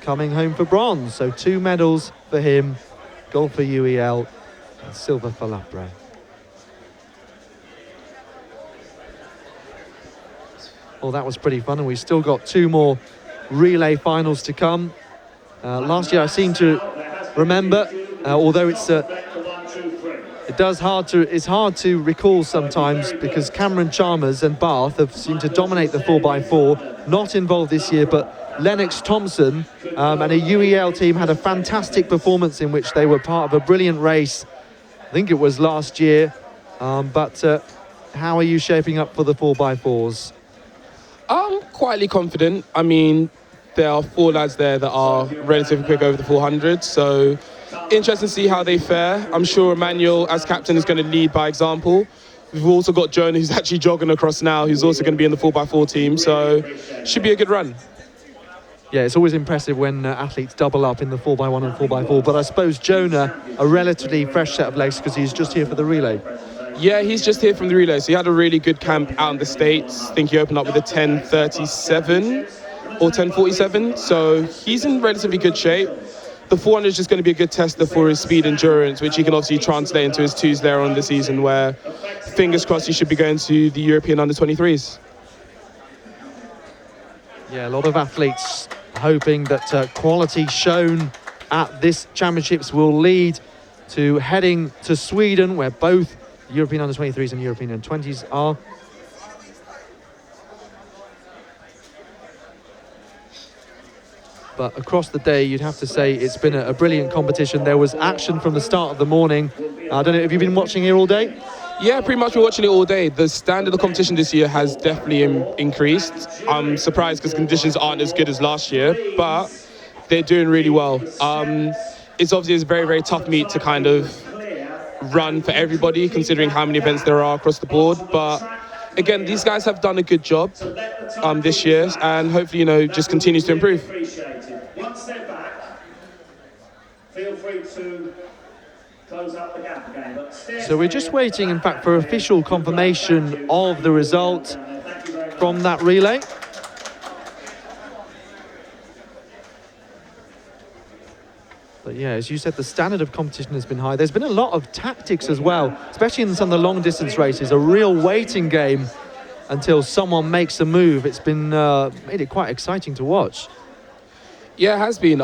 coming home for bronze. So 2 medals for him, gold for UEL, and silver for Loughborough. Well, that was pretty fun, and we've still got 2 more relay finals to come. Last year I seem to remember, although it's hard to recall sometimes, because Cameron Chalmers and Bath have seemed to dominate the 4x4. Not involved this year, but Lennox Thompson and a UEL team had a fantastic performance in which they were part of a brilliant race. I think it was last year. But how are you shaping up for the 4x4s? I'm quietly confident. I mean, there are 4 lads there that are relatively quick over the 400, so interesting to see how they fare. I'm sure Emmanuel, as captain, is going to lead by example. We've also got Jonah, who's actually jogging across now, who's also going to be in the 4x4 team, so should be a good run. Yeah, it's always impressive when athletes double up in the 4x1 and 4x4, but I suppose Jonah, a relatively fresh set of legs because he's just here for the relay. Yeah, he's just here from the relay, so he had a really good camp out in the States. I think he opened up with a 10:37 or 10:47, so he's in relatively good shape. The 400 is just going to be a good tester for his speed endurance, which he can obviously translate into his 2s later on in the season, where fingers crossed he should be going to the European under-23s. Yeah, a lot of athletes hoping that quality shown at this championships will lead to heading to Sweden, where both European under-23s and European under-20s are. But across the day, you'd have to say it's been a brilliant competition. There was action from the start of the morning. I don't know, have you been watching here all day? Yeah, pretty much been watching it all day. The standard of competition this year has definitely increased. I'm surprised because conditions aren't as good as last year, but they're doing really well. It's obviously a very, very tough meet to kind of run for everybody, considering how many events there are across the board. But again, these guys have done a good job this year, and hopefully, you know, just continues to improve. Once they're back, feel free to close up the gap again. So we're just waiting, in fact, for official confirmation of the result from that relay. But yeah, as you said, the standard of competition has been high. There's been a lot of tactics as well, especially in some of the long distance races, a real waiting game until someone makes a move. It's been made it quite exciting to watch. Yeah, it has been.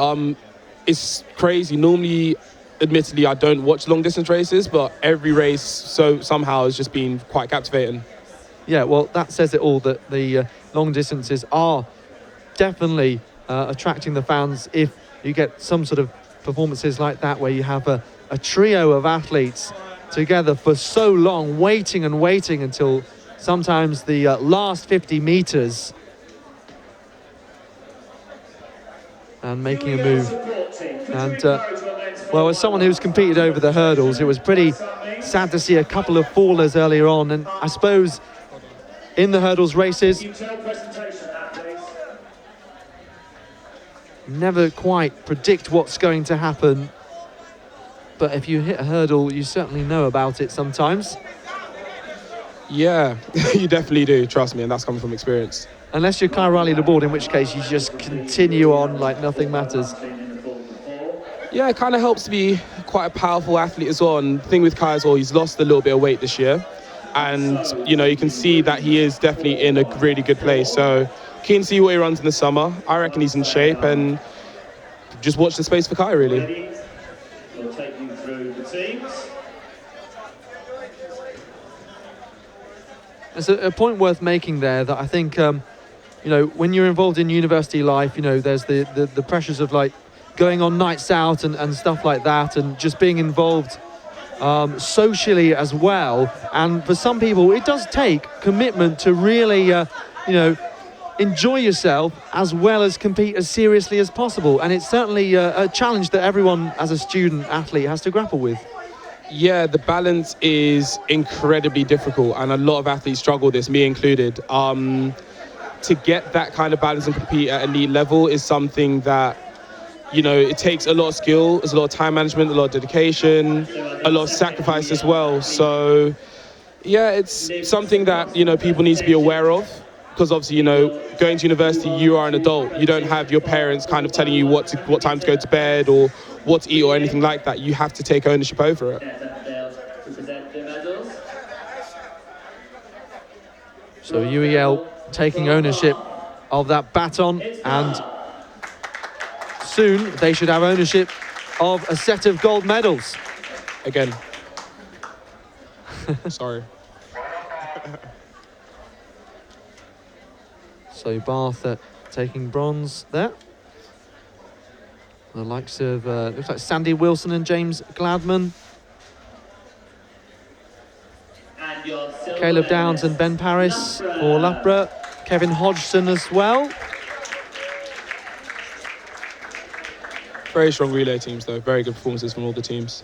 it's crazy. Normally, admittedly, I don't watch long distance races, but every race somehow has just been quite captivating. Yeah, well, that says it all, that the long distances are definitely attracting the fans if you get some sort of performances like that where you have a trio of athletes together for so long, waiting and waiting until sometimes the last 50 metres and making a move. And well, as someone who's competed over the hurdles, it was pretty sad to see a couple of fallers earlier on, and I suppose in the hurdles races, never quite predict what's going to happen, but if you hit a hurdle, you certainly know about it sometimes. Yeah, you definitely do, trust me, and that's coming from experience. Unless you're Kyle Riley Laborde, in which case you just continue on like nothing matters. Yeah, it kind of helps to be quite a powerful athlete as well. And the thing with Kai as well, he's lost a little bit of weight this year. And, you know, you can see that he is definitely in a really good place. So keen to see what he runs in the summer. I reckon he's in shape, and just watch the space for Kai, really. We'll take you through the teams. There's a point worth making there that I think, you know, when you're involved in university life, you know, there's the pressures of like going on nights out and stuff like that, and just being involved socially as well. And for some people, it does take commitment to really, you know, enjoy yourself as well as compete as seriously as possible. And it's certainly a challenge that everyone as a student athlete has to grapple with. Yeah, the balance is incredibly difficult, and a lot of athletes struggle this, me included. To get that kind of balance and compete at elite level is something that, you know, it takes a lot of skill, there's a lot of time management, a lot of dedication, a lot of sacrifice as well. So, yeah, it's something that, you know, people need to be aware of, because obviously, you know, going to university, you are an adult. You don't have your parents kind of telling you what time to go to bed or what to eat or anything like that. You have to take ownership over it. So UEL taking ownership of that baton, and soon they should have ownership of a set of gold medals. Again. Sorry. So Bath taking bronze there. The likes of, looks like Sandy Wilson and James Gladman. Caleb Downs and Ben Paris for Loughborough. Kevin Hodgson as well. Very strong relay teams, though. Very good performances from all the teams.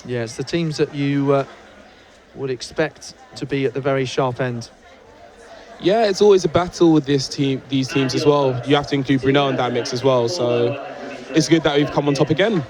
Yeah, it's the teams that you would expect to be at the very sharp end. Yeah, it's always a battle with these teams as well. You have to include Brunel in that mix as well. So it's good that we've come on top again.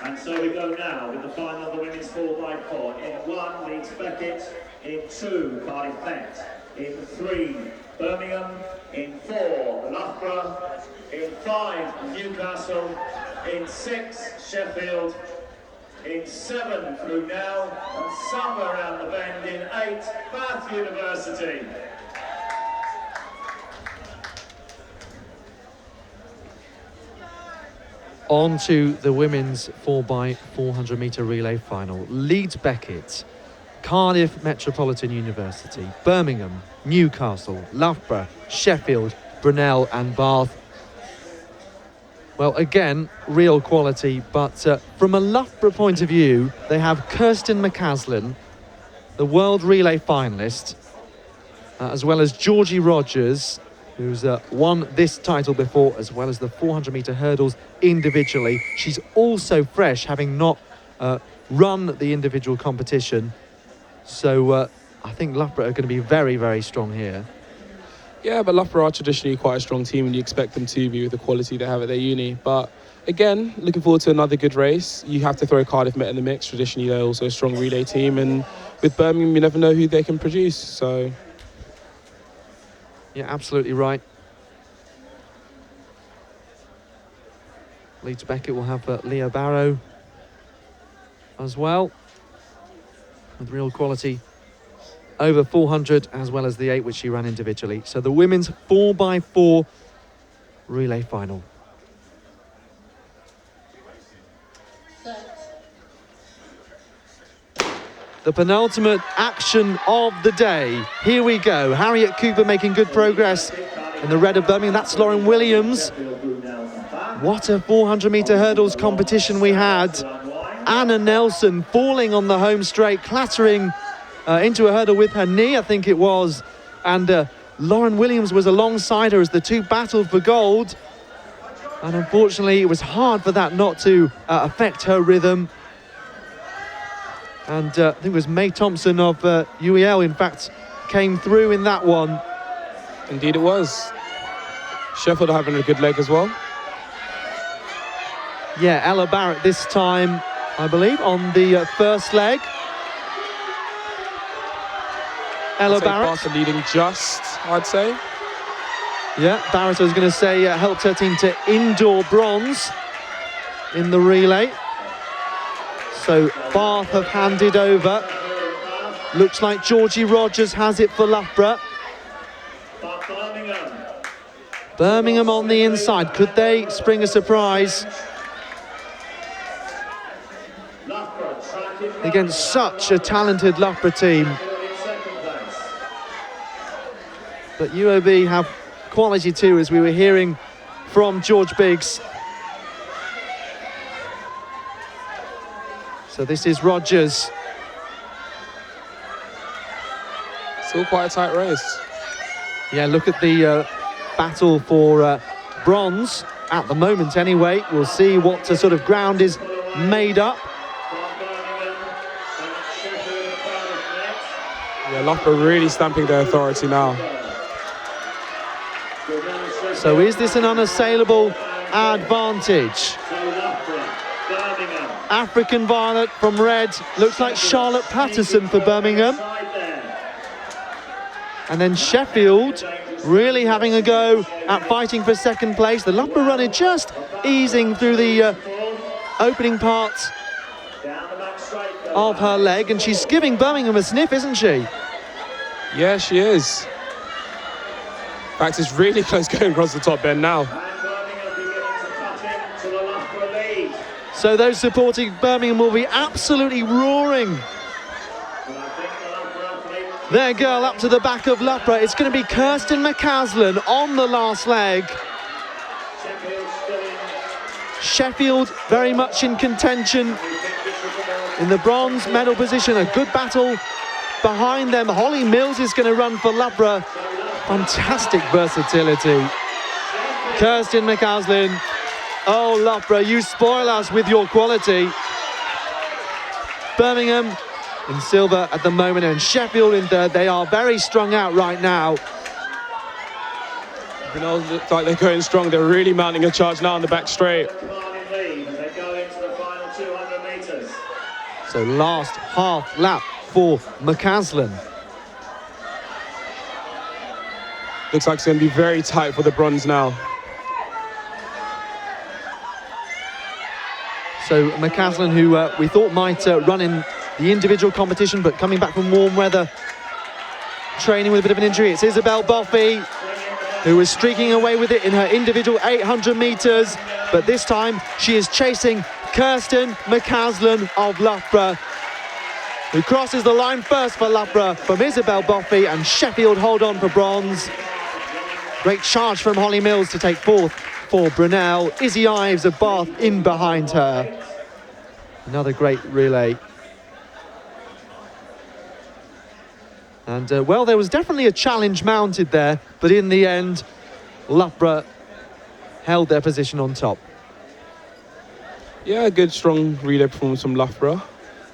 And so we go now with the final of the women's 4x4. In 1, Leeds Beckett. In 2, Cardiff Met. In 3, Birmingham. In 4, Loughborough. In 5, Newcastle. In 6, Sheffield. In 7, Brunel. And somewhere around the bend in 8, Bath University. On to the women's 4x400 metre relay final. Leeds Beckett, Cardiff Metropolitan University, Birmingham, Newcastle, Loughborough, Sheffield, Brunel and Bath. Well, again, real quality, but from a Loughborough point of view, they have Kirsten McCaslin, the world relay finalist, as well as Georgie Rogers, who's won this title before, as well as the 400 metre hurdles individually. She's also fresh, having not run the individual competition. So I think Loughborough are going to be very, very strong here. Yeah, but Loughborough are traditionally quite a strong team, and you expect them to be with the quality they have at their uni. But again, looking forward to another good race. You have to throw Cardiff Met in the mix. Traditionally, they're also a strong relay team, and with Birmingham, you never know who they can produce. So, yeah, absolutely right. Leeds Beckett will have Leo Barrow as well. with real quality over 400, as well as the 8 which she ran individually. So the women's 4x4 relay final. The penultimate action of the day. Here we go. Harriet Cooper making good progress in the red of Birmingham. That's Lauren Williams. What a 400-metre hurdles competition we had. Anna Nelson falling on the home straight, clattering into a hurdle with her knee, I think it was. And Lauren Williams was alongside her as the two battled for gold. And unfortunately, it was hard for that not to affect her rhythm. And I think it was May Thompson of UEL, in fact, came through in that one. Indeed it was. Sheffield having a good leg as well. Yeah, Ella Barrett this time, I believe, on the first leg. Ella Barrett. Barca leading just, I'd say. Yeah, Barrett, I was going to say, helped her team to indoor bronze in the relay. So Bath have handed over. Looks like Georgie Rogers has it for Loughborough. Birmingham on the inside. Could they spring a surprise against such a talented Loughborough team? But UOB have quality too, as we were hearing from George Biggs. So this is Rogers. Still quite a tight race. Yeah, look at the battle for bronze at the moment anyway. We'll see what sort of ground is made up. Yeah, Loughborough really stamping their authority now. So is this an unassailable advantage? African Violet from red. Looks like Charlotte Patterson for Birmingham. And then Sheffield really having a go at fighting for second place. The Loughborough runner just easing through the opening part of her leg, and she's giving Birmingham a sniff, isn't she? Yeah, she is. In fact, it's really close going across the top bend now. So those supporting Birmingham will be absolutely roaring their girl up to the back of Loughborough. It's going to be Kirsten McCaslin on the last leg. Sheffield very much in contention in the bronze medal position. A good battle behind them. Holly Mills is going to run for Loughborough. Fantastic versatility. Kirsten McCaslin. Oh, Loughborough, you spoil us with your quality. Birmingham in silver at the moment, and Sheffield in third. They are very strung out right now. You know, look like they're going strong. They're really mounting a charge now on the back straight. So last half lap for McCaslin. Looks like it's going to be very tight for the bronze now. So McCaslin, who we thought might run in the individual competition, but coming back from warm weather, training with a bit of an injury. It's Isabel Boffey, who was streaking away with it in her individual 800 metres, but this time she is chasing Kirsten McCaslin of Loughborough, who crosses the line first for Loughborough from Isabel Boffey, and Sheffield hold on for bronze. Great charge from Holly Mills to take fourth for Brunel. Izzy Ives of Bath in behind her. Another great relay. And well, there was definitely a challenge mounted there, but in the end, Loughborough held their position on top. Yeah, a good, strong relay performance from Loughborough.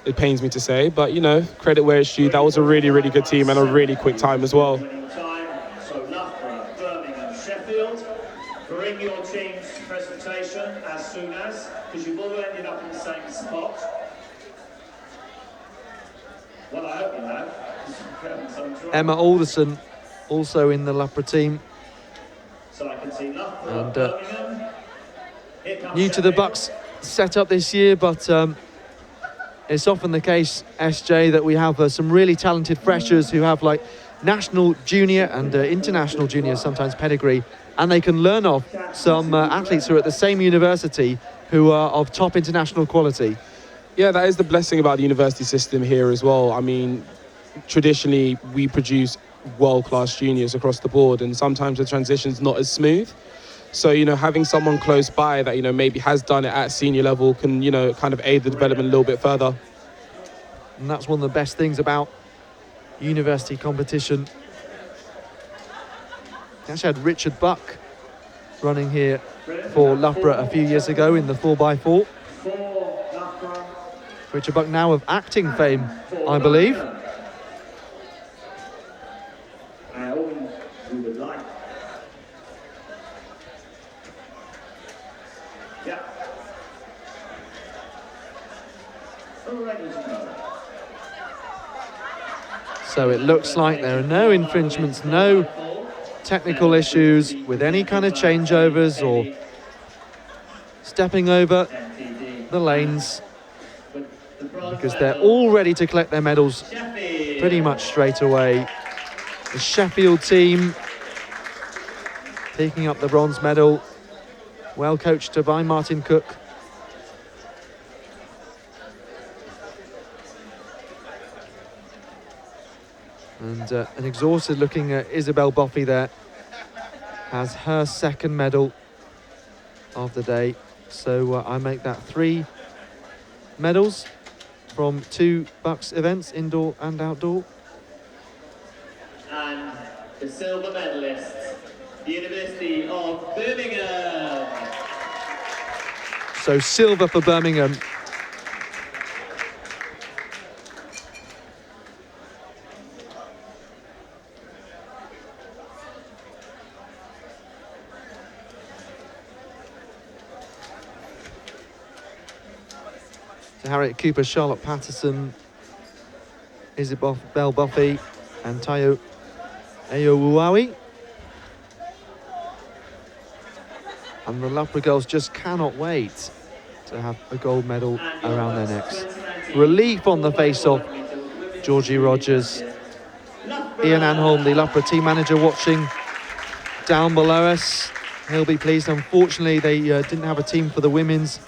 It pains me to say, but, you know, credit where it's due. That was a really, really good team and a really quick time as well. So Loughborough, Birmingham, Sheffield, bring your team's presentation as soon as, because you've all ended up in the same spot. Well, I hope you have. Emma Alderson also in the Loughborough team. So I can see Loughborough, Birmingham. New to the BUCS setup this year, but it's often the case, SJ, that we have some really talented freshers who have like national junior and international junior sometimes pedigree, and they can learn off some athletes who are at the same university who are of top international quality. Yeah, that is the blessing about the university system here as well. I mean, traditionally we produce world-class juniors across the board, and sometimes the transition's not as smooth. So, you know, having someone close by that, you know, maybe has done it at senior level can, you know, kind of aid the development a little bit further. And that's one of the best things about university competition. We actually had Richard Buck running here for Loughborough a few years ago in the 4x4. Richard Buck now of acting fame, I believe. So it looks like there are no infringements, no technical issues with any kind of changeovers or stepping over the lanes, because they're all ready to collect their medals pretty much straight away. The Sheffield team taking up the bronze medal, well coached by Martin Cook. And an exhausted looking Isabel Boffey there has her second medal of the day. So I make that 3 medals from 2 BUCS events, indoor and outdoor. And the silver medalists, the University of Birmingham. So silver for Birmingham. So Harriet Cooper, Charlotte Patterson, Isabel Buffy and Tayo Ayowuawi. And the Loughborough girls just cannot wait to have a gold medal around their necks. Relief on the face of Georgie Rogers. Ian Anholm, the Loughborough team manager, watching down below us. He'll be pleased. Unfortunately, they didn't have a team for the women's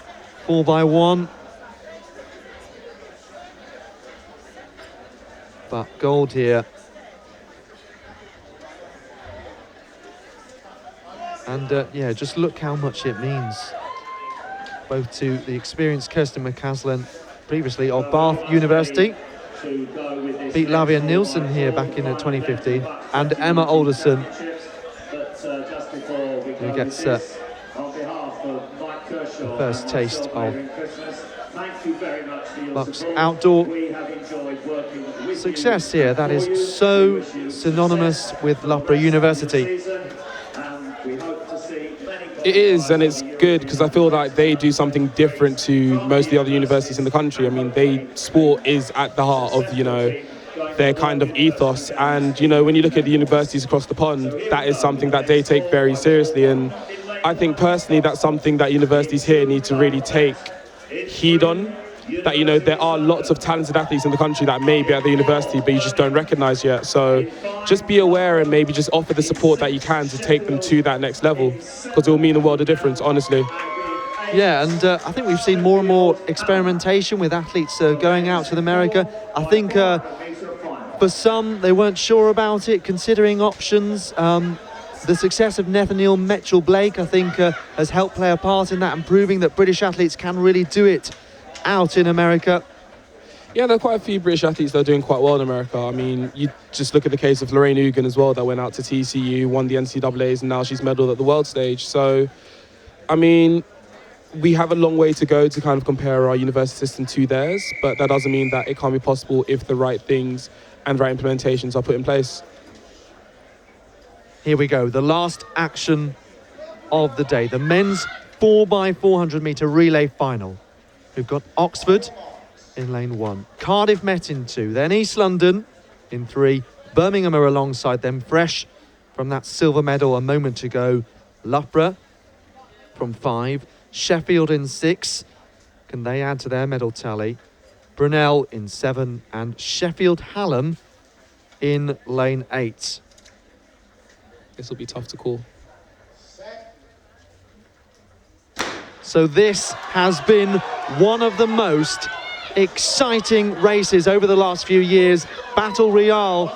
4x1. But gold here. And yeah, just look how much it means. Both to the experienced Kirsten McCaslin, previously of Bath University, beat Lavia Nielsen here back in 2015, and Emma Alderson, who gets the first taste of BUCS outdoor success here. That is so synonymous with Loughborough University. It is, and it's good because I feel like they do something different to most of the other universities in the country. I mean, sport is at the heart of, you know, their kind of ethos. And, you know, when you look at the universities across the pond, that is something that they take very seriously. And I think personally that's something that universities here need to really take heed on. That, you know, there are lots of talented athletes in the country that may be at the university, but you just don't recognise yet. So just be aware and maybe just offer the support that you can to take them to that next level, because it will mean a world of difference, honestly. Yeah, and I think we've seen more and more experimentation with athletes going out to America. I think for some, they weren't sure about it, considering options. The success of Nathaniel Mitchell-Blake, I think, has helped play a part in that and proving that British athletes can really do it out in America. Yeah, there are quite a few British athletes that are doing quite well in America. I mean, you just look at the case of Lorraine Ugan as well, that went out to TCU, won the NCAAs, and now she's medalled at the world stage. So, I mean, we have a long way to go to kind of compare our university system to theirs, but that doesn't mean that it can't be possible if the right things and right implementations are put in place. Here we go, the last action of the day, the men's 4x400 metre relay final. We've got Oxford in lane 1, Cardiff Met in 2, then East London in 3, Birmingham are alongside them, fresh from that silver medal a moment ago, Loughborough from 5, Sheffield in 6, can they add to their medal tally? Brunel in 7, and Sheffield Hallam in lane 8. This will be tough to call. So this has been one of the most exciting races over the last few years. Battle Royale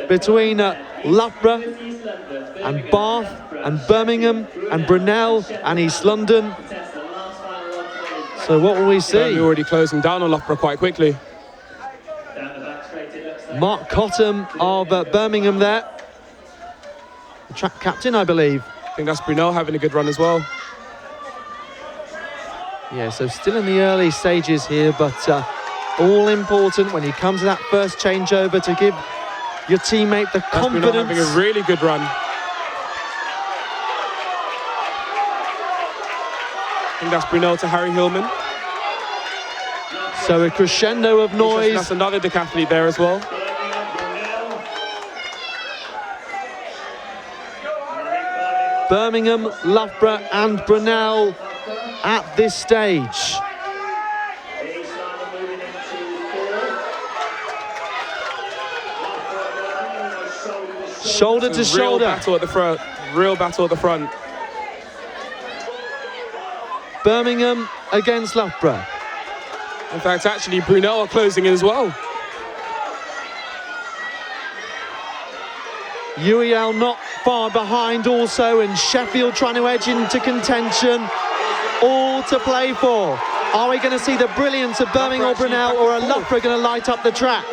between Loughborough and Bath and Birmingham and Brunel and East London. So what will we see? We're already closing down on Loughborough quite quickly. Mark Cottam of Birmingham there. The track captain, I believe. I think that's Brunel having a good run as well. Yeah, so still in the early stages here, but all important when you come to that first changeover to give your teammate the confidence. Brunel having a really good run. I think that's Brunel to Harry Hillman. So a crescendo of noise. That's another decathlete there as well. Birmingham, Loughborough and Brunel at this stage. Shoulder to shoulder. Real battle at the front. Real battle at the front. Birmingham against Loughborough. In fact, actually, Brunel are closing in as well. UEL not far behind also, and Sheffield trying to edge into contention. All to play for. Are we going to see the brilliance of Birmingham or Brunel, or are Loughborough going to light up the track?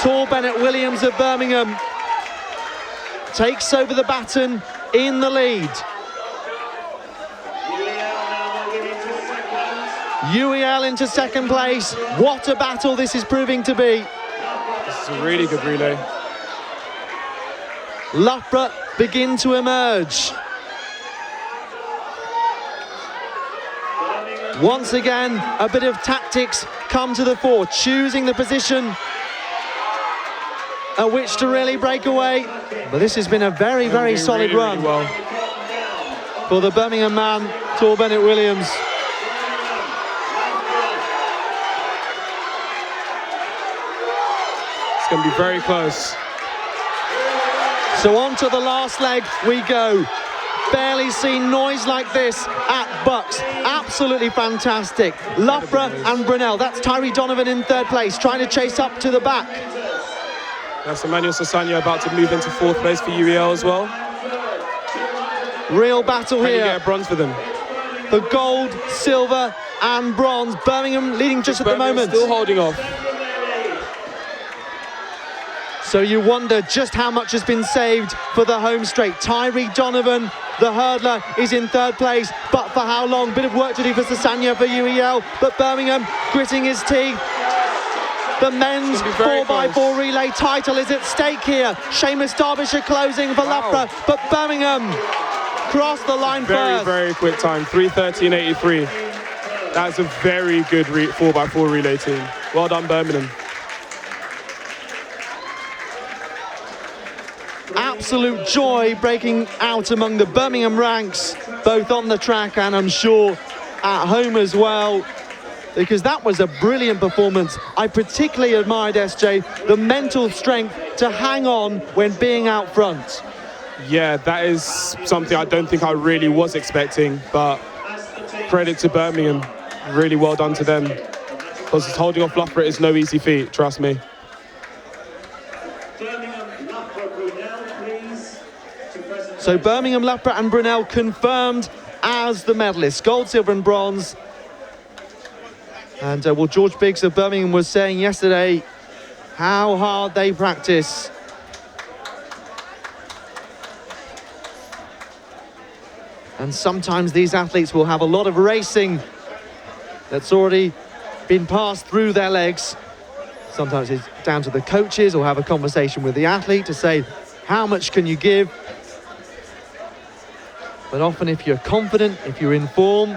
Tor Bennett-Williams of Birmingham takes over the baton in the lead. UEL into second place. What a battle this is proving to be. This is a really good relay. Loughborough begin to emerge. Once again, a bit of tactics come to the fore, choosing the position at which to really break away. But this has been a very, very solid run for the Birmingham man, Tor Bennett-Williams. It's going to be very close. So on to the last leg we go. Barely seen noise like this at BUCS. Absolutely fantastic. Loughborough and Brunel. That's Tyree Donovan in third place, trying to chase up to the back. That's Emmanuel Sasanya about to move into fourth place for UEL as well. Real battle Can you here. get a bronze for them? The gold, silver and bronze. Birmingham leading just at the moment. Still holding off. So you wonder just how much has been saved for the home straight. Tyree Donovan, the hurdler, is in third place, but for how long? Bit of work to do for Sasanya for UEL, but Birmingham gritting his teeth. The men's 4x4 relay title is at stake here. Seamus Derbyshire closing for Loughborough, but Birmingham crossed the line first. Very quick time, 3:13.83. That's a very good 4x4 relay team. Well done, Birmingham. Absolute joy breaking out among the Birmingham ranks, both on the track and I'm sure at home as well, because that was a brilliant performance. I particularly admired, SJ, the mental strength to hang on when being out front. Yeah, that is something I don't think I really was expecting, but credit to Birmingham. Really well done to them, because holding off Loughborough is no easy feat, trust me. So Birmingham, Loughborough and Brunel confirmed as the medalists, gold, silver and bronze. And well, George Biggs of Birmingham was saying yesterday how hard they practice. And sometimes these athletes will have a lot of racing that's already been passed through their legs. Sometimes it's down to the coaches or have a conversation with the athlete to say, how much can you give? But often if you're confident, if you're in form,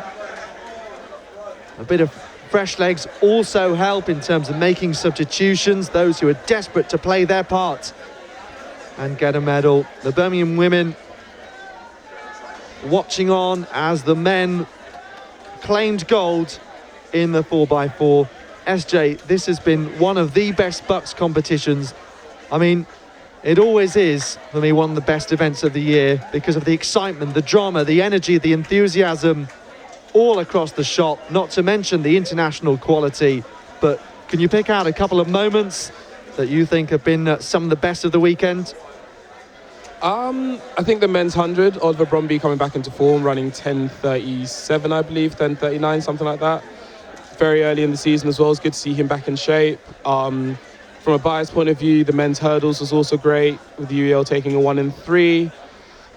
a bit of fresh legs also help in terms of making substitutions, those who are desperate to play their part and get a medal. The Birmingham women watching on as the men claimed gold in the 4x4. SJ, this has been one of the best BUCS competitions. I mean, it always is, for me, one of the best events of the year because of the excitement, the drama, the energy, the enthusiasm all across the shop, not to mention the international quality. But can you pick out a couple of moments that you think have been some of the best of the weekend? I think the men's 100, Oliver Bromby coming back into form, running 10:37, I believe, 10:39, something like that. Very early in the season as well. It's good to see him back in shape. From a bias point of view, the men's hurdles was also great, with the UEL taking a 1 and 3.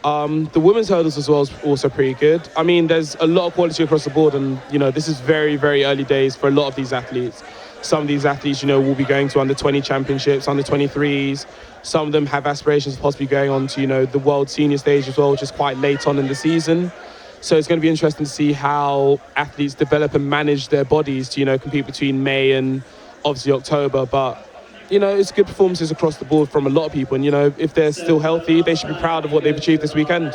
The women's hurdles as well is also pretty good. I mean, there's a lot of quality across the board, and this is very, very early days for a lot of these athletes. Some of these athletes, will be going to under 20 championships, under 23s. Some of them have aspirations of possibly going on to, the world senior stage as well, which is quite late on in the season. So it's going to be interesting to see how athletes develop and manage their bodies to, compete between May and obviously October. But, it's good performances across the board from a lot of people. And, if they're still healthy, they should be proud of what they've achieved this weekend.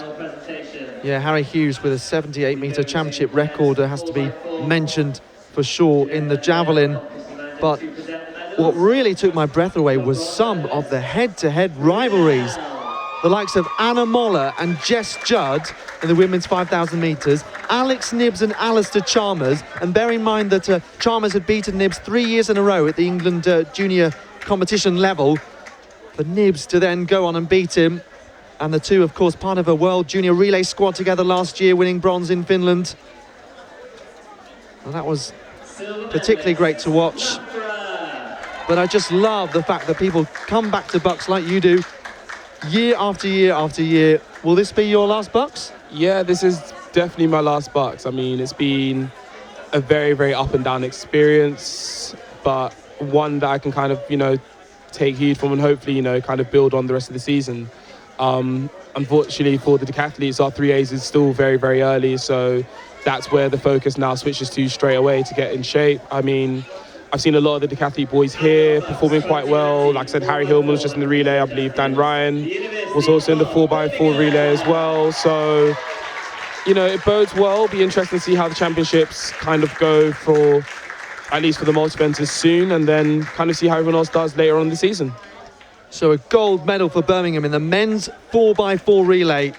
Yeah, Harry Hughes with a 78-metre championship record has to be mentioned for sure in the javelin. But what really took my breath away was some of the head-to-head rivalries. The likes of Anna Moller and Jess Judd in the women's 5,000 metres, Alex Nibbs and Alistair Chalmers. And bear in mind that Chalmers had beaten Nibbs 3 years in a row at the England junior competition level. For Nibbs to then go on and beat him. And the two, of course, part of a World Junior Relay squad together last year, winning bronze in Finland. And that was particularly great to watch. But I just love the fact that people come back to BUCS like you do, year after year after year. Will this be your last BUCS? Yeah, this is definitely my last BUCS. I mean, it's been a very, very up and down experience, but one that I can kind of, take heed from and hopefully, kind of build on the rest of the season. Unfortunately for the decathletes, our 3As is still very, very early, so that's where the focus now switches to straight away to get in shape. I mean, I've seen a lot of the decathlete boys here performing quite well. Like I said, Harry Hillman was just in the relay. I believe Dan Ryan was also in the 4x4 relay as well. So, it bodes well. Be interesting to see how the championships kind of go for, at least for the multi-eventers soon, and then kind of see how everyone else does later on in the season. So a gold medal for Birmingham in the men's 4x4 relay,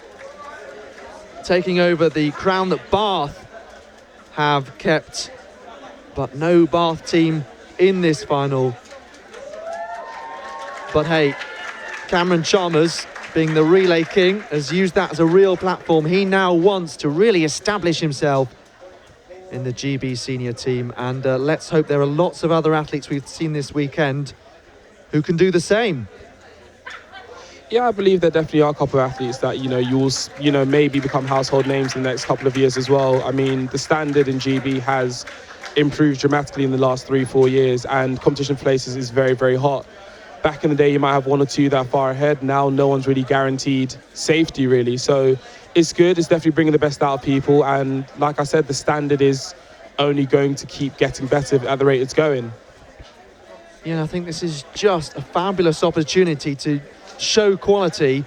taking over the crown that Bath have kept, but no Bath team in this final. But hey, Cameron Chalmers, being the relay king, has used that as a real platform. He now wants to really establish himself in the GB senior team, and let's hope there are lots of other athletes we've seen this weekend who can do the same. Yeah, I believe there definitely are a couple of athletes that, you'll, maybe become household names in the next couple of years as well. I mean, the standard in GB has improved dramatically in the last 3-4 years, and competition places is very, very hot. Back in the day, you might have one or two that are far ahead. Now, no one's really guaranteed safety, really. So it's good. It's definitely bringing the best out of people. And like I said, the standard is only going to keep getting better at the rate it's going. Yeah, I think this is just a fabulous opportunity to show quality.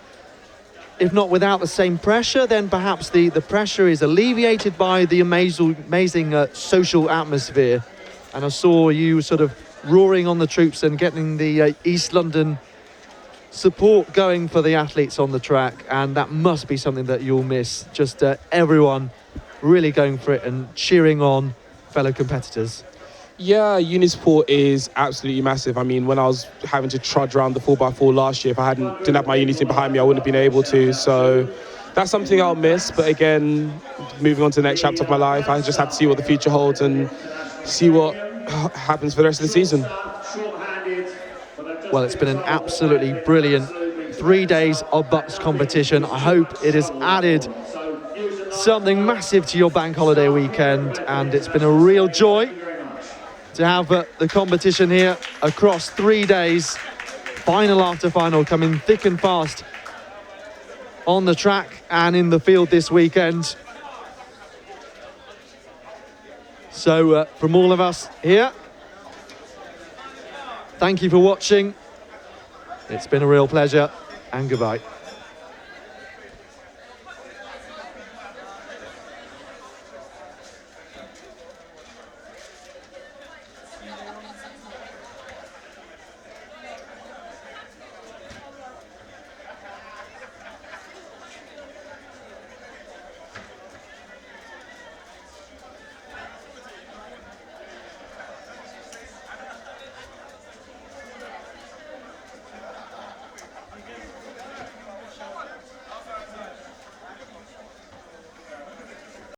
If not without the same pressure, then perhaps the pressure is alleviated by the amazing social atmosphere. And I saw you sort of roaring on the troops and getting the East London support going for the athletes on the track, and that must be something that you'll miss. Just everyone really going for it and cheering on fellow competitors. Yeah, uni support is absolutely massive. I mean, when I was having to trudge around the 4x4 last year, if I didn't have my uni team behind me, I wouldn't have been able to. So that's something I'll miss. But again, moving on to the next chapter of my life, I just have to see what the future holds and see what happens for the rest of the season. Well, it's been an absolutely brilliant 3 days of BUCS competition. I hope it has added something massive to your bank holiday weekend, and it's been a real joy to have the competition here across 3 days, final after final, coming thick and fast on the track and in the field this weekend. So from all of us here, thank you for watching. It's been a real pleasure, and goodbye.